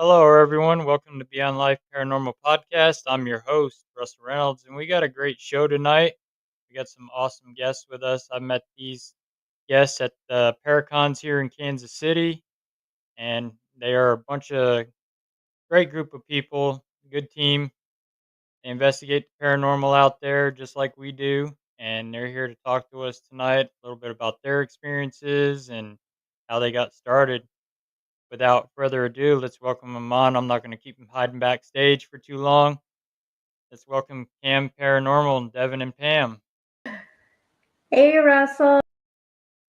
Hello, everyone. Welcome to Beyond Life Paranormal Podcast. I'm your host, Russell Reynolds, and we got a great show tonight. We got some awesome guests with us. I met these guests at the Paracons here in Kansas City, and they are a bunch of great group of people, good team. They investigate the paranormal out there just like we do, and they're here to talk to us tonight a little bit about their experiences and how they got started. Without further ado, let's welcome them on. I'm not going to keep them hiding backstage for too long. Let's welcome KAM Paranormal and Devin and Pam. Hey, Russell.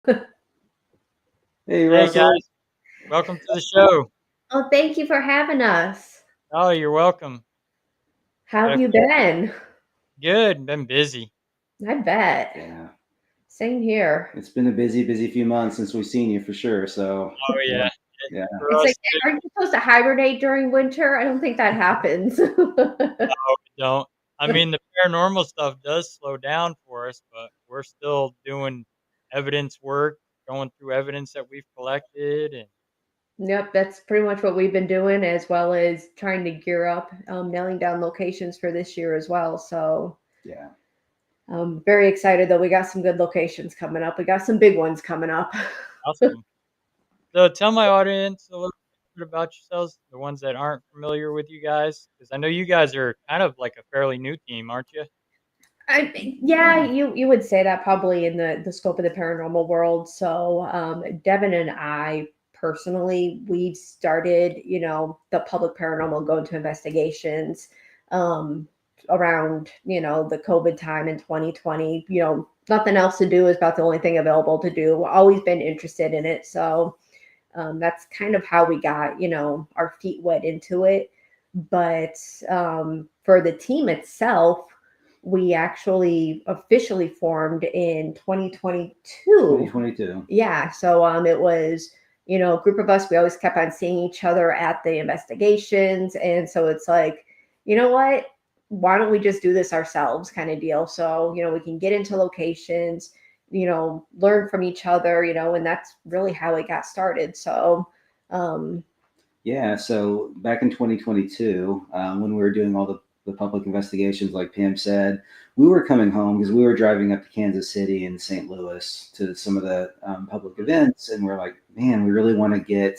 Hey, Hey Russell. guys, welcome to the show. Oh, thank you for having us. Oh, you're welcome. How have Uh, you been? Good. Been busy. I bet. Yeah, Same here. it's been a busy few months since we've seen you for sure. So, Oh yeah. yeah. For It's like, us too. aren't you supposed to hibernate during winter? I don't think that happens. No, we don't. I mean, the paranormal stuff does slow down for us, but we're still doing evidence work, going through evidence that we've collected, and Yep, that's pretty much what we've been doing, as well as trying to gear up, nailing down locations for this year as well. So Yeah. I'm very excited that we got some good locations coming up. We got some big ones coming up. awesome. So tell my audience a little bit about yourselves, the ones that aren't familiar with you guys, because I know you guys are kind of like a fairly new team, aren't you? Yeah, you would say that probably in the scope of the paranormal world. So, Devin and I personally, we've started, the public paranormal go into investigations, um, around, the COVID time in 2020. Nothing else to do is about the only thing available to do. Always been interested in it. So, that's kind of how we got, our feet wet into it. But for the team itself, we actually officially formed in 2022. 2022. Yeah. So it was, a group of us, we always kept on seeing each other at the investigations. And so it's like, you know what? Why don't we just do this ourselves kind of deal? So, we can get into locations, learn from each other, and that's really how it got started. So, um, Yeah. So, back in 2022, when we were doing all the public investigations, like Pam said, we were coming home because we were driving up to Kansas City and St. Louis to some of the public events. And we're like, man, we really want to get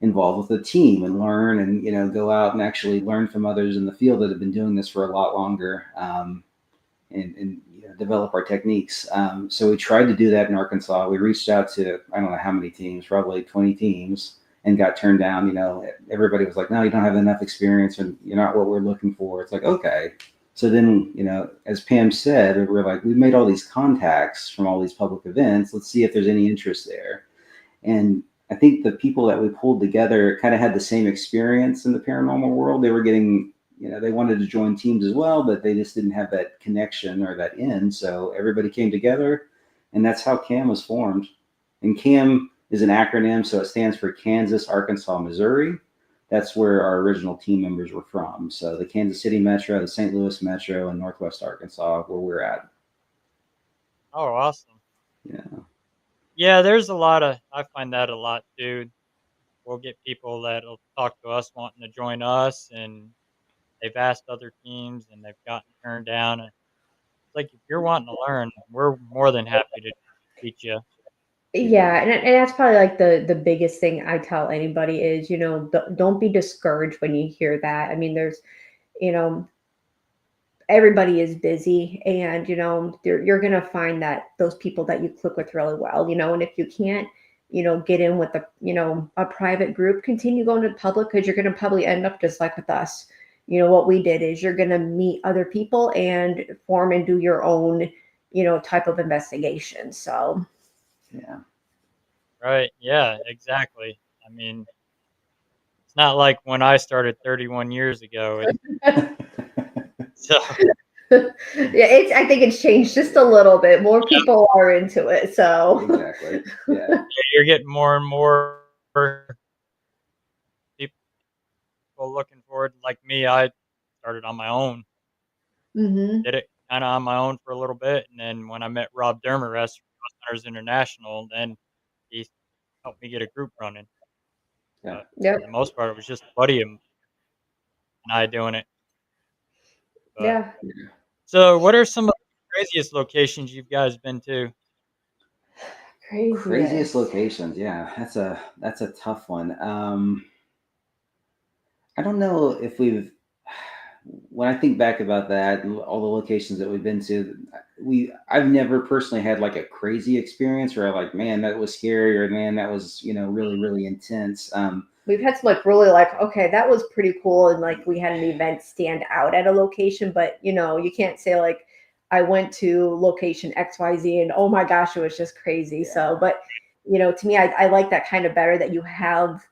involved with a team and learn and go out and actually learn from others in the field that have been doing this for a lot longer, and develop our techniques. So we tried to do that in Arkansas. We reached out to I don't know how many teams, probably 20 teams, and got turned down. Everybody was like, no, you don't have enough experience and you're not what we're looking for. It's like, okay. So then, as Pam said, we're like, we've made all these contacts from all these public events. Let's see if there's any interest there. And I think the people that we pulled together kind of had the same experience in the paranormal world. They were getting, they wanted to join teams as well, but they just didn't have that connection or that in. So everybody came together, and that's how KAM was formed. And KAM is an acronym, so it stands for Kansas, Arkansas, Missouri. That's where our original team members were from. So the Kansas City Metro, the St. Louis Metro, and Northwest Arkansas, where we're at. Oh, awesome. Yeah. Yeah, there's a lot of, I find that a lot too. We'll get people that'll talk to us wanting to join us, and they've asked other teams and they've gotten turned down. And it's like, if you're wanting to learn, we're more than happy to teach you. yeah, and that's probably like the biggest thing I tell anybody is, don't be discouraged when you hear that. I mean, there's, you know, everybody is busy, and you're going to find that those people that you click with really well, and if you can't, get in with a private group, continue going to the public, because you're going to probably end up just like with us. What we did is you're going to meet other people and form and do your own, type of investigation. So Yeah. Right. Yeah, exactly. I mean, it's not like when I started 31 years ago. So, yeah, I think it's changed just a little bit. More people are into it. So Exactly. Yeah. you're getting more and more people looking forward. Like me, I started on my own, hmm did it kind of on my own for a little bit. And then when I met Rob Dermerest from Hunters International, then he helped me get a group running. Yeah. Yep. For the most part, it was just a buddy and I doing it. But Yeah. so, what are some of the craziest locations you guys been to? Craziest Craziest. locations. Yeah, that's a tough one. I don't know if we've. When I think back about that and all the locations that we've been to, I've never personally had like a crazy experience where I'm like, man, that was scary, or man, that was really really intense. We've had some like really like, okay, that was pretty cool, and like we had an event stand out at a location, but you can't say like I went to location XYZ and oh my gosh, it was just crazy. Yeah. So, but to me, I like that kind of better, that you have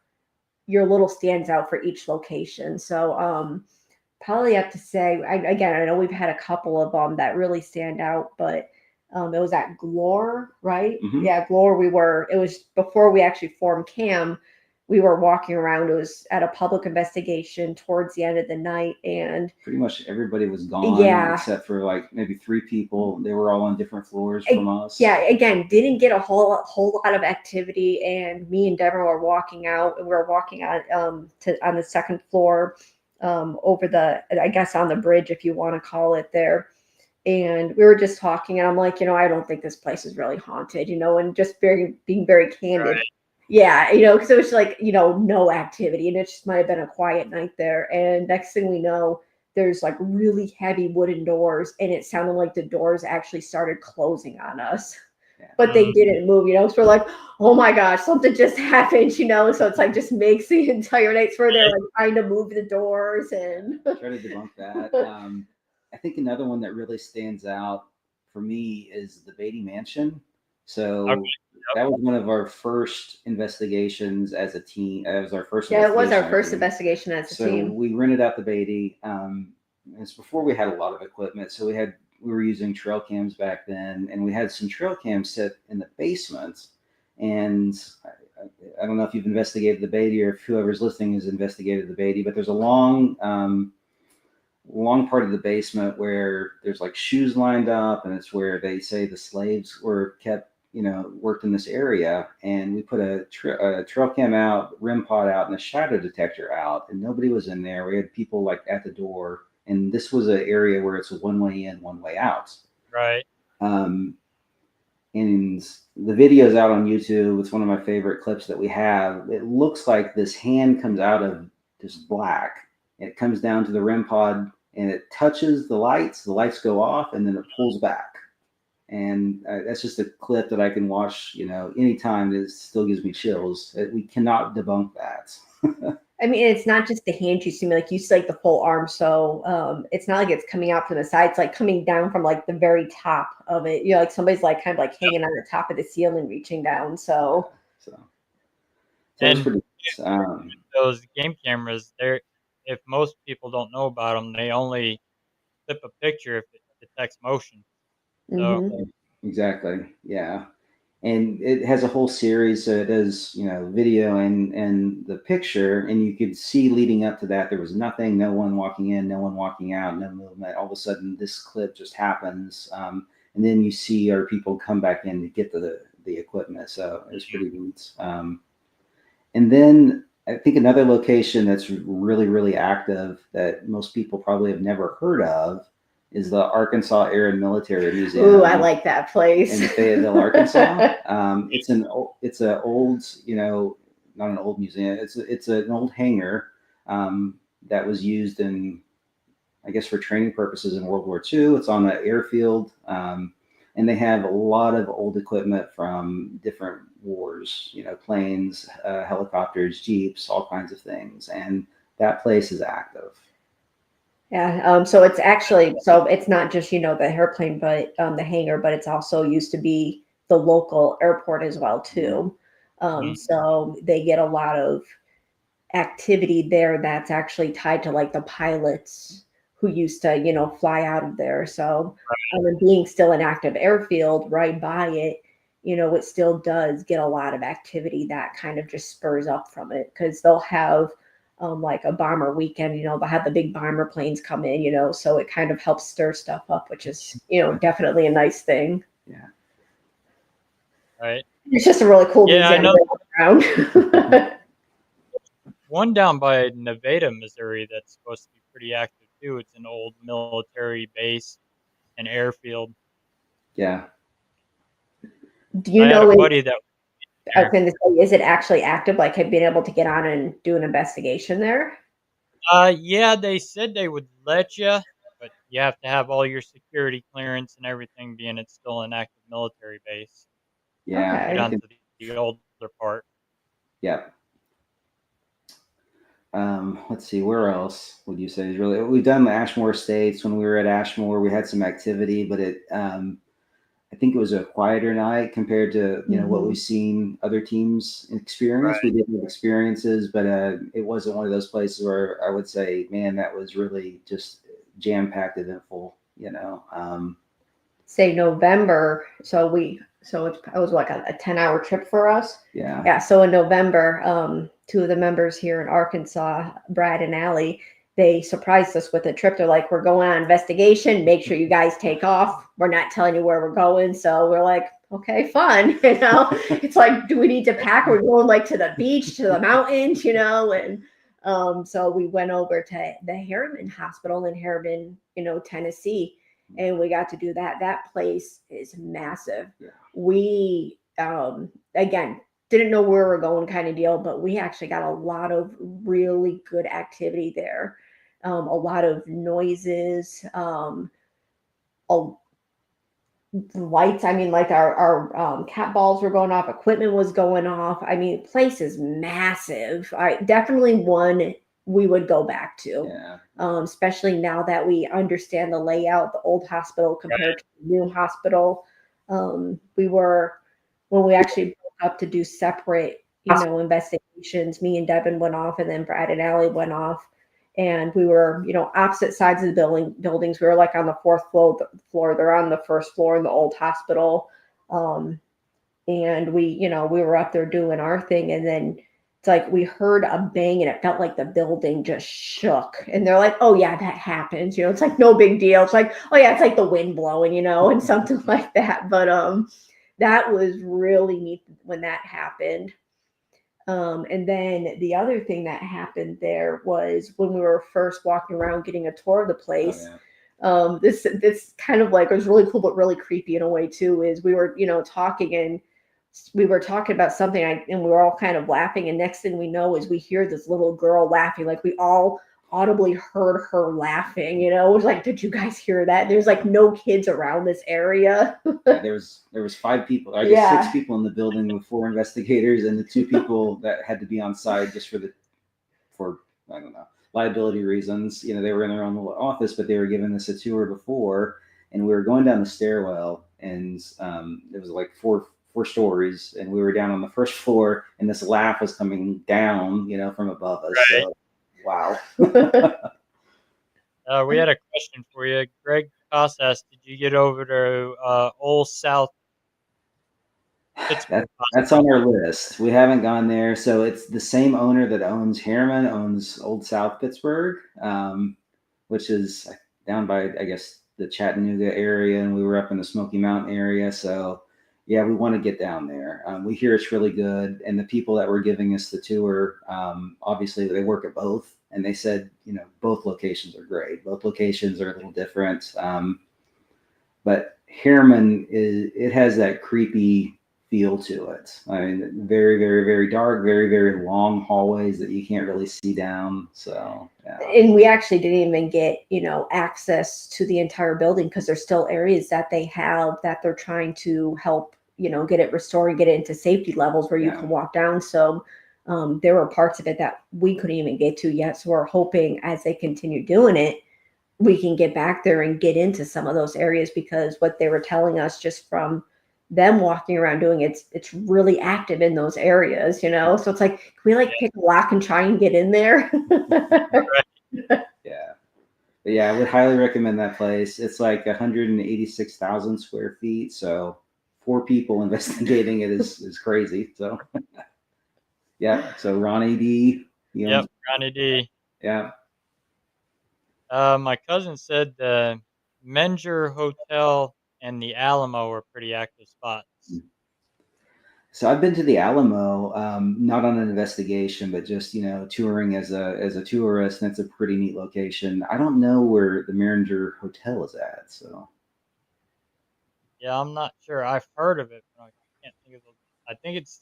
your little stands out for each location. So probably have to say, again, I know we've had a couple of them that really stand out, but it was at Glore, right? Mhm. Yeah, Glore. It was before we actually formed KAM. We were walking around. It was at a public investigation towards the end of the night, and Pretty much everybody was gone, yeah, except for like maybe 3 people. They were all on different floors from us. yeah, again, didn't get a whole lot of activity. And me and Devin were walking out, and we were walking on on the second floor, over the, I guess, on the bridge, if you want to call it there. And we were just talking, and I'm like, I don't think this place is really haunted, and just being very candid. Right. Yeah, because it was like, no activity, and it just might have been a quiet night there. And next thing we know, there's like really heavy wooden doors, and it sounded like the doors actually started closing on us, Yeah. but they didn't move, so we're like, oh my gosh, something just happened, so it's like just makes the entire night. So they're like trying to move the doors and Try to debunk that. I think another one that really stands out for me is the Beattie Mansion. So Okay. that was one of our first investigations as a team. It was our first. yeah, it was our investigation first team. investigation as a So team. we rented out the Beattie. It's before we had a lot of equipment, so we were using trail cams back then, and we had some trail cams set in the basement. And I don't know if you've investigated the Beattie, or if whoever's listening has investigated the Beattie, but there's a long part of the basement where there's like shoes lined up, and it's where they say the slaves were kept, worked in this area. And we put a trail cam out, rim pod out, and a shadow detector out, and nobody was in there. We had people like at the door, and this was an area where it's a one way in, one way out. Right. And the video's out on YouTube. It's one of my favorite clips that we have. It looks like this hand comes out of this black. It comes down to the REM pod, and it touches the lights. The lights go off, and then it pulls back. And that's just a clip that I can watch, anytime. It still gives me chills. We cannot debunk that. I mean, it's not just the hand you see, like you see like the full arm. So it's not like it's coming out from the side. It's like coming down from like the very top of it. Like somebody's like kind of like hanging on the top of the ceiling, reaching down. So It's And pretty. those game cameras, if most people don't know about them, they only clip a picture if it detects motion. So Exactly. Yeah. And it has a whole series. So it does, video and the picture, and you could see leading up to that, there was nothing, no one walking in, no one walking out, no movement. All of a sudden, this clip just happens, and then you see our people come back in to get the equipment. So it was pretty neat. And then I think another location that's really really active that most people probably have never heard of is the Arkansas Air and Military Museum. Ooh, I like that place. In Fayetteville, Arkansas. It's an old, not an old museum. It's an old hangar that was used in, I guess, for training purposes in World War II. It's on an airfield, and they have a lot of old equipment from different wars. Planes, helicopters, jeeps, all kinds of things, and that place is active. Yeah. So it's actually, it's not just, the airplane, but the hangar, but it's also used to be the local airport as well too. So they get a lot of activity there that's actually tied to like the pilots who used to, fly out of there. So being still an active airfield right by it, it still does get a lot of activity that kind of just spurs up from it, because they'll have like a bomber weekend, they'll have the big bomber planes come in, so it kind of helps stir stuff up, which is, definitely a nice thing. Yeah. Right. It's just a really cool museum I know. around. one down by Nevada, Missouri that's supposed to be pretty active too. It's an old military base and airfield. Do I you had a know? buddy that was I was there. going to say, is it actually active? Like, have you been able to get on and do an investigation there? Yeah, they said they would let you, but you have to have all your security clearance and everything, being it's still an active military base. Yeah, Get Okay. I can. onto the older part. Yeah. Let's see, where else would you say is really? We've done the Ashmore Estates. When we were at Ashmore, we had some activity, but I think it was a quieter night compared to what Mhm. we've seen other teams experience. We Right. did have experiences, but it wasn't one of those places where I would say, man, that was really just jam packed, eventful. Say November. It was like a 10-hour trip for us. Yeah, Yeah. So in November, two of the members here in Arkansas, Brad and Allie, they surprised us with a trip. They're like, we're going on investigation. Make sure you guys take off. We're not telling you where we're going. So we're like, okay, fun. It's like, do we need to pack? We're going like to the beach, to the mountains, and so we went over to the Harriman Hospital in Harriman, Tennessee, and we got to do that. That place is massive. Yeah. We again didn't know where we're going, kind of deal, but we actually got a lot of really good activity there. A lot of noises, a lights. I mean, like our cat balls were going off, equipment was going off. I mean, the place is massive. I definitely one we would go back to. yeah, Especially now that we understand the layout, the old hospital compared to the new hospital. We were When we actually broke up to do separate, investigations. Me and Devin went off, and then Brad and Allie went off, and we were, opposite sides of the buildings. We were like on the fourth floor. They're on the first floor in the old hospital. And we were up there doing our thing, and then it's like we heard a bang, and it felt like the building just shook. And they're like, "Oh yeah, that happens." It's like no big deal. It's like, "Oh yeah, it's like the wind blowing," and something like that. But that was really neat when that happened. And then the other thing that happened there was when we were first walking around getting a tour of the place. yeah. This kind of like was really cool, but really creepy in a way too. Is we were talking, and we were talking about something, and we were all kind of laughing. And next thing we know is we hear this little girl laughing, like we all audibly heard her laughing. It was like, did you guys hear that? There's like no kids around this area. Yeah, there was 5 people, I guess 6 people in the building with 4 investigators, and the 2 people that had to be on site just for I don't know, liability reasons. They were in their own little office, but they were giving us a tour before, and we were going down the stairwell, and it was like four stories, and we were down on the first floor, and this laugh was coming down, from above us. Right. So, wow. We had a question for you. Greg Casas, did you get over to Old South Pittsburgh That's on Hospital? our list. We haven't gone there. So it's the same owner that owns Harriman, owns Old South Pittsburgh, which is down by, I guess, the Chattanooga area. And we were up in the Smoky Mountain area. So, yeah, we want to get down there. We hear it's really good. And the people that were giving us the tour, obviously, they work at both. And they said, both locations are great. Both locations are a little different. But Harriman it has that creepy feel to it. I mean, very, very, very dark, very, very long hallways that you can't really see down. So, yeah. And we actually didn't even get access to the entire building, because there's still areas that they have that they're trying to help get it restored and get it into safety levels where you Yeah. can walk down. So there were parts of it that we couldn't even get to yet. So we're hoping as they continue doing it, we can get back there and get into some of those areas, because what they were telling us just from them walking around doing it's really active in those areas. So it's like, can we like pick a lock and try and get in there? Yeah. But yeah, I would highly recommend that place. It's like 186,000 square feet. So 4 people investigating it is crazy. So, yeah. So Ronnie D, Yep, Ronnie D. yeah. My cousin said the Menger Hotel and the Alamo were pretty active spots. So I've been to the Alamo, not on an investigation, but just touring as a tourist, and it's a pretty neat location. I don't know where the Meringer Hotel is at, so Yeah, I'm not sure. I've heard of it, but I can't think of I think it's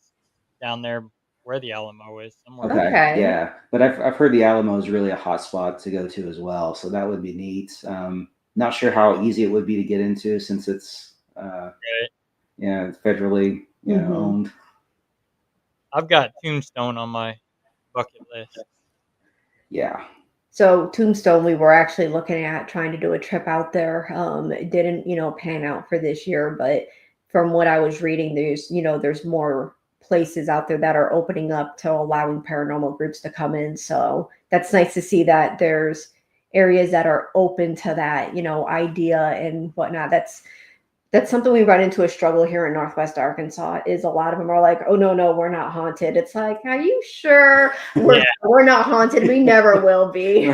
down there where the Alamo is, somewhere in okay, there. Okay. yeah. But I've heard the Alamo is really a hot spot to go to as well, so that would be neat. Not sure how easy it would be to get into since it's Right. federally Hmm. owned. I've got Tombstone on my bucket list. Yeah. So Tombstone, we were actually looking at trying to do a trip out there. It didn't, pan out for this year, but from what I was reading, there's more places out there that are opening up to allowing paranormal groups to come in. So that's nice to see that there's areas that are open to that, idea and whatnot. That's something we run into a struggle here in Northwest Arkansas is a lot of them are like, oh no, we're not haunted. It's like, are you sure we're Yeah. we're not haunted? We never will be.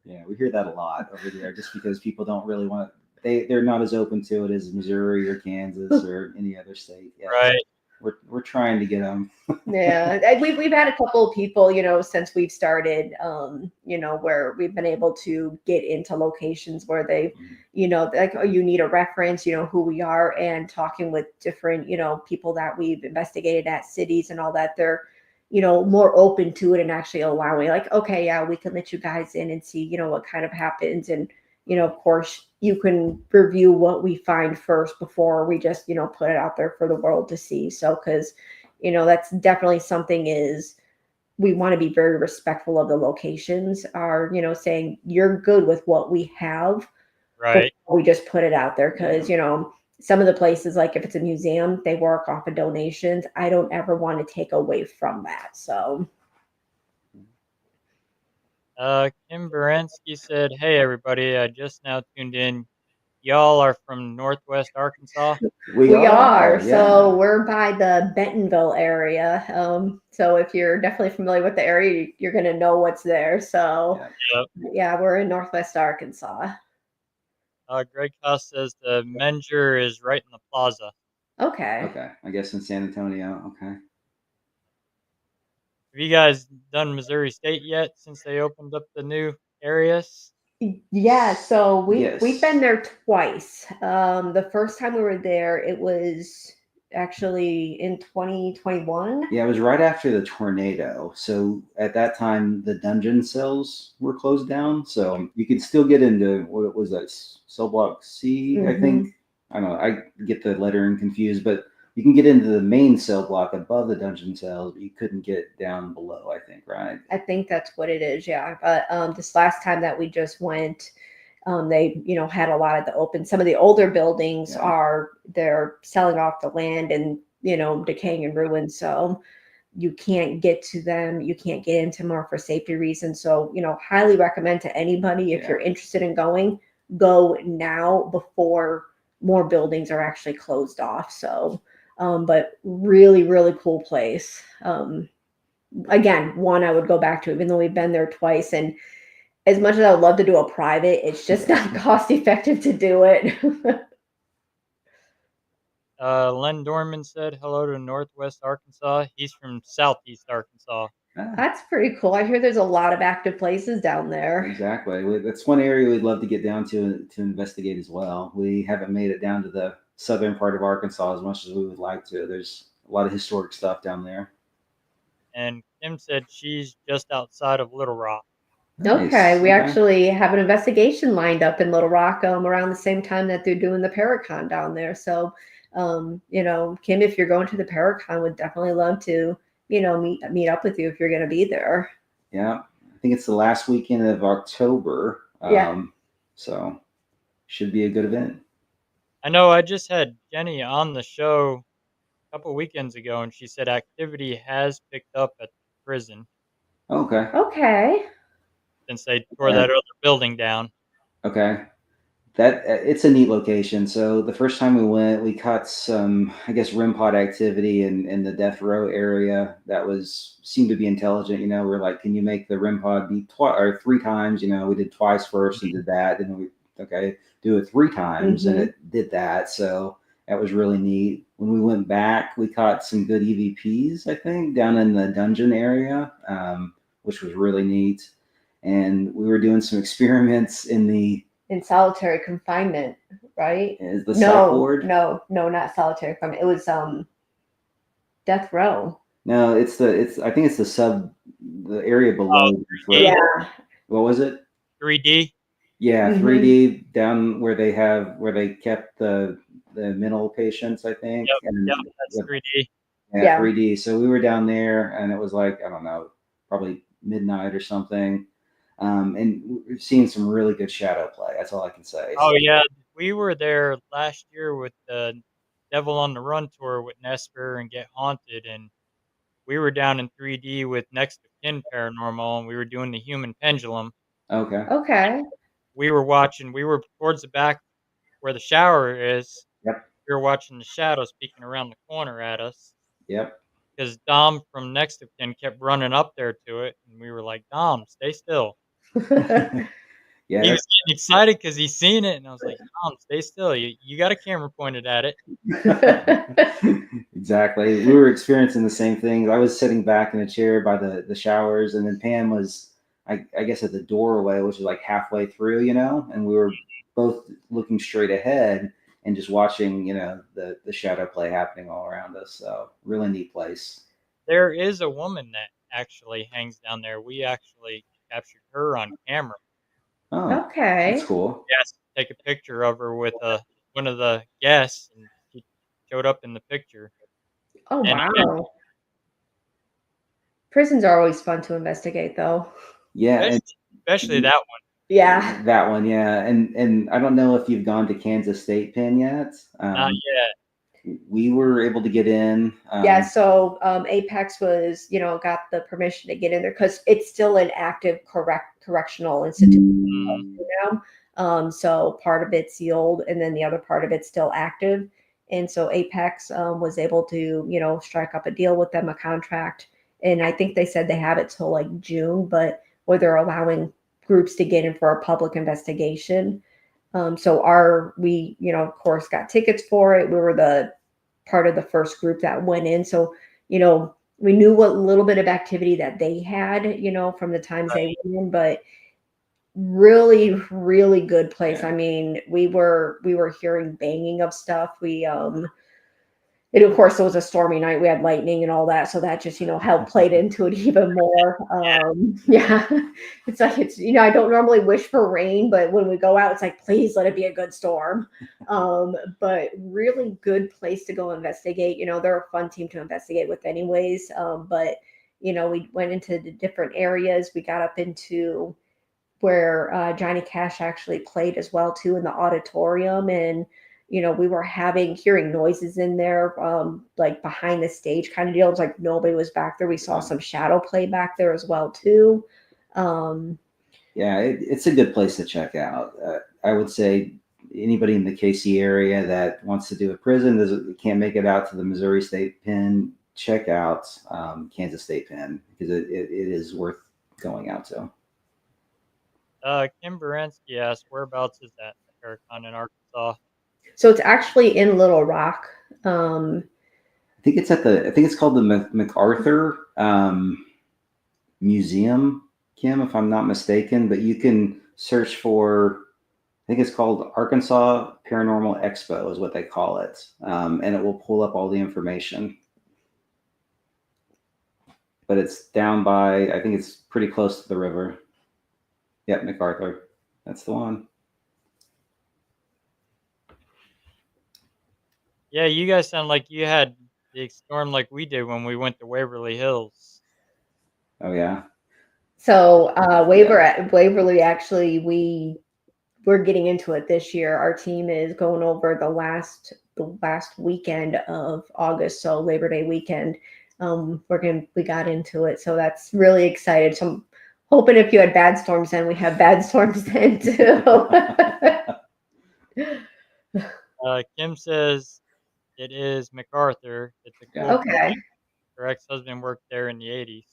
Yeah, we hear that a lot over there, just because people don't really want. They're not as open to it as Missouri or Kansas or any other state. Yeah, so Right. we're trying to get them. Yeah, we've had a couple of people, since we've started, where we've been able to get into locations where they, like, oh, you need a reference, who we are, and talking with different, people that we've investigated at cities and all that. They're, more open to it and actually allowing, like, okay, yeah, we can let you guys in and see, what kind of happens, and of course, you can review what we find first before we just, put it out there for the world to see. So, because that's definitely something is we want to be very respectful of the locations are, saying you're good with what we have before Right. we just put it out there. Because, some of the places, like if it's a museum, they work off of donations. I don't ever want to take away from that. So, Kim Baranski said, "Hey everybody, I just now tuned in. Y'all are from Northwest Arkansas." We we are, are. yeah, So we're by the Bentonville area. So if you're definitely familiar with the area, you're going to know what's there. So, yeah. Yep. yeah, we're in Northwest Arkansas. Greg Koss says the Menger is right in the plaza. Okay. Okay, I guess in San Antonio. Okay. Have you guys done Missouri State yet since they opened up the new areas? Yeah, so we've been Yes. there twice. The first time we were there, it was actually in 2021. Yeah, it was right after the tornado. So at that time, the dungeon cells were closed down. So you could still get into what was that cell block C, I Hmm. think. I don't know. I get the lettering confused, but you can get into the main cell block above the dungeon cells, but you couldn't get down below, I think, right? I think that's what it is, yeah. But this last time that we just went, they had a lot of the open. Some of the older buildings Yeah. they're selling off the land and decaying and ruined. So you can't get to them. You can't get into more for safety reasons. So highly recommend to anybody if Yeah. you're interested in going, go now before more buildings are actually closed off. So, but really, really cool place. Again, one I would go back to, even though we've been there twice. And as much as I would love to do a private, it's just not cost effective to do it. Len Dorman said hello to Northwest Arkansas. He's from Southeast Arkansas. Ah, That's pretty cool. I hear there's a lot of active places down there. exactly. That's one area we'd love to get down to investigate as well. We haven't made it down to the southern part of Arkansas as much as we would like to. There's a lot of historic stuff down there. And Kim said she's just outside of Little Rock. Okay, Nice. we Okay. actually have an investigation lined up in Little Rock around the same time that they're doing the Paracon down there. So, Kim, if you're going to the Paracon, would definitely love to, meet up with you if you're going to be there. Yeah. I think it's the last weekend of October. Yeah. So should be a good event. I know I just had Jenny on the show a couple weekends ago, and she said activity has picked up at the prison Okay. Okay. since they tore that other building down. Okay. That it's a neat location. So the first time we went, we caught some, I guess, REM pod activity in the death row area. That was seemed to be intelligent. We're like, can you make the REM pod beep twice or three times? We did twice first and did that, and then we do it three times, and Mhm. it did that. So That was really neat. When we went back, we caught some good EVPs, I think, down in the dungeon area, which was really neat. And we were doing some experiments in solitary confinement, right? the psych ward. No, not solitary confinement. It was death row. No, I think it's the area below. 3D. Yeah. What was it? 3D. Yeah, Mhm. 3D down where they kept the mental patients, I think. Yep, And yep, that's 3D. Yeah. 3D. So we were down there, and it was like, I don't know, probably midnight or something. And we've seen some really good shadow play. That's all I can say. Oh yeah, we were there last year with the Devil on the Run tour with Nesper and Get Haunted, and we were down in 3D with Next of Kin Paranormal, and we were doing the Human Pendulum. Okay. Okay. We were towards the back where the shower is. Yep. We were watching the shadows peeking around the corner at us Yep. because Dom from Next of Kin kept running up there to it, and we were like, Dom, stay still. Yeah. He was getting excited because he's seen it, and I was like, Dom, stay still. You got a camera pointed at it. Exactly. We were experiencing the same things. I was sitting back in a chair by the showers, and then Pam was, I guess, at the doorway, which is like halfway through, and we were both looking straight ahead and just watching, the shadow play happening all around us. So really neat place. There is a woman that actually hangs down there. We actually captured her on camera. Oh, Okay. that's cool. We asked to take a picture of her with one of the guests, and she showed up in the picture. Oh And wow. Prisons are always fun to investigate, though. Yeah, and especially that one. Yeah. that one, yeah. And I don't know if you've gone to Kansas State Pen yet. Not yet. We were able to get in. Yeah, so Apex was, got the permission to get in there because it's still an active correctional institution Mm. now. So part of it's sealed, and then the other part of it's still active. And so Apex was able to, strike up a deal with them, a contract, and I think they said they have it till like June, but where they're allowing groups to get in for a public investigation. So we, of course, got tickets for it. We were the part of the first group that went in. So, we knew what little bit of activity that they had, from the times they went in, but really, really good place. Yeah. I mean, we were hearing banging of stuff. And of course, it was a stormy night. We had lightning and all that, so that just helped played into it even more. Yeah, it's like I don't normally wish for rain, but when we go out, it's like please let it be a good storm. But really good place to go investigate. They're a fun team to investigate with, anyways. But we went into the different areas. We got up into where Johnny Cash actually played as well too in the auditorium, and we were hearing noises in there, like behind the stage kind of deal. It was like nobody was back there. We saw some shadow play back there as well too. Yeah, it's a good place to check out. I would say anybody in the KC area that wants to do a prison can't make it out to the Missouri State Pen, check out Kansas State Pen because it is worth going out to. Kim Baranski asked, whereabouts is that Paracon in Arkansas? So it's actually in Little Rock. I think it's called the MacArthur Museum, Kim, if I'm not mistaken. But you can search for, I think it's called Arkansas Paranormal Expo is what they call it, and it will pull up all the information. But it's down by, I think it's pretty close to the river. Yep, MacArthur. That's the one. Yeah, you guys sound like you had the storm like we did when we went to Waverly Hills. Oh yeah. So Waverly, actually, we're getting into it this year. Our team is going over the last weekend of August, so Labor Day weekend. We got into it, so that's really excited. So I'm hoping if you had bad storms then, we have bad storms then too. Kim says it is MacArthur. It's a cool Okay. Her ex-husband worked there in the 80s.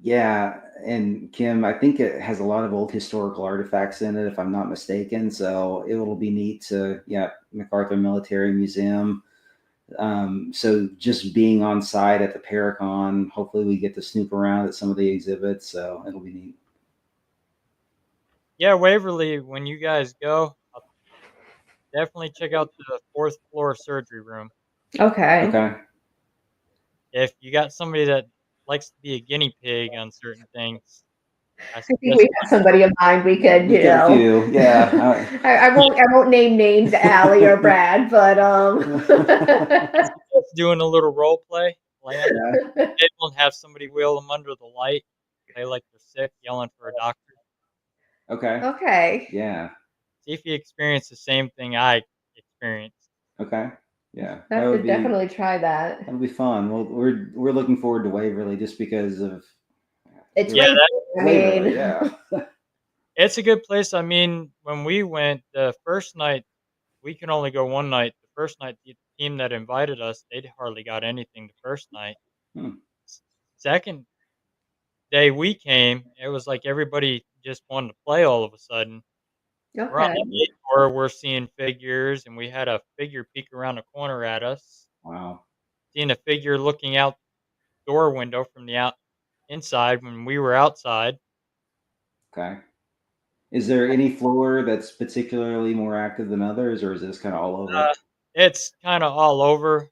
Yeah, and Kim, I think it has a lot of old historical artifacts in it, if I'm not mistaken. So it'll be neat to, yeah, MacArthur Military Museum. So just being on site at the Paracon, hopefully we get to snoop around at some of the exhibits. So it'll be neat. Yeah, Waverly, when you guys go, definitely check out the fourth floor surgery room. Okay. Okay. If you got somebody that likes to be a guinea pig on certain things, I I think suggest we have somebody in mind we could, We've got a few. Yeah. I won't name names, Allie or Brad, but suggest doing a little role play. Lay on the Yeah. table and have somebody wheel them under the light. Play like they're sick, yelling for a doctor. Okay. okay. Yeah. See if you experience the same thing I experienced. Okay. Yeah. I have to definitely try that. That'll be fun. Well, we're looking forward to Waverly just because of It's Yeah, right. I Waverly. mean, Yeah. it's a good place. I mean, when we went the first night, we could only go one night. The first night, the team that invited us, they hardly got anything the first night. Hmm. Second day we came, it was like everybody just wanted to play all of a sudden. We're on okay. the gate door, we're seeing figures, and we had a figure peek around the corner at us. Wow. Seeing a figure looking out door window from the inside when we were outside. Okay. Is there any floor that's particularly more active than others, or is this kind of all over? Uh, it's kind of all over.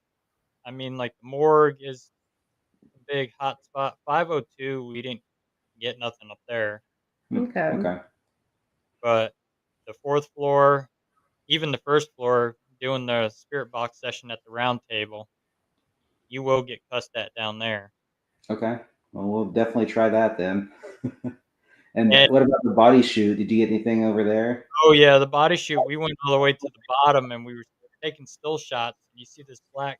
I mean, like the morgue is a big hot spot. 502, we didn't get nothing up there, Hmm. Okay. Okay. but the fourth floor, even the first floor, doing the spirit box session at the round table, you will get cussed at down there. Okay. Well, we'll definitely try that then. And And what about the body shoot? Did you get anything over there? oh yeah, the body shoot, we went all the way to the bottom and we were taking still shots. And you see this black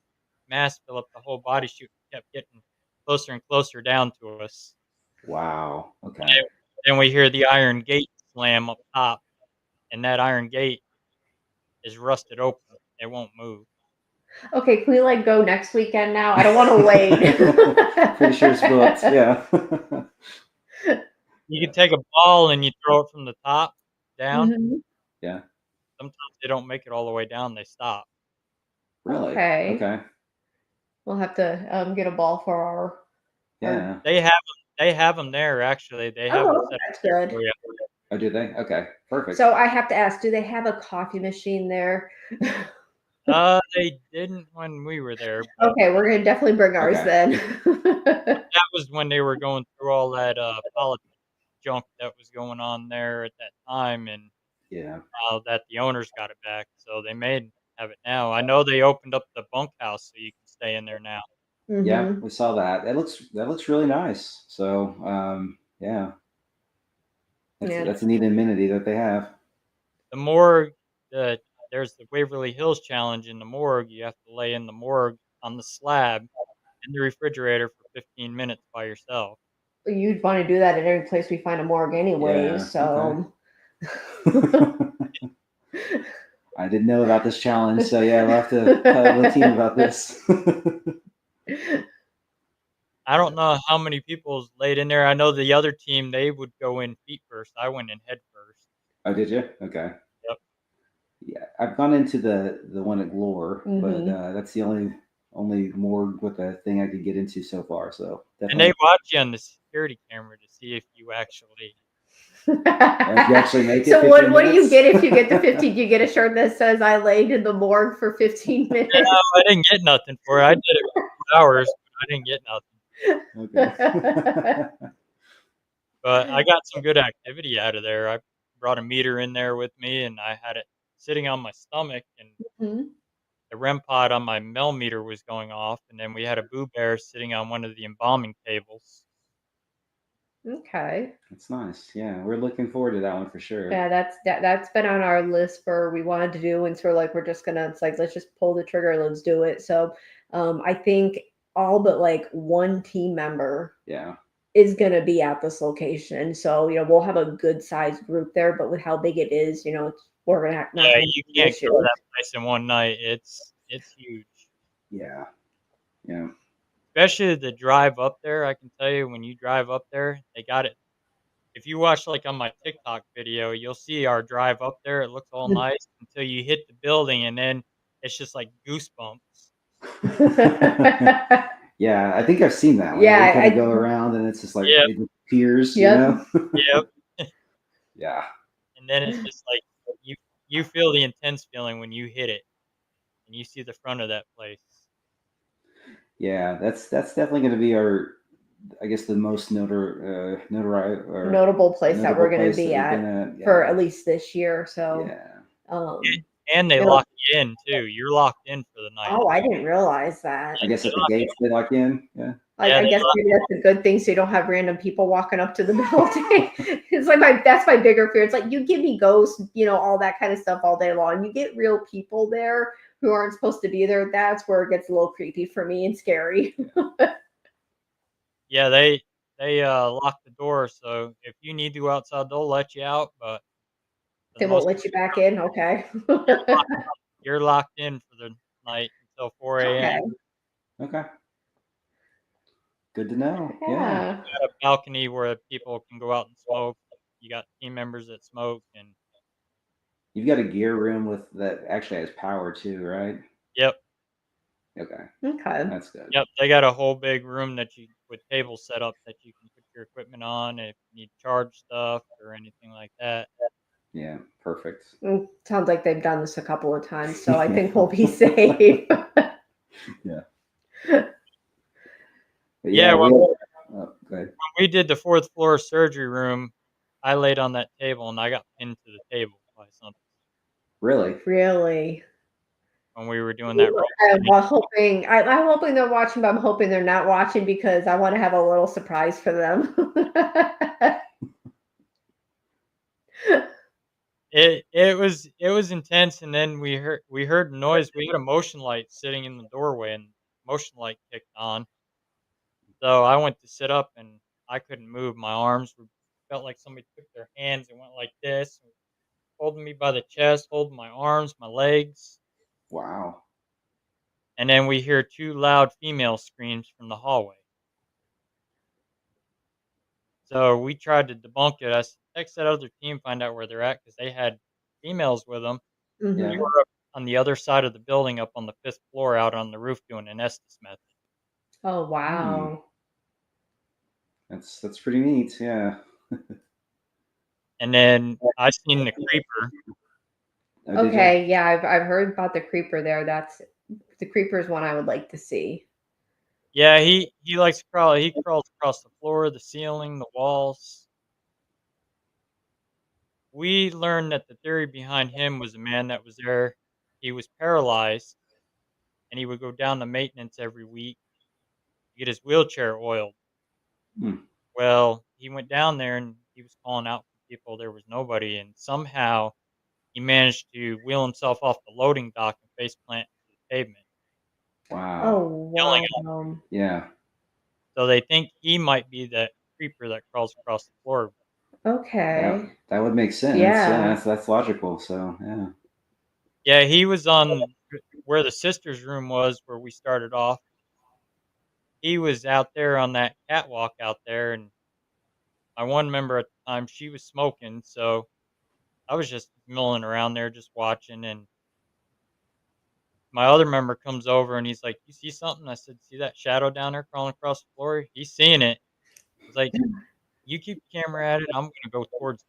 mass fill up the whole body shoot, kept getting closer and closer down to us. Wow. Okay. And then we hear the iron gate slam up top, and that iron gate is rusted open. It won't move. Okay, can we like go next weekend now? I don't want to wait. Pretty sure it's booked. Yeah. You can take a ball and you throw it from the top down. Mhm. Yeah. Sometimes they don't make it all the way down, they stop. Really? Okay. Okay. We'll have to get a ball for our. Yeah. They have them there, actually. They have them Oh, set up that's there good. for you. Oh, do they? Okay. Perfect. So I have to ask, do they have a coffee machine there? They didn't when we were there, but Okay, we're gonna definitely bring ours Okay. then. that was when they were going through all that, politics junk that was going on there at that time, and Yeah. now that the owners got it back, so they may have it now. I know they opened up the bunkhouse so you can stay in there now. Yeah. hmm We saw that. That looks really nice. So yeah, Yeah. that's a neat amenity that they have. The morgue, the there's the Waverly Hills Challenge in the morgue. You have to lay in the morgue on the slab in the refrigerator for 15 minutes by yourself. You'd want to do that at every place we find a morgue anyways, Yeah. Okay. so I didn't know about this challenge, so yeah, we'll have to tell the team about this. I don't know how many people's laid in there. I know the other team, they would go in feet first. I went in head first. Oh, did you? Okay. Yep. Yeah, I've gone into the one at Glore, but Mhm. that's the only morgue with a thing I could get into so far. So And they definitely, watch you on the security camera to see if you actually. if you actually make it So 15 what do you minutes. get if you get the 15? Do you get a shirt that says I laid in the morgue for 15 No, minutes? I didn't get nothing for it. I did it for 2 hours, but I didn't get nothing. Okay. But I got some good activity out of there. I brought a meter in there with me, and I had it sitting on my stomach, and Mhm. the REM pod on my meter was going off, and then we had a Boo Bear sitting on one of the embalming tables. Okay. That's nice. Yeah, we're looking forward to that one for sure. Yeah, that's been on our list for we wanted to do, and so we're like, we're just gonna, it's like, let's just pull the trigger, let's do it. So I think all but like one team member Yeah. is gonna be at this location. So, we'll have a good sized group there, but with how big it is, we're gonna have, not Yeah, gonna you be an can't issue. cover that place in one night. It's huge. Yeah. Yeah. especially the drive up there. I can tell you when you drive up there, they got it. If you watch like on my TikTok video, you'll see our drive up there. It looks all nice until you hit the building, and then it's just like goosebumps. Yeah, I think I've seen that one. Yeah, Where you kind of go around and it's just like Yep, it appears, Yep. yep. Yeah. And then it's just like you feel the intense feeling when you hit it and you see the front of that place. Yeah, that's definitely going to be our, I guess, the most notable place that we're going to be at for at least this year. So, yeah. And they lock you in too. You're locked in for the night. Oh, I didn't realize that. I guess at the gates they lock in. Yeah. I guess maybe that's a good thing, so you don't have random people walking up to the building. It's like that's my bigger fear. It's like you give me ghosts, all that kind of stuff all day long. You get real people there who aren't supposed to be there. That's where it gets a little creepy for me and scary. Yeah, they lock the door, so if you need to go outside, they'll let you out, but They won't let you back in. Okay. you're locked in for the night until 4 a.m. Okay. Good to know. Yeah. You got a balcony where people can go out and smoke. You got team members that smoke, and you've got a gear room with that actually has power too, right? yep. Okay. Okay. That's good. Yep, they got a whole big room that you with tables set up that you can put your equipment on if you need to charge stuff or anything like that. Yeah, perfect. Sounds like they've done this a couple of times, so I think we'll be safe. Yeah. Yeah, when we did the fourth floor surgery room, I laid on that table and I got pinned to the table by something Really? Really? when we were doing that. I'm hoping they're watching, but I'm hoping they're not watching because I want to have a little surprise for them. It was intense, and then we heard noise. We had a motion light sitting in the doorway, and motion light kicked on. So I went to sit up, and I couldn't move. My arms felt like somebody took their hands and went like this, holding me by the chest, holding my arms, my legs. Wow. And then we hear two loud female screams from the hallway. So we tried to debunk it. I texted that other team, find out where they're at because they had females with them. Yeah. We were up on the other side of the building, up on the 5th floor, out on the roof doing an Estes method. Oh wow. That's pretty neat. Yeah. And then I seen the creeper. Oh, Okay, yeah, I've heard about the creeper there. The creeper is one I would like to see. Yeah, he likes to crawl. He crawls across the floor, the ceiling, the walls. We learned that the theory behind him was a man that was there. He was paralyzed, and he would go down to maintenance every week to get his wheelchair oiled. Hmm. Well, he went down there and he was calling out for people. There was nobody, and somehow he managed to wheel himself off the loading dock and face plant into the pavement. Wow. Oh Killing wow. Yeah. So they think he might be the creeper that crawls across the floor. Okay. That would make sense. Yeah. That's logical. So yeah. Yeah, he was on where the sister's room was, where we started off. He was out there on that catwalk out there, and my one member at the time, she was smoking, so I was just milling around there, just watching. And my other member comes over and he's like, "You see something?" I said, "See that shadow down there crawling across the floor?" He's seeing it. He's like, "You keep the camera at it. I'm gonna go towards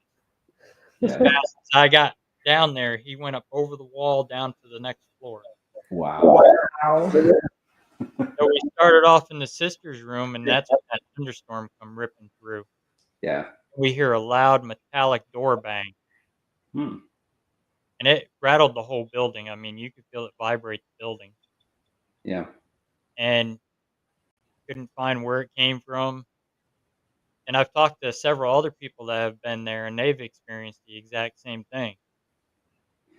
it." As Yeah. fast as I got down there, he went up over the wall down to the next floor. Wow. Wow. So we started off in the sister's room, and that's when that thunderstorm come ripping through. Yeah. We hear a loud metallic door bang, Hmm. and it rattled the whole building. I mean, you could feel it vibrate the building, Yeah. and couldn't find where it came from. And I've talked to several other people that have been there, and they've experienced the exact same thing.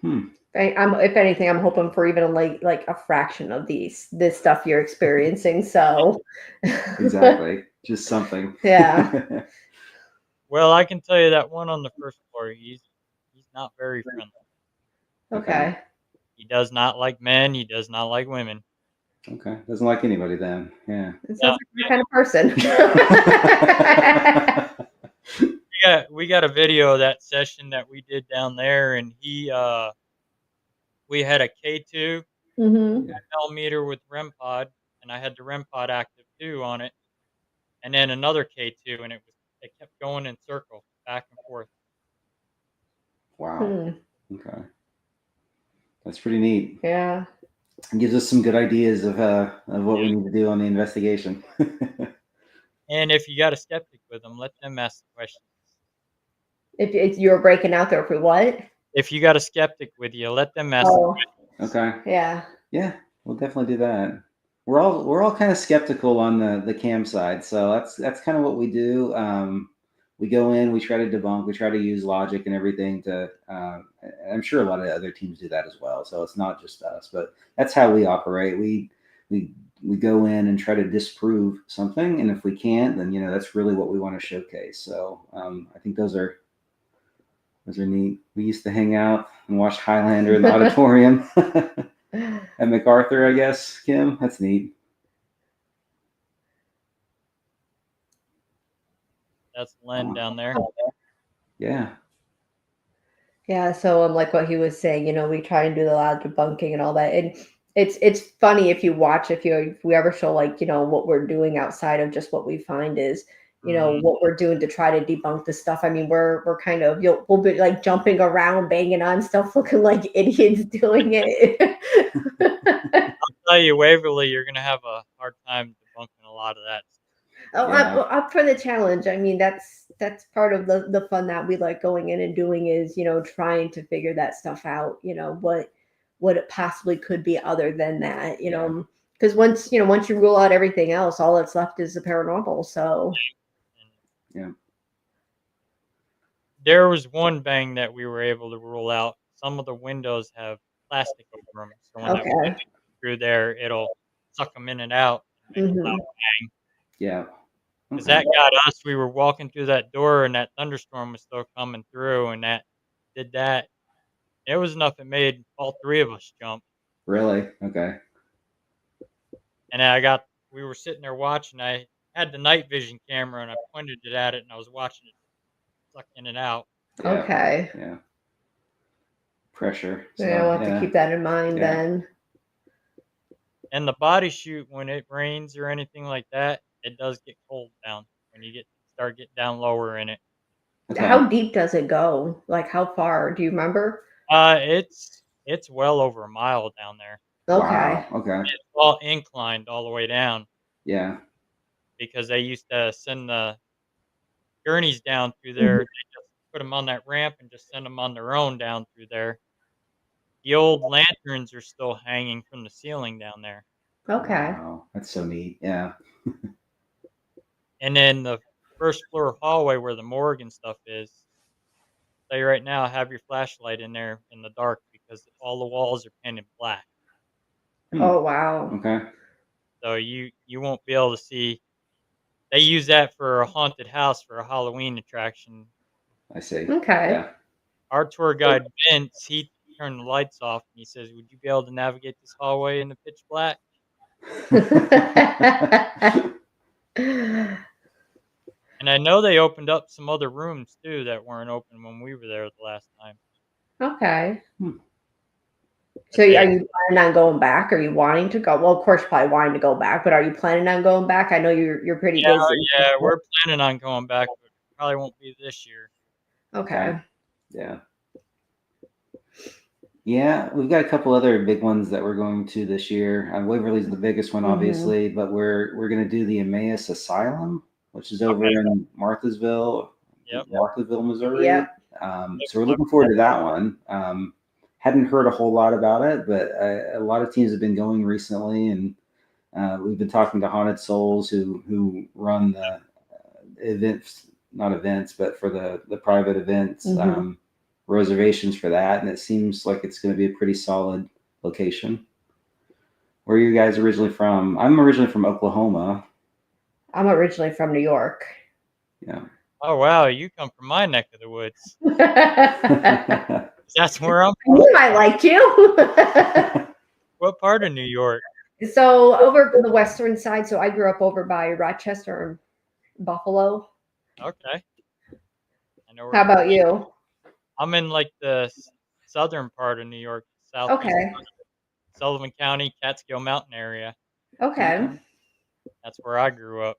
Hmm. If anything, I'm hoping for even like a fraction of this stuff you're experiencing. So Exactly. Just something. Yeah. Well, I can tell you that one on the first floor, he's not very friendly. Okay. He does not like men. He does not like women. Okay. Doesn't like anybody then. Yeah. It sounds like my kind of person. We got a video of that session that we did down there, and we had a K2 hmm millimeter with REM pod, and I had the REM pod active too on it, and then another K2, and it kept going in circle back and forth. Wow. Hmm. Okay. That's pretty neat. Yeah. It gives us some good ideas of what we need to do on the investigation. And if you got a skeptic with them, let them ask the questions. If you're breaking out there for what? If you got a skeptic with you, let them ask. Oh, Okay. yeah. Yeah, we'll definitely do that. We're all kind of skeptical on the KAM side, so that's kind of what we do. We go in, we try to debunk, we try to use logic and everything to. I'm sure a lot of other teams do that as well, so it's not just us, but that's how we operate. We go in and try to disprove something, and if we can't, then that's really what we want to showcase. So I think those are neat. We used to hang out and watch Highlander in the auditorium. At MacArthur, I guess, Kim. That's neat. That's Len down there. Yeah. Yeah, so like what he was saying, we try and do a lot of debunking and all that. And it's funny if you watch, if we ever show like, what we're doing outside of just what we find is, what we're doing to try to debunk the stuff. I mean, we're kind of we'll be like jumping around, banging on stuff, looking like idiots doing it. I'll tell you, Waverly, you're gonna have a hard time debunking a lot of that. Oh, Yeah. up for the challenge. I mean, that's part of the fun that we like going in and doing is, trying to figure that stuff out, what it possibly could be other than that, because once you rule out everything else, all that's left is the paranormal. So Yeah. There was one bang that we were able to rule out. Some of the windows have plastic over them, so when that wind okay. comes through there, it'll suck them in and out and make a loud bang. Yeah. Because Okay. that got us. We were walking through that door, and that thunderstorm was still coming through, and that did that. It was enough. It made all three of us jump. Really? Okay. And we were sitting there watching. I had the night vision camera, and I pointed it at it, and I was watching it suck in and out. Yeah. Okay. Yeah. Pressure. So, Yeah, I'll have to keep that in mind then. And the body chute, when it rains or anything like that, it does get cold down when you start getting down lower in it. Okay. How deep does it go? Like how far? Do you remember? It's well over a mile down there. Okay. Wow. Okay. It's all inclined all the way down Yeah. because they used to send the gurneys down through there. They just put them on that ramp and just send them on their own down through there. The old lanterns are still hanging from the ceiling down there. Okay. Wow. That's so neat. Yeah. And then the first floor hallway where the morgue and stuff is, tell you right now, have your flashlight in there in the dark because all the walls are painted black. Oh wow. Okay. So you won't be able to see. They use that for a haunted house for a Halloween attraction. I see. Okay. Yeah. Our tour guide Vince, he turned the lights off and he says, "Would you be able to navigate this hallway in the pitch black?" And I know they opened up some other rooms too that weren't open when we were there the last time. Okay. Hmm. So are you planning on going back? Are you wanting to go? Well, of course, you're probably wanting to go back, but are you planning on going back? I know you're pretty busy. Yeah, we're planning on going back, but probably won't be this year. Okay. Yeah. Yeah, we've got a couple other big ones that we're going to this year. Waverly's the biggest one, obviously, but we're going to do the Emmaus Asylum, which is over in Marthasville, Missouri. Yep. So we're looking forward to that one. Hadn't heard a whole lot about it, but a lot of teams have been going recently, and we've been talking to Haunted Souls who run the events, not events, but for the private events. Reservations for that, and it seems like it's going to be a pretty solid location. Where are you guys originally from? I'm originally from Oklahoma. I'm originally from New York. Yeah. Oh wow, you come from my neck of the woods. That's where I'm from. I liked you. What part of New York? So over the western side, so I grew up over by Rochester and Buffalo. Okay, I know where How you're about at. you? I'm in like the southern part of New York, southeast Okay. Sullivan County, Catskill Mountain area. Okay. Okay. That's where I grew up.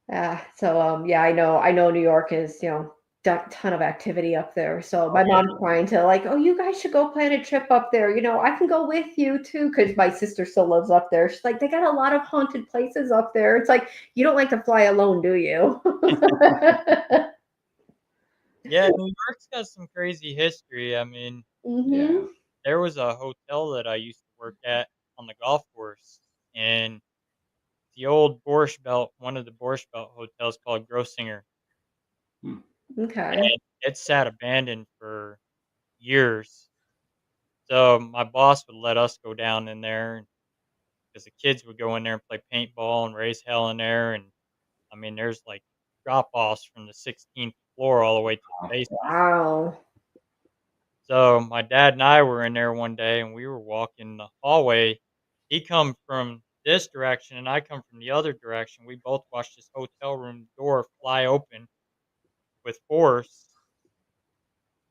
Yeah, I know New York is, ton of activity up there. So Oh my yeah, mom's trying to like, oh, you guys should go plan a trip up there. I can go with you too, because my sister still lives up there. She's like, they got a lot of haunted places up there. It's like, you don't like to fly alone, do you? yeah. New York's got some crazy history. I mean, Yeah. Hmm. there was a hotel that I used to work at on the golf course, and the old Borscht Belt, one of the Borscht Belt hotels called Grossinger, Hmm. Okay. and it sat abandoned for years. So my boss would let us go down in there because the kids would go in there and play paintball and raise hell in there. And I mean, there's like drop offs from the 16th floor all the way to the basement. Wow. So my dad and I were in there one day and we were walking the hallway. He come from this direction and I come from the other direction. We both watched this hotel room door fly open with force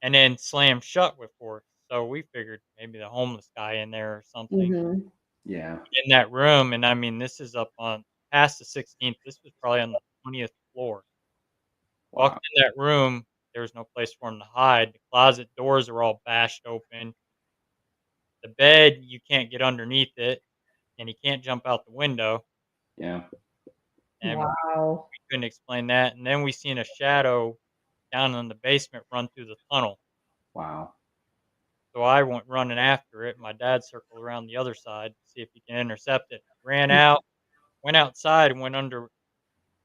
and then slam shut with force. So we figured maybe the homeless guy in there or something Hmm. Yeah. in that room. And I mean, this is up on past the 16th. This was probably on the 20th floor. Wow. Walked in that room. There was no place for him to hide. The closet doors are all bashed open. The bed, you can't get underneath it, and he can't jump out the window. Yeah. And we Wow. couldn't explain that. And then we seen a shadow down in the basement run through the tunnel. Wow. So I went running after it. My dad circled around the other side to see if he can intercept it. Ran out, went outside, and went under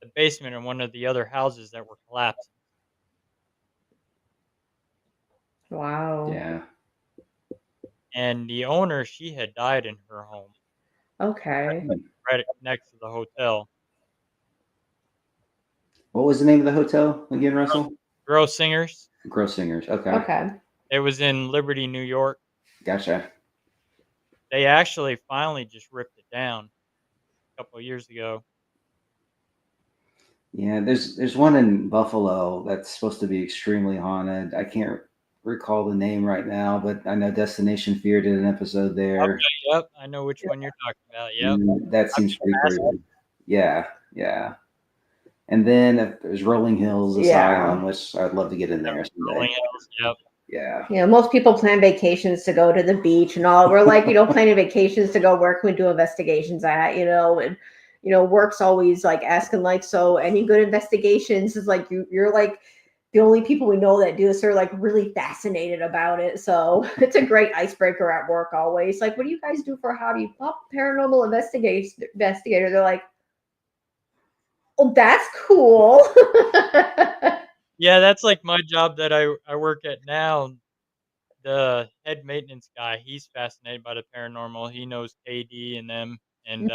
the basement in one of the other houses that were collapsing. Wow. Yeah. And the owner, she had died in her home Okay. Hmm. right next to the hotel. What was the name of the hotel again, Russell? Gross Singers. Gross Singers. Okay. Okay. It was in Liberty, New York. Gotcha. They actually finally just ripped it down a couple of years ago. Yeah, there's one in Buffalo that's supposed to be extremely haunted. I can't recall the name right now, but I know Destination Fear did an episode there. Okay, yep, I know which one you're talking about. Yep. And that I've seems been pretty past crazy. Yeah, yeah. And then there's Rolling Hills Yeah. Asylum, which I'd love to get in there someday. Rolling Hills. Yep. Yeah, Most people plan vacations to go to the beach and all. We're like, planning vacations to go where can we do investigations at, and work's always like asking like, so any good investigations is like you're like the only people we know that do this are like really fascinated about it. So it's a great icebreaker at work always. Like, what do you guys do for a hobby? Oh, paranormal investigator. They're like, oh, that's cool. Yeah, that's like my job that I work at now. The head maintenance guy, he's fascinated by the paranormal. He knows KD and them, and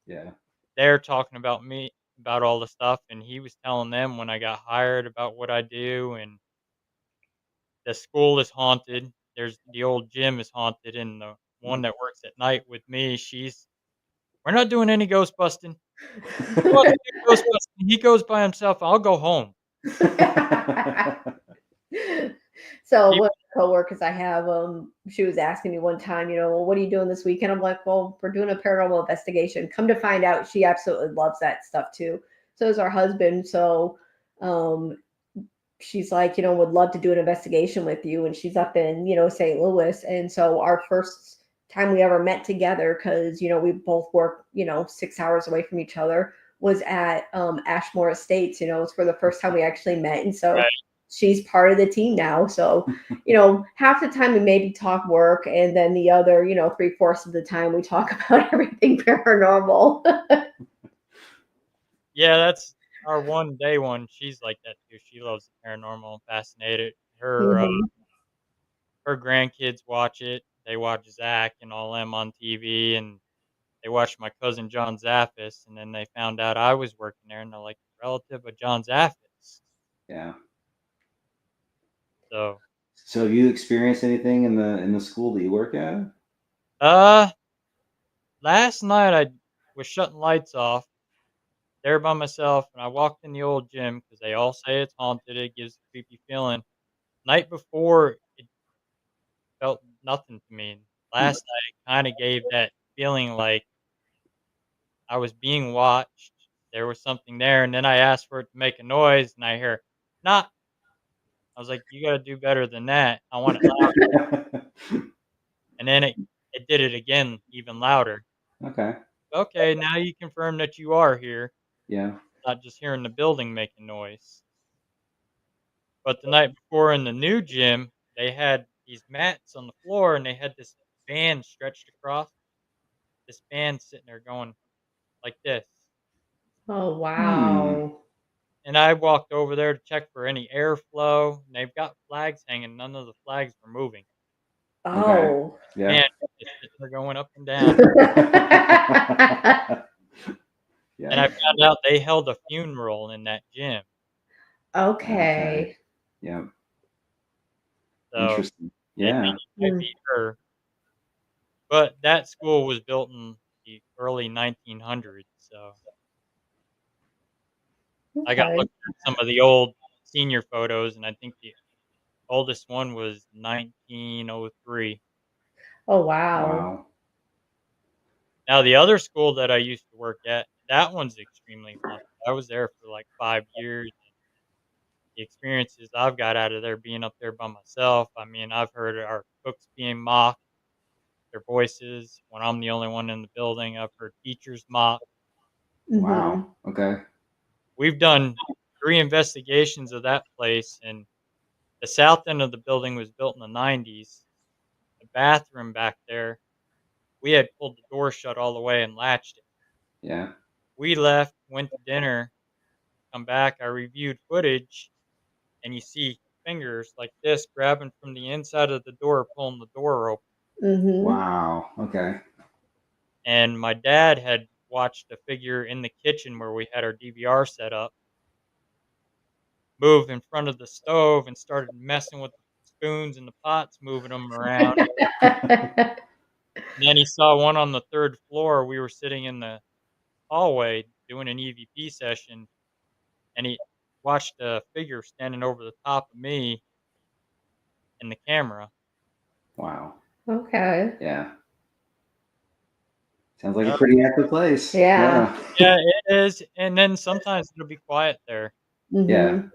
yeah, they're talking about me about all the stuff. And he was telling them when I got hired about what I do, and the school is haunted. There's the old gym is haunted, and the one that works at night with me, we're not doing any ghost busting. Who wants to do ghost busting? He goes by himself. I'll go home. So He, one of the coworkers I have, she was asking me one time, well, what are you doing this weekend? I'm like, well, we're doing a paranormal investigation. Come to find out, she absolutely loves that stuff too. So is our husband. So, um, she's like, would love to do an investigation with you. And she's up in, St. Louis. And so our first time we ever met together, because, we both work, 6 hours away from each other, was at Ashmore Estates. It's for the first time we actually met. And so right. she's part of the team now. So, half the time we maybe talk work, and then the other, 3/4 of the time we talk about everything paranormal. Yeah, that's our one day one. She's like that too. She loves the paranormal, fascinated. Mhm. Her grandkids watch it. They watch Zach and all them on TV, and they watched my cousin John Zaffis, and then they found out I was working there, and they're like, relative of John Zaffis. yeah. So So, have you experienced anything in the school that you work at? Last night I was shutting lights off there by myself, and I walked in the old gym because they all say it's haunted. It gives a creepy feeling. Night before, it felt nothing to me. Hmm. Last night kind of gave that feeling like I was being watched. There was something there, and then I asked for it to make a noise, and I hear, "Not." I was like, "You gotta do better than that. I want it loud." And then it did it again, even louder. Okay. Okay, now you confirm that you are here, Yeah. not just hearing the building making noise. But the night before in the new gym, they had these mats on the floor, and they had this band stretched across. This band sitting there going like this. Oh, Hmm. wow. And I walked over there to check for any airflow, and they've got flags hanging. None of the flags were moving. Okay. Oh. This Yeah. band was just sitting there going up and down. And I Yeah. found out they held a funeral in that gym. Okay. Okay. Yeah. So Interesting. they think Yeah. it might be her. But that school was built in the early 1900s. So I got Okay. looking at some of the old senior photos, and I think the oldest one was 1903. Oh, wow. Wow. Now, the other school that I used to work at, that one's extremely haunted. I was there for like 5 years. The experiences I've got out of there being up there by myself, I mean, I've heard our cooks being mocked, their voices when I'm the only one in the building. I've heard teachers mocked. Mm-hmm. Wow. Okay. We've done 3 investigations of that place, and the south end of the building was built in the '90s. The bathroom back there, we had pulled the door shut all the way and latched it. Yeah. We left, went to dinner, come back, I reviewed footage, and you see fingers like this grabbing from the inside of the door, pulling the door open. Mm-hmm. Wow. Okay. And my dad had watched a figure in the kitchen where we had our DVR set up move in front of the stove and started messing with the spoons and the pots, moving them around. And then he saw one on the 3rd floor. We were sitting in the hallway doing an EVP session, and he watched a figure standing over the top of me in the camera. Wow. Okay. Yeah. Sounds like a Uh, pretty active place. Yeah. Yeah. yeah, it is. And then sometimes it'll be quiet there. Yeah. Mm-hmm.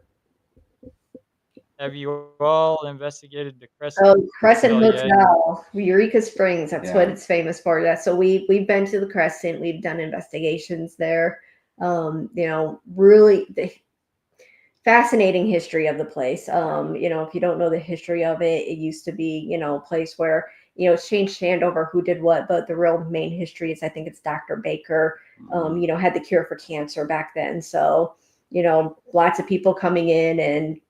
Have you all investigated the Crescent? Oh, Crescent Hell yeah. Hotel, Eureka Springs. That's what Yeah. it's famous for. Yeah. So we've been to the Crescent. We've done investigations there. Really fascinating history of the place. If you don't know the history of it, it used to be, a place where, it's changed hand over who did what, but the real main history is I think it's Dr. Baker, Mhm. had the cure for cancer back then. So, lots of people coming in and,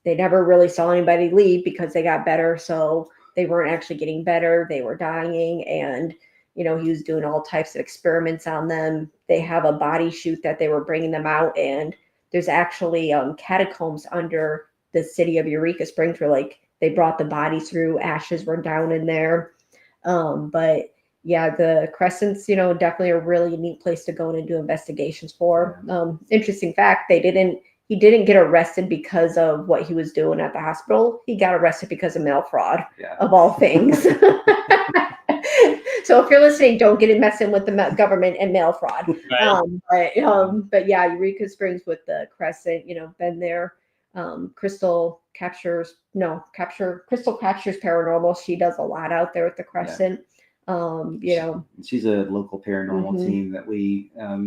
they never really saw anybody leave because they got better. So they weren't actually getting better. They were dying. And, he was doing all types of experiments on them. They have a body chute that they were bringing them out, and there's actually catacombs under the city of Eureka Springs where like they brought the bodies through, ashes were down in there. But yeah, the Crescent's, definitely a really neat place to go and do investigations for. Yeah. Interesting fact, he didn't get arrested because of what he was doing at the hospital. He got arrested because of mail fraud, Yeah. of all things. So if you're listening, don't get it messing with the government and mail fraud. Right. But yeah, Eureka Springs with the Crescent, been there. Crystal captures paranormal. She does a lot out there at the Crescent. She's a local paranormal Mhm. team that we have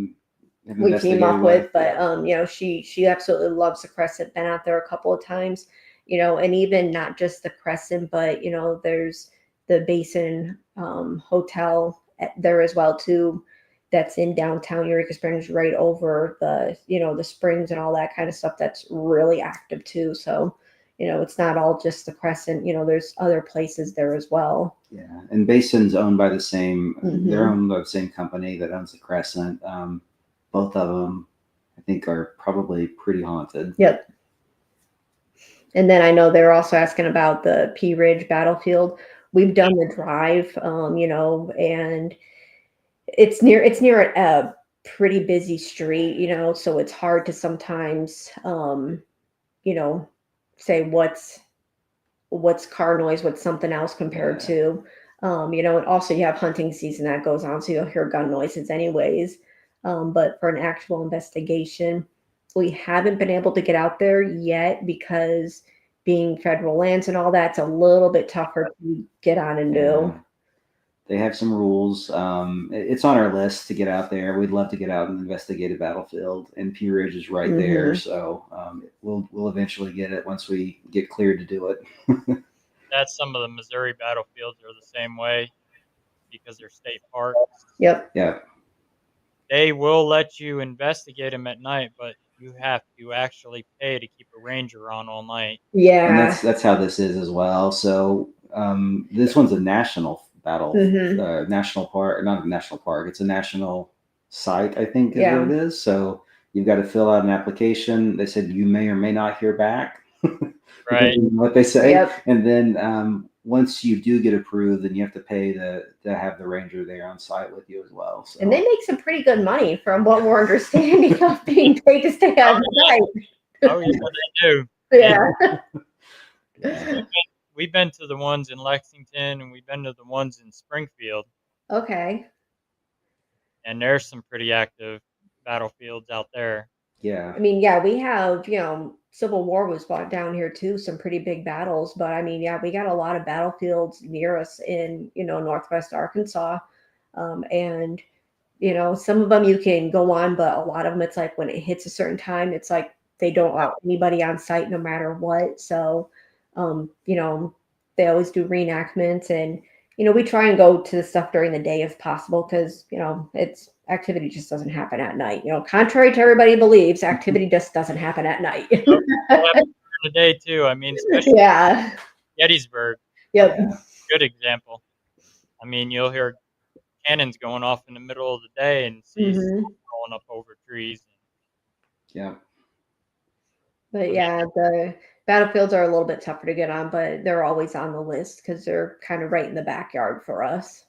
We team investigated up with, but Yeah. she absolutely loves the Crescent. Been out there a couple of times, and even not just the Crescent, but there's the Basin Hotel there as well too. That's in downtown Eureka Springs, right over the springs and all that kind of stuff. That's really active too. So, it's not all just the Crescent. There's other places there as well. Yeah, and Basin's owned by the same. Mhm. They're owned by the same company that owns the Crescent. Both of them, I think, are probably pretty haunted. Yep. And then I know they're also asking about the Pea Ridge battlefield. we've done the drive, and it's near a pretty busy street, so it's hard to sometimes, you know, say what's car noise, what's something else compared Yeah. to, and also you have hunting season that goes on, so you'll hear gun noises anyways. But for an actual investigation, we haven't been able to get out there yet because being federal lands and all that's a little bit tougher to get on and do. Yeah. They have some rules. It's on our list to get out there. We'd love to get out and investigate a battlefield, and Pea Ridge is right there. Hmm. So we'll eventually get it once we get cleared to do it. That's some of the Missouri battlefields are the same way because they're state parks. Yep. Yeah. They will let you investigate them at night, but you have to actually pay to keep a ranger on all night. And Yeah. that's how this is as well. So this one's a national Hmm. national park, not a national park. It's a national site, I think, is what Yeah. it is. So you've got to fill out an application. They said you may or may not hear back, Right. depending on what they say. Yep. And then once you do get approved, then you have to pay to have the ranger there on site with you as well. So And they make some pretty good money from what we're understanding of being paid to stay Oh, on site. oh yeah, they do. Yeah. yeah. We've been to the ones in Lexington and we've been to the ones in Springfield, Okay. and there's some pretty active battlefields out there. Yeah. I mean, yeah, we have, Civil War was fought down here too, some pretty big battles. But I mean, yeah, we got a lot of battlefields near us in, Northwest Arkansas. And, some of them you can go on, but a lot of them, it's like when it hits a certain time, it's like they don't allow anybody on site no matter what. So, they always do reenactments and, we try and go to the stuff during the day if possible because, it's activity just doesn't happen at night. Contrary to everybody believes, activity just doesn't happen at night. Well, we'll have to during the day too. I mean, especially Yeah. Gettysburg, Yep. Yeah. good example. I mean, you'll hear cannons going off in the middle of the day and see Hmm. smoke rolling up over trees. Yeah. But I mean, yeah, the battlefields are a little bit tougher to get on, but they're always on the list because they're kind of right in the backyard for us.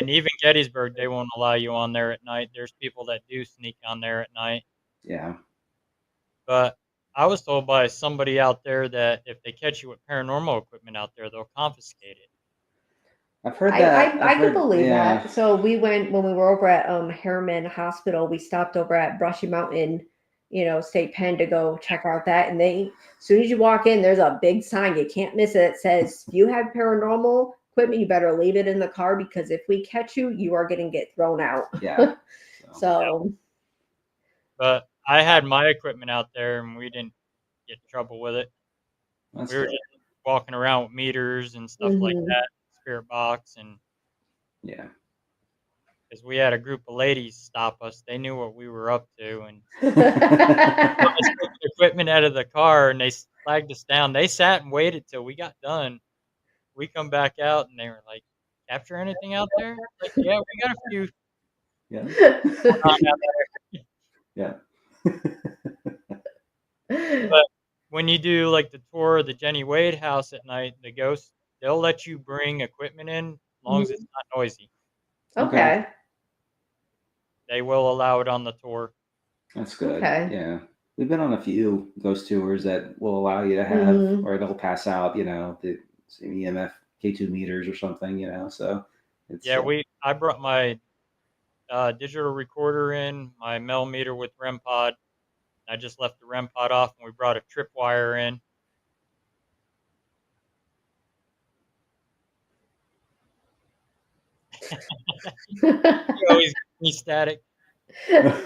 and even Gettysburg, they won't allow you on there at night. There's people that do sneak on there at night. Yeah. But I was told by somebody out there that if they catch you with paranormal equipment out there, they'll confiscate it. I've heard I, that. I I've I could heard. believe Yeah. that. So we went when we were over at Harriman Hospital. We stopped over at Brushy Mountain, State Pen to go check out that. And as soon as you walk in, there's a big sign you can't miss it. It says, "If you have paranormal equipment, you better leave it in the car because if we catch you, you are going to get thrown out." Yeah. So But I had my equipment out there and we didn't get in trouble with it. That's We were good. just walking around with meters and stuff like mhm. that, spirit box, and Yeah. because we had a group of ladies stop us, they knew what we were up to, and saw us taking equipment out of the car, and they flagged us down. They sat and waited till we got done. We come back out, and they were like, "Capture anything out there?" Like, yeah, we got a few Yeah. going on out there. Yeah. But when you do like the tour of the Jenny Wade house at night, the ghosts, they'll let you bring equipment in as long as it's not noisy. Okay. Okay. They will allow it on the tour. That's good. Okay. Yeah. We've been on a few ghost tours that will allow you to have, Mhm. or they'll pass out, the EMF K2 meters or something, So it's, Yeah, I brought my digital recorder in, my millimeter with REM pod. I just left the REM pod off, and we brought a tripwire in. You always give me static, but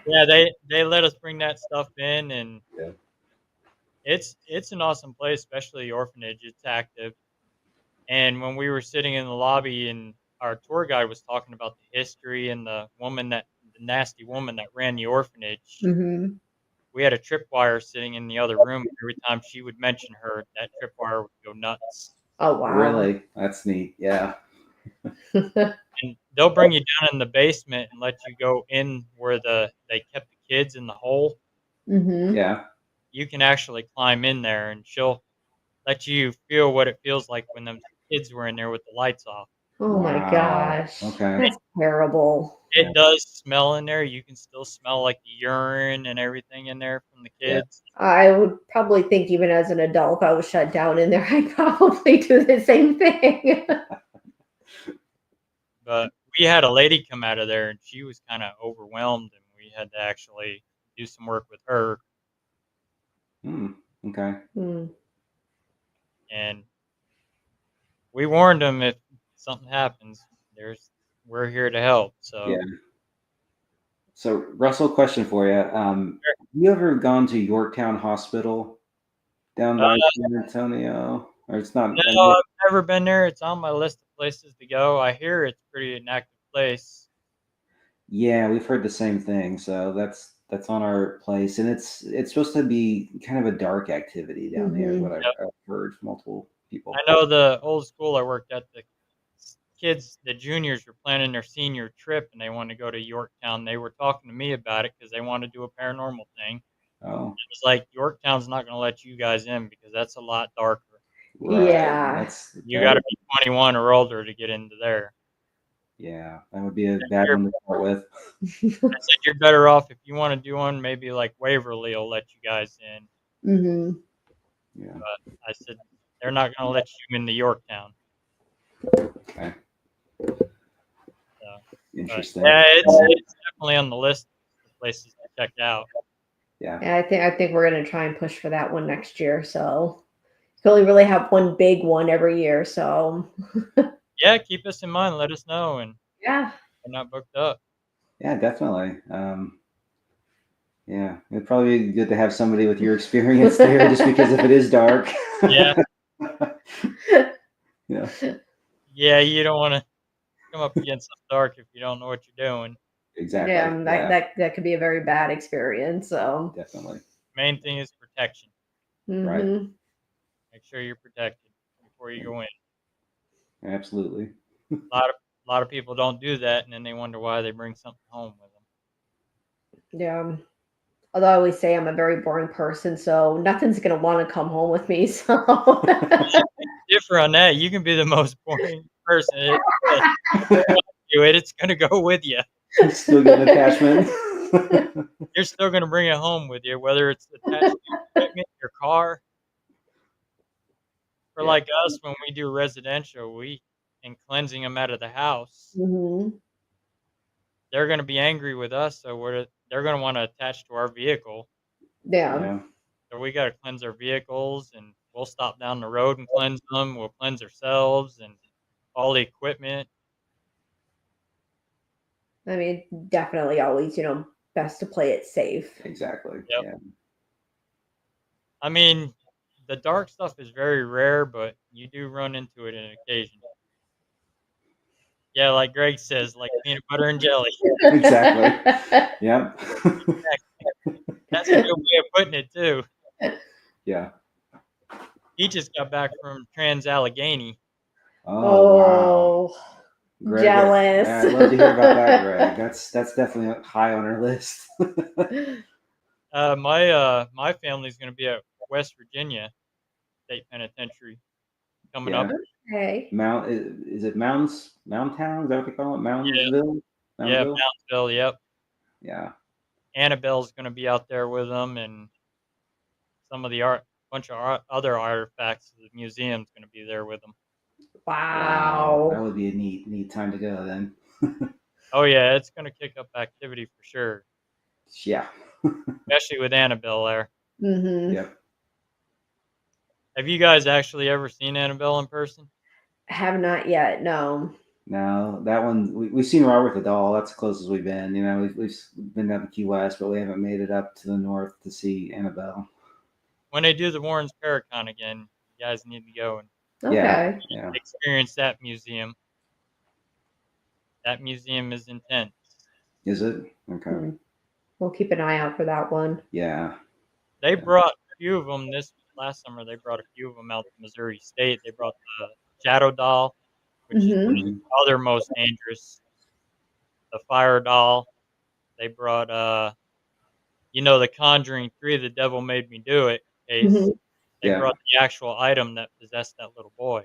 yeah, they let us bring that stuff in, and yeah. it's an awesome place, especially the orphanage. It's active, and when we were sitting in the lobby, and our tour guide was talking about the history and the nasty woman that ran the orphanage. Mhm. We had a tripwire sitting in the other room. Every time she would mention her, that tripwire would go nuts. Oh wow. Really? That's neat. Yeah. And they'll bring you down in the basement and let you go in where they kept the kids in the hole. Mhm. Yeah. you can actually climb in there, and she'll let you feel what it feels like when them kids were in there with the lights off. Oh my Wow. gosh. Okay. That's terrible. Yeah. It does smell in there. You can still smell like the urine and everything in there from the Yeah. kids. I would probably think even as an adult, if I was shut down in there, I'd probably do the same thing. But we had a lady come out of there, and she was kind of overwhelmed, and we had to actually do some work with her. Okay. Hmm. And we warned them if something happens, we're here to help. So Yeah. So, Russell, question for you. You ever gone to Yorktown Hospital down by San Antonio? Or it's not. no, I've never been there. It's on my list of places to go. I hear it's pretty an active place. Yeah, we've heard the same thing. So that's on our place, and it's supposed to be kind of a dark activity down there. Is Mhm. what I've heard from multiple people. I know the old school I worked at, the kids, the juniors, were planning their senior trip, and they wanted to go to Yorktown. They were talking to me about it because they want to do a paranormal thing. Oh, It was like, Yorktown's not going to let you guys in because that's a lot darker. right. Yeah. You got to be 21 or older to get into there. Yeah, that would be a bad one to start with. I said you're better off if you want to do one. Maybe like Waverly will let you guys in. Hmm. Yeah. But I said they're not going to let you into Yorktown. Okay. So, Interesting. yeah, it's definitely on the list of places to check out. Yeah. And I think we're gonna try and push for that one next year. So you can only really have one big one every year. So Yeah, keep us in mind. Let us know, and yeah. we're not booked up. Yeah, definitely. Yeah, it'd probably be good to have somebody with your experience there, just because if it is dark. Yeah, Yeah. yeah, you don't want to come up against something dark if you don't know what you're doing. Exactly. Yeah, Yeah, that could be a very bad experience. So definitely. Main thing is protection. Right. mhm. Make sure you're protected before you go in. Absolutely. A lot of people don't do that, and then they wonder why they bring something home with them. Yeah. Although I always say I'm a very boring person, so nothing's gonna want to come home with me. So Differ on that. You can be the most boring person. It's going to go with you. Still get an attachment. You're still going to bring it home with you, whether it's attached to your equipment, your car. For Yeah. like us, when we do residential, and cleansing them out of the house, Mhm. they're going to be angry with us, so they're going to want to attach to our vehicle. Yeah. Yeah. So we got to cleanse our vehicles, and we'll stop down the road and cleanse them. We'll cleanse ourselves and all the equipment. I mean, definitely always, best to play it safe. Exactly. Yep. Yeah. I mean, the dark stuff is very rare, but you do run into it on occasion. Yeah, like Greg says, like peanut butter and jelly. Exactly. Yeah. That's a good way of putting it too. Yeah. He just got back from Trans Allegheny. Oh wow. Oh, Greg, jealous. I'd love to hear about that, Greg. That's definitely high on our list. My family's going to be at West Virginia State Penitentiary coming up. Yeah. Okay. Is it Mountain Town? Is that what they call it? Yeah, Moundsville? yeah, Moundsville? Moundsville. Yep, Yeah. Annabelle's going to be out there with them, and some of the bunch of other artifacts of the museum's going to be there with them. Wow. That Wow. would be a neat time to go then. Oh yeah, it's going to kick up activity for sure, Yeah. especially with Annabelle there. Mm-hmm. Yep. Have you guys actually ever seen Annabelle in person? Have not yet. No. Now that one we've seen Robert the Doll. That's the closest we've been. We've been down to Key West, but we haven't made it up to the north to see Annabelle. When they do the Warren's Paracon again, you guys need to go and Yeah. Okay. Yeah. experience that museum. That museum is intense. Is it? Okay. We'll keep an eye out for that one. Yeah. They brought a few of them this last summer. They brought a few of them out to Missouri State. They brought the Shadow Doll, which is one of Mm-hmm. the other most dangerous. The Fire Doll. They brought the Conjuring 3, The Devil Made Me Do It case. Mhm. They Yeah. brought the actual item that possessed that little boy.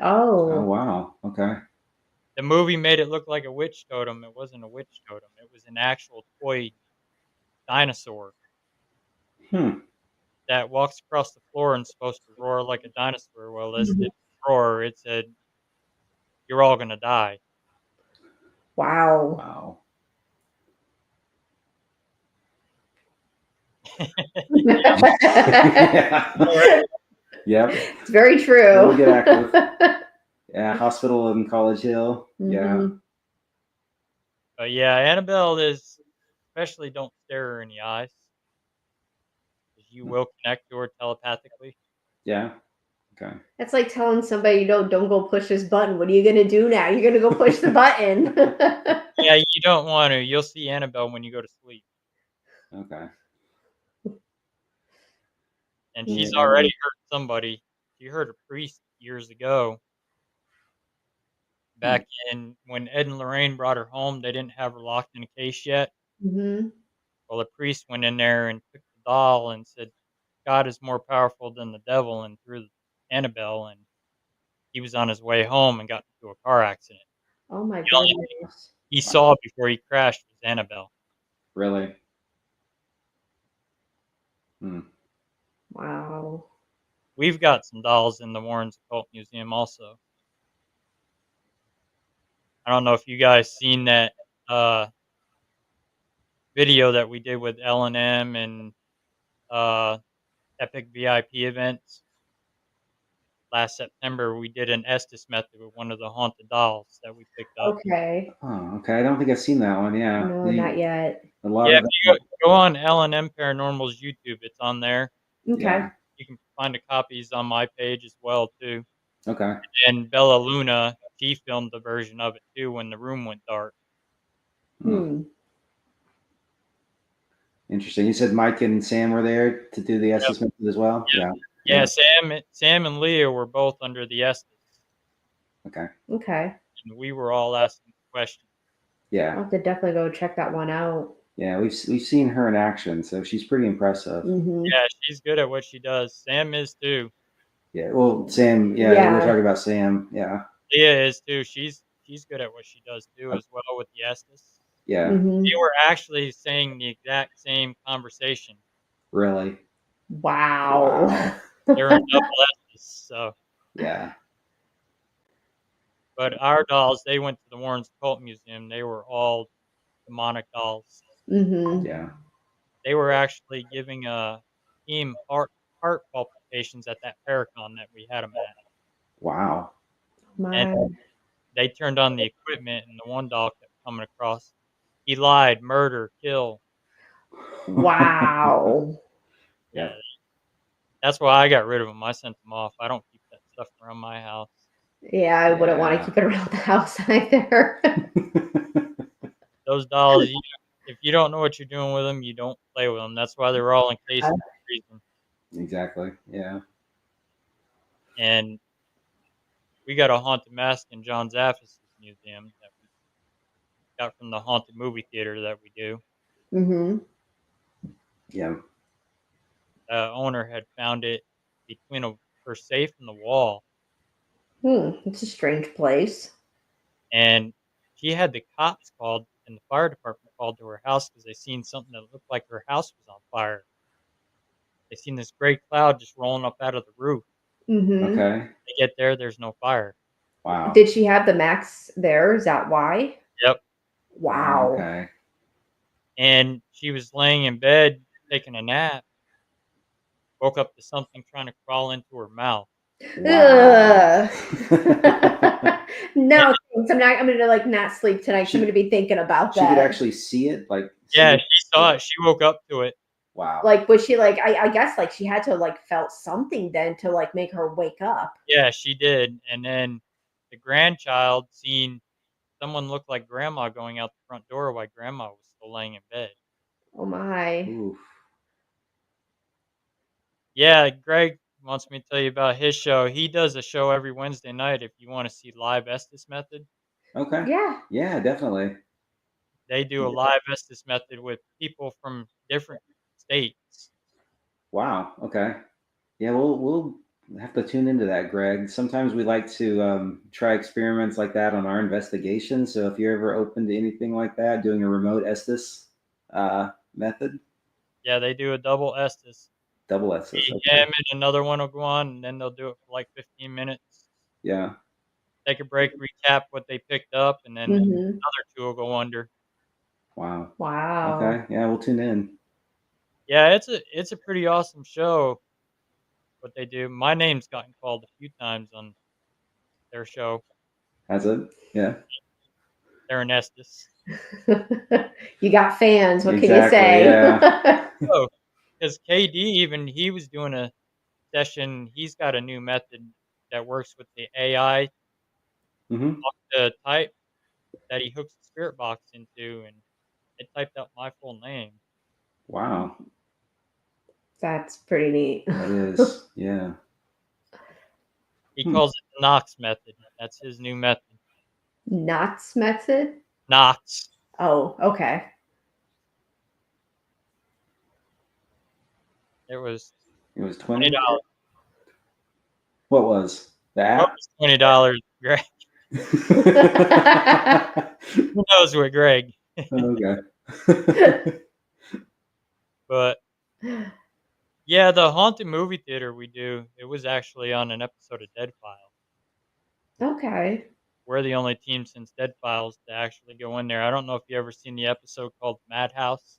Oh, Oh, wow. Okay. The movie made it look like a witch totem. It wasn't a witch totem. It was an actual toy dinosaur Hmm. that walks across the floor and is supposed to roar like a dinosaur. Well, as it Mhm. didn't roar, it said, "You're all gonna die." Wow. Wow. Yeah. Yep. It's very true. Really good actor. Yeah. Hospital in College Hill. Yeah. Mhm. But yeah, Annabelle is, especially don't stare her in the eyes, 'cause you will connect to her telepathically. Yeah. Okay. That's like telling somebody, don't go push this button. What are you gonna do now? You're gonna go push the button. Yeah, you don't want to. You'll see Annabelle when you go to sleep, Okay. and she's Yeah. already hurt somebody. She hurt a priest years ago. Hmm. Back in when Ed and Lorraine brought her home, they didn't have her locked in a case yet. Hmm. Well, the priest went in there and took the doll and said, "God is more powerful than the devil," and threw Annabelle, and he was on his way home and got into a car accident. Oh my The only thing goodness. he Wow. saw before he crashed was Annabelle. Really. Hmm. Wow. We've got some dolls in the Warrens Occult Museum also. I don't know if you guys seen that uh, video that we did with L&M and uh, Epic VIP events. Last September, we did an Estes method with one of the haunted dolls that we picked up. Okay. Oh, okay. I don't think I've seen that one. Yeah. No, not yet. A lot Yeah, of if you go on L&M Paranormal's YouTube, it's on there. Okay. Yeah. You can find the copies on my page as well too. Okay. And Bella Luna, she filmed the version of it too when the room went dark. Hmm. Interesting. You said Mike and Sam were there to do the Yep. Estes method as well. Yep. Yeah. Yeah, Yeah. Sam and Leah were both under the Estes, Okay. Okay. and we were all asking questions. I'll Yeah. have to definitely go check that one out. Yeah. We've seen her in action, so she's pretty impressive. Hmm. Yeah, she's good at what she does. Sam is too. Yeah. Well, Sam. Yeah. Yeah. We're talking about Sam. Yeah. Leah is too. She's good at what she does too as well with the Estes. Yeah. Hmm. They were actually saying the exact same conversation. Really. Wow. Wow. They're in double Estes, so. Yeah. But our dolls, they went to the Warrens Occult Museum. They were all demonic dolls. Hmm. Yeah. They were actually giving team heart palpitations at that Paracon that we had them at, Wow. and My. they turned on the equipment, and the one doll kept coming across. He lied, murder, kill. Wow. Yeah. Yeah, that's why I got rid of them. I sent them off. I don't keep that stuff around my house. Yeah, I wouldn't want to Yeah. keep it around the house either. Those dolls, if you don't know what you're doing with them, you don't play with them. That's why they're all encased for a reason. Exactly. Yeah. And we got a haunted mask in John Zaffis' museum that we got from the haunted movie theater that we do. Hmm. Yeah. The owner had found it between her safe and the wall, It's a strange place. and she had the cops called and the fire department called to her house because they seen something that looked like her house was on fire. They seen this gray cloud just rolling up out of the roof. Hmm. Okay. They get there, there's no fire. Wow. Did she have the max there? Is that why? Yep. Wow. Okay. And she was laying in bed taking a nap, woke up to something trying to crawl into her mouth. Wow. No, thanks. I'm gonna like not sleep tonight. She- I'm gonna be thinking about She that. could actually see it, like see Yeah, it? she saw it. She woke up to it. Wow. Like, was she like? I guess like she had to like felt something then to like make her wake up. Yeah, she did. And then the grandchild seen someone look like grandma going out the front door while grandma was still laying in bed. Oh my. Oof. Yeah, Greg wants me to tell you about his show. He does a show every Wednesday night if you want to see live Estes Method. Okay. Yeah. Yeah, definitely. They do a live Estes method with people from different states. Wow. Okay. Yeah, we'll have to tune into that, Greg. Sometimes we like to try experiments like that on our investigation. So if you're ever open to anything like that, doing a remote Estes method, Yeah, they do a double Estes. double Estes. Okay. Him and another one will go on, and then they'll do it for like 15 minutes. Yeah. Take a break, recap what they picked up, and then Mhm. another two will go under. Wow. Wow. Okay. Yeah, we'll tune in. Yeah, it's a pretty awesome show. What they do. My name's gotten called a few times on their show. Has it? Yeah. They're in Estes. You got fans. What can you Exactly, say? yeah. Oh, because KD even he was doing a session. He's got a new method that works with the AI Mm-hmm. type that he hooks the spirit box into, and it typed out my full name. Wow. That's pretty neat. That is. Yeah. He calls it the Knox method. That's his new method. Knots method? Knox. Oh, okay. It was It was $20. 20. What was the What app? was $20, Greg? Who knows what Greg? Okay. But yeah, the haunted movie theater we do, it was actually on an episode of Dead Files. Okay. We're the only team since Dead Files to actually go in there. I don't know if you ever seen the episode called Madhouse.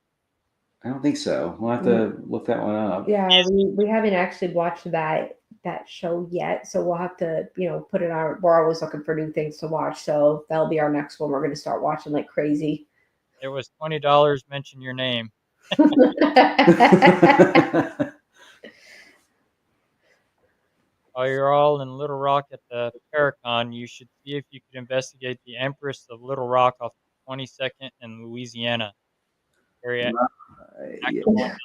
I don't think so. We'll have to look that one up. Yeah, we haven't actually watched that show yet, so we'll have to, put it on. We're always looking for new things to watch, so that'll be our next one. We're going to start watching like crazy. It was $20. Mention your name. While you're all in Little Rock at the Paracon, you should see if you could investigate the Empress of Little Rock off 22nd in Louisiana area. Yeah.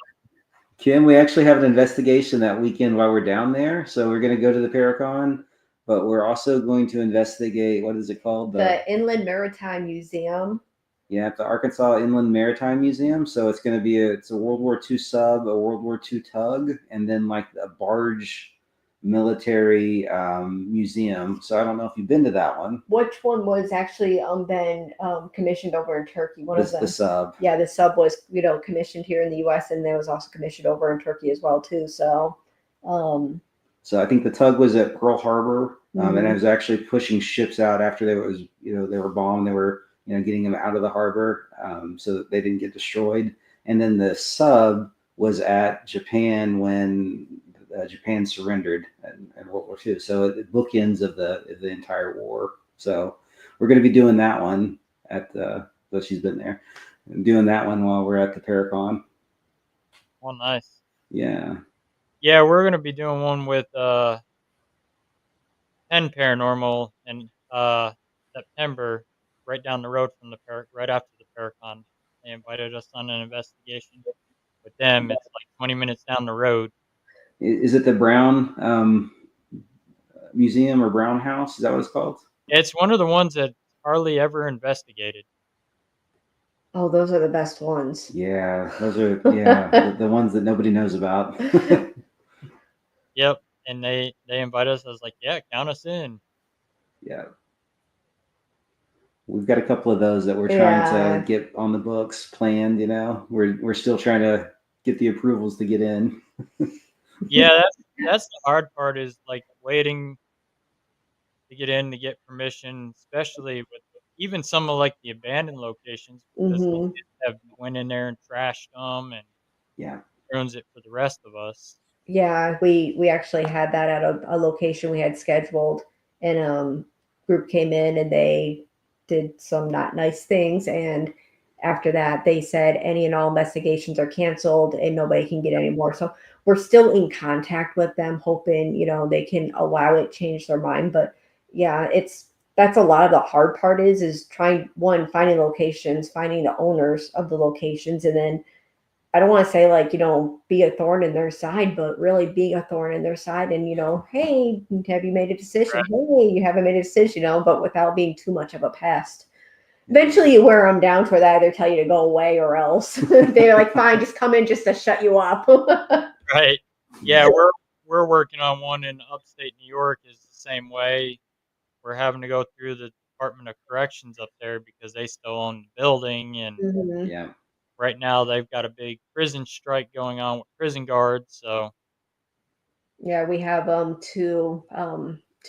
Kim, we actually have an investigation that weekend while we're down there. So we're going to go to the Paracon, but we're also going to investigate, what is it called? The Inland Maritime Museum. Yeah, the Arkansas Inland Maritime Museum. So it's going to be it's a World War II sub, a World War II tug, and then like a barge military museum. So I don't know if you've been to that one. Which one was actually been commissioned over in Turkey? One of them. The sub. Yeah, the sub was commissioned here in the U.S. and there was also commissioned over in Turkey as well too. So. So I think the tug was at Pearl Harbor, Mhm. and it was actually pushing ships out after they were bombed. They were getting them out of the harbor so that they didn't get destroyed. And then the sub was at Japan when Japan surrendered in World War II. So it bookends of the entire war. So we're going to be doing that one so she's been there, doing that one while we're at the Paracon. Oh, nice. Yeah. Yeah, we're gonna be doing one with KAM Paranormal in September, right down the road from right after the Paracon. They invited us on an investigation with them. It's like 20 minutes down the road. Is it the Brown Museum or Brown House? Is that what it's called? It's one of the ones that hardly ever investigated. Oh, those are the best ones. Yeah, those are the ones that nobody knows about. Yep, and they invite us. I was like, yeah, count us in. Yeah, we've got a couple of those that we're trying to get on the books planned. We're still trying to get the approvals to get in. Yeah, that's the hard part is like waiting to get in to get permission, especially with even some of like the abandoned locations because the Mhm. kids have went in there and trashed them and Yeah, ruins it for the rest of us. Yeah, we actually had that at a location we had scheduled, and group came in and they did some not nice things, and after that they said any and all investigations are canceled and nobody can get any more. So we're still in contact with them, hoping they can allow it, change their mind. But yeah, that's a lot of the hard part is trying finding locations, finding the owners of the locations, and then I don't want to say like, be a thorn in their side, but really be a thorn in their side and, hey, have you made a decision? Right. Hey, you haven't made a decision, but without being too much of a pest. Eventually, you wear them down for that. They tell you to go away, or else they're like, "Fine, just come in just to shut you up." Right. Yeah, we're working on one in upstate New York is the same way. We're having to go through the Department of Corrections up there because they still own the building, and Mhm. Yeah. right now they've got a big prison strike going on with prison guards, so Yeah, we have two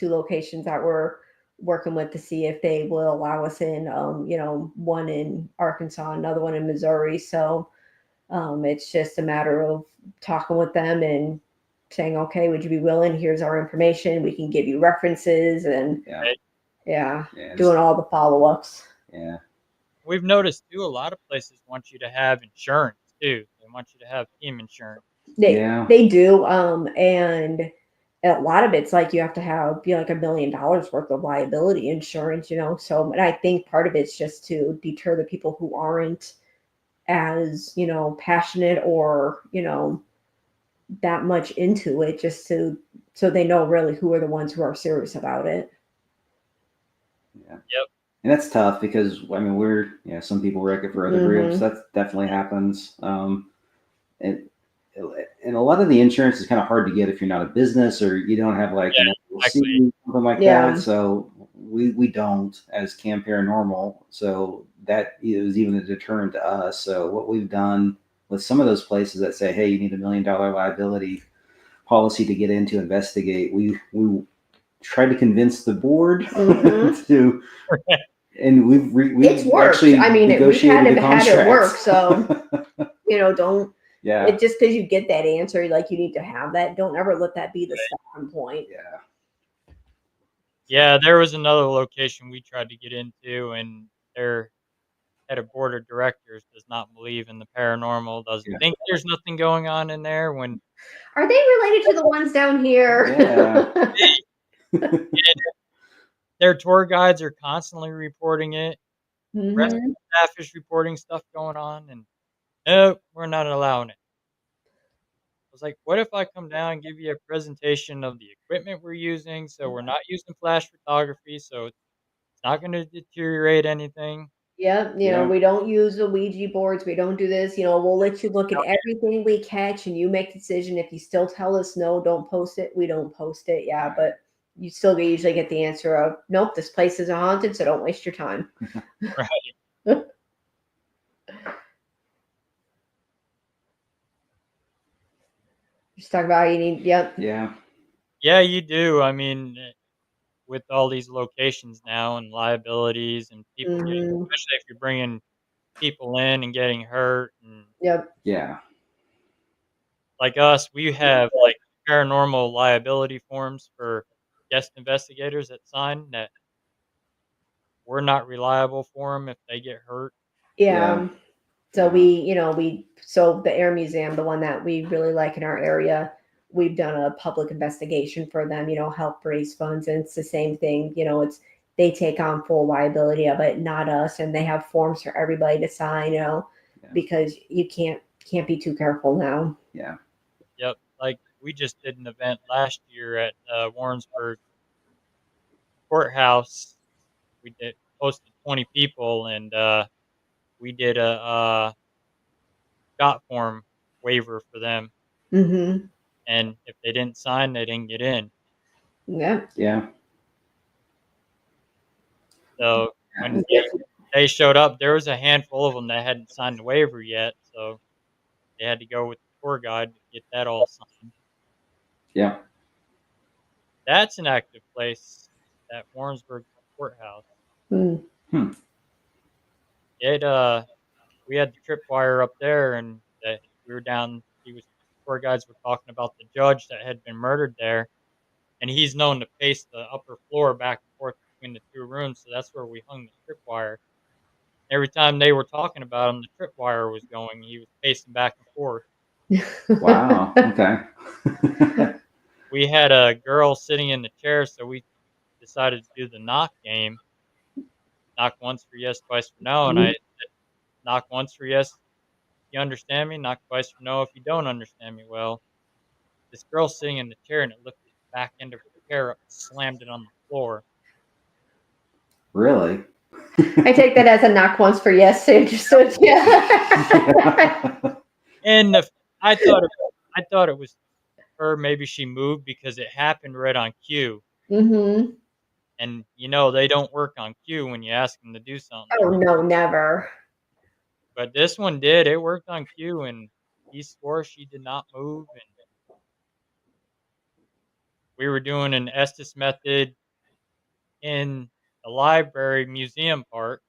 locations that we're working with to see if they will allow us in. One in Arkansas, another one in Missouri. So it's just a matter of talking with them and saying, okay, would you be willing? Here's our information. We can give you references and Yeah. yeah, Yeah. doing all the follow ups. Yeah. we've noticed too a lot of places want you to have insurance too. They want you to have team insurance. They Yeah. they do, and a lot of it's like you have to have like $1 million worth of liability insurance, So, and I think part of it's just to deter the people who aren't as passionate or that much into it, just to so they know really who are the ones who are serious about it. Yeah. Yep. And that's tough because I mean some people wreck it for other groups. Mhm. That definitely happens. And and a lot of the insurance is kind of hard to get if you're not a business or you don't have like Yeah, an exactly. LLC, something like Yeah. that. So we don't as KAM Paranormal. So that is even a deterrent to us. So what we've done with some of those places that say, hey, you need $1 million liability policy to get in to investigate, we tried to convince the board Mhm. to, and we've It's worked. actually I mean, we've had negotiated the it work. contract. So don't Yeah. it just because you get that answer, like you need to have that. Don't ever let that be the stopping point. Yeah. Yeah, there was another location we tried to get into, and their head of board of directors does not believe in the paranormal, doesn't Yeah. think there's nothing going on in there when Are they related to the ones down here? Yeah. their tour guides are constantly reporting it. Rest Mhm. staff is reporting stuff going on, and no, we're not allowing it. I was like, what if I come down and give you a presentation of the equipment we're using? So we're not using flash photography, so it's not going to deteriorate anything. Yep, Yeah. we don't use the Ouija boards. We don't do this. We'll let you look at everything we catch and you make the decision. If you still tell us no, don't post it, we don't post it. Yeah, Right. but you still usually get the answer of nope, this place is haunted, so don't waste your time. Right. Just talk about you need, yep. Yeah. Yeah, you do. I mean, with all these locations now and liabilities and people getting, Hmm. especially if you're bringing people in and getting hurt, and Yep. Yeah. like us, we have like paranormal liability forms for guest investigators that sign that we're not reliable for them if they get hurt. Yeah. Yeah. So Yeah. so the Air Museum, the one that we really like in our area, we've done a public investigation for them, help raise funds. And it's the same thing, they take on full liability of it, not us. And they have forms for everybody to sign, Yeah. because you can't be too careful now. Yeah. Yep. Like we just did an event last year at Warrensburg Courthouse. We did hosted 20 people, and we did a dot form waiver for them. Mm-hmm. And if they didn't sign, they didn't get in. Yeah. Yeah. So when they showed up, there was a handful of them that hadn't signed the waiver yet. So they had to go with the tour guide to get that all signed. Yeah. That's an active place, that Warrensburg Courthouse. Mm. Hmm. It we had the tripwire up there, and we were down. He was Tour guides were talking about the judge that had been murdered there, and he's known to pace the upper floor back and forth between the two rooms. So that's where we hung the tripwire. Every time they were talking about him, the tripwire was going. He was pacing back and forth. Wow. Okay. We had a girl sitting in the chair, so we decided to do the knock game. Knock once for yes, twice for no. And I said, knock once for yes, you understand me. Knock twice for no if you don't understand me. Well, this girl sitting in the chair, and it lifted the back end of her chair up, slammed it on the floor. Really? I take that as a knock once for yes, understood. Yeah. Yeah. And I thought it was her. Maybe she moved because it happened right on cue. Mm-hmm. And they don't work on cue when you ask them to do something. Oh no, never. But this one did. It worked on cue, and he swore she did not move. And we were doing an Estes method in the library museum part,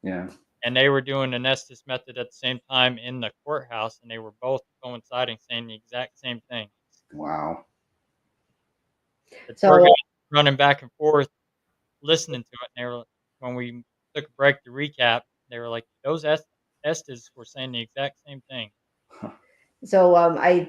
Yeah. and they were doing an Estes method at the same time in the courthouse, and they were both coinciding, saying the exact same thing. Wow. The tour So guide running back and forth, listening to it, and they were when we took a break to recap, they were like, "Those Estes were saying the exact same thing." I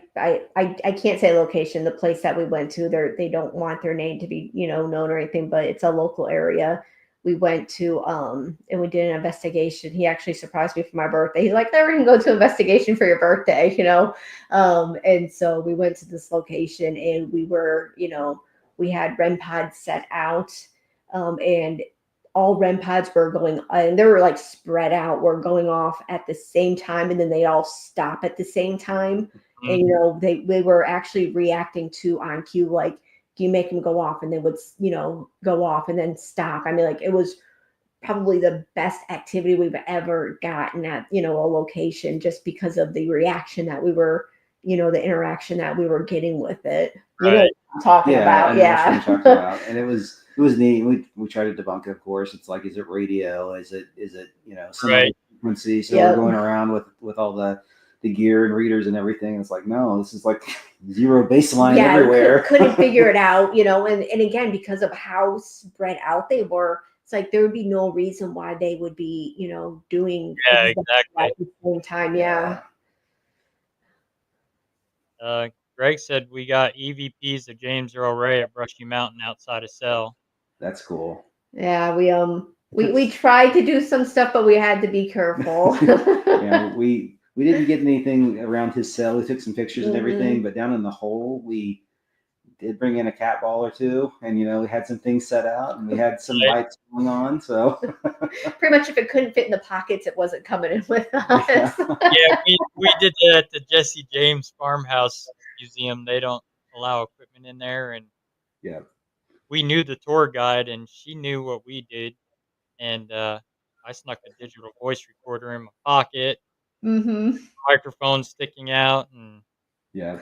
can't say location. The place that we went to, they don't want their name to be known or anything, but it's a local area. We went to and we did an investigation. He actually surprised me for my birthday. He's like, "Never can go to investigation for your birthday," and so we went to this location and we had REM pods set out, and all REM pods were going, and they were like spread out, were going off at the same time, and then they all stop at the same time. Mhm. And they were actually reacting to on cue, like you make them go off, and they would go off and then stop. I mean, like it was probably the best activity we've ever gotten at a location, just because of the reaction that we were, the interaction that we were getting with it. You know Right. what I'm talking Yeah, I about? know which one Yeah. you're talking about, and it was neat. We tried to debunk it, of course. It's like, is it radio? Is it some other Right. frequency? So we're Yep. going around with all the gear and readers and everything. It's like, no, this is like zero baseline Yeah, everywhere. couldn't figure it out, and again, because of how spread out they were, it's like there would be no reason why they would be, doing Yeah, exactly at exactly. the same time. Yeah. Greg said we got EVPs of James Earl Ray at Brushy Mountain outside of Cell. That's cool. Yeah, we tried to do some stuff, but we had to be careful. Yeah, we didn't get anything around his cell. We took some pictures and everything, Mhm. but down in the hole, we did bring in a cat ball or two, and we had some things set out, and we had some Right. lights going on. So Pretty much, if it couldn't fit in the pockets, it wasn't coming in with us. yeah, Yeah, we did that at the Jesse James Farmhouse Museum. They don't allow equipment in there, and yeah, we knew the tour guide, and she knew what we did. And I snuck a digital voice recorder in my pocket, Hmm. microphone sticking out, and yeah.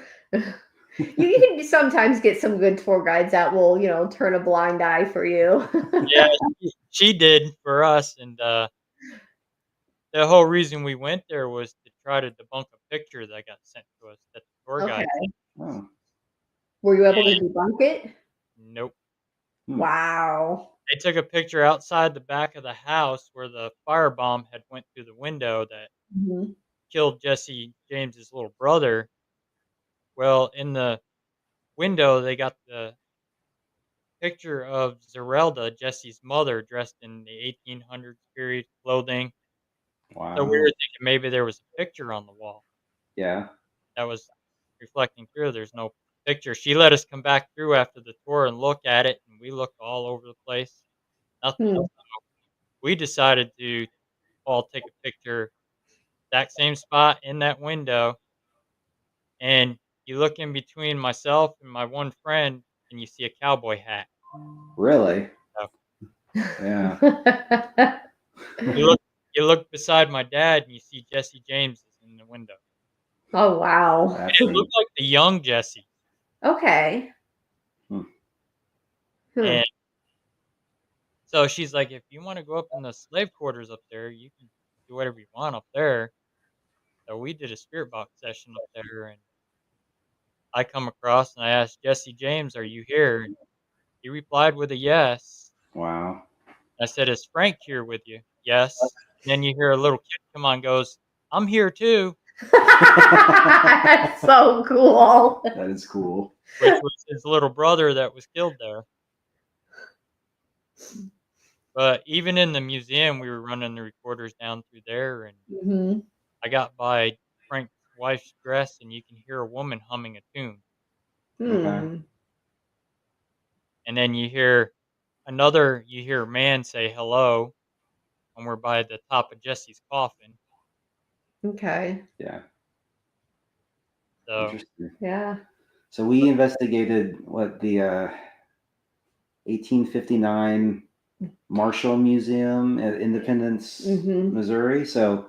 You can sometimes get some good tour guides that will, turn a blind eye for you. yeah, she did for us. And the whole reason we went there was to try to debunk a picture that got sent to us that the tour Okay. guide sent. Oh, Were you able to debunk it? Nope. hmm. Wow. They took a picture outside the back of the house where the firebomb had went through the window that Mhm. killed Jesse James's little brother. Well, in the window, they got the picture of Zerelda, Jesse's mother, dressed in the 1800s period clothing. So we were Wow. thinking maybe there was a picture on the wall Yeah. that was reflecting through. There's no picture. She let us come back through after the tour and look at it, and we looked all over the place. Nothing. Hmm. We decided to all take a picture, that same spot in that window, and you look in between myself and my one friend, and you see a cowboy hat. Really? So Yeah. you look beside my dad, and you see Jesse James is in the window. Oh, wow. And That's it neat. looked like the young Jesse. Okay. Hmm. Hmm. And so she's like, "If you wanna go up in the slave quarters up there, you can do whatever you want up there." So we did a spirit box session up there, and I come across and I asked Jesse James, "Are you here?" And he replied with a yes. Wow. I said, "Is Frank here with you?" "Yes." And then you hear a little kid come on, goes, "I'm here too," That's so cool. That is cool. which was his little brother that was killed there. But even in the museum, we were running the recorders down through there, and Hmm. I got by Frank's wife's dress, and you can hear a woman humming a tune. Okay. Hmm. And then you hear a man say hello, when we're by the top of Jesse's coffin. Okay. Yeah. So Interesting. Yeah. So we investigated what the 1859 Marshall Museum at Independence, Mhm. Missouri. So,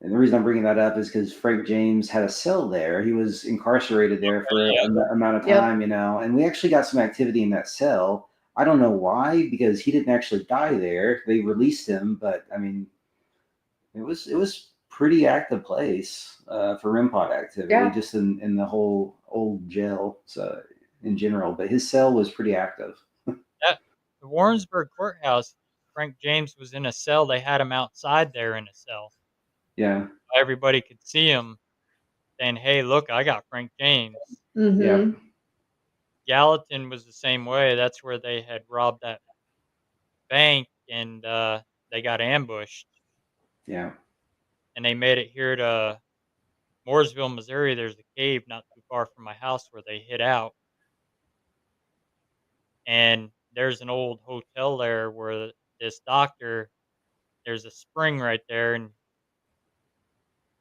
and the reason I'm bringing that up is because Frank James had a cell there. He was incarcerated there for yeah, an amount of Yep. time, and we actually got some activity in that cell. I don't know why, because he didn't actually die there. They released him, but I mean, it was pretty active place for REM pod activity, Yeah. just in the whole old jail, so in general. But his cell was pretty active. that the Warrensburg courthouse. Frank James was in a cell. They had him outside there in a cell. Yeah, Everybody could see him saying, "Hey, look, I got Frank James." yeah, Mhm. Gallatin was the same way. That's where they had robbed that bank, and they got ambushed, yeah, and they made it here to Mooresville, Missouri. There's a cave not too far from my house where they hid out, and there's an old hotel there where this doctor. There's a spring right there, and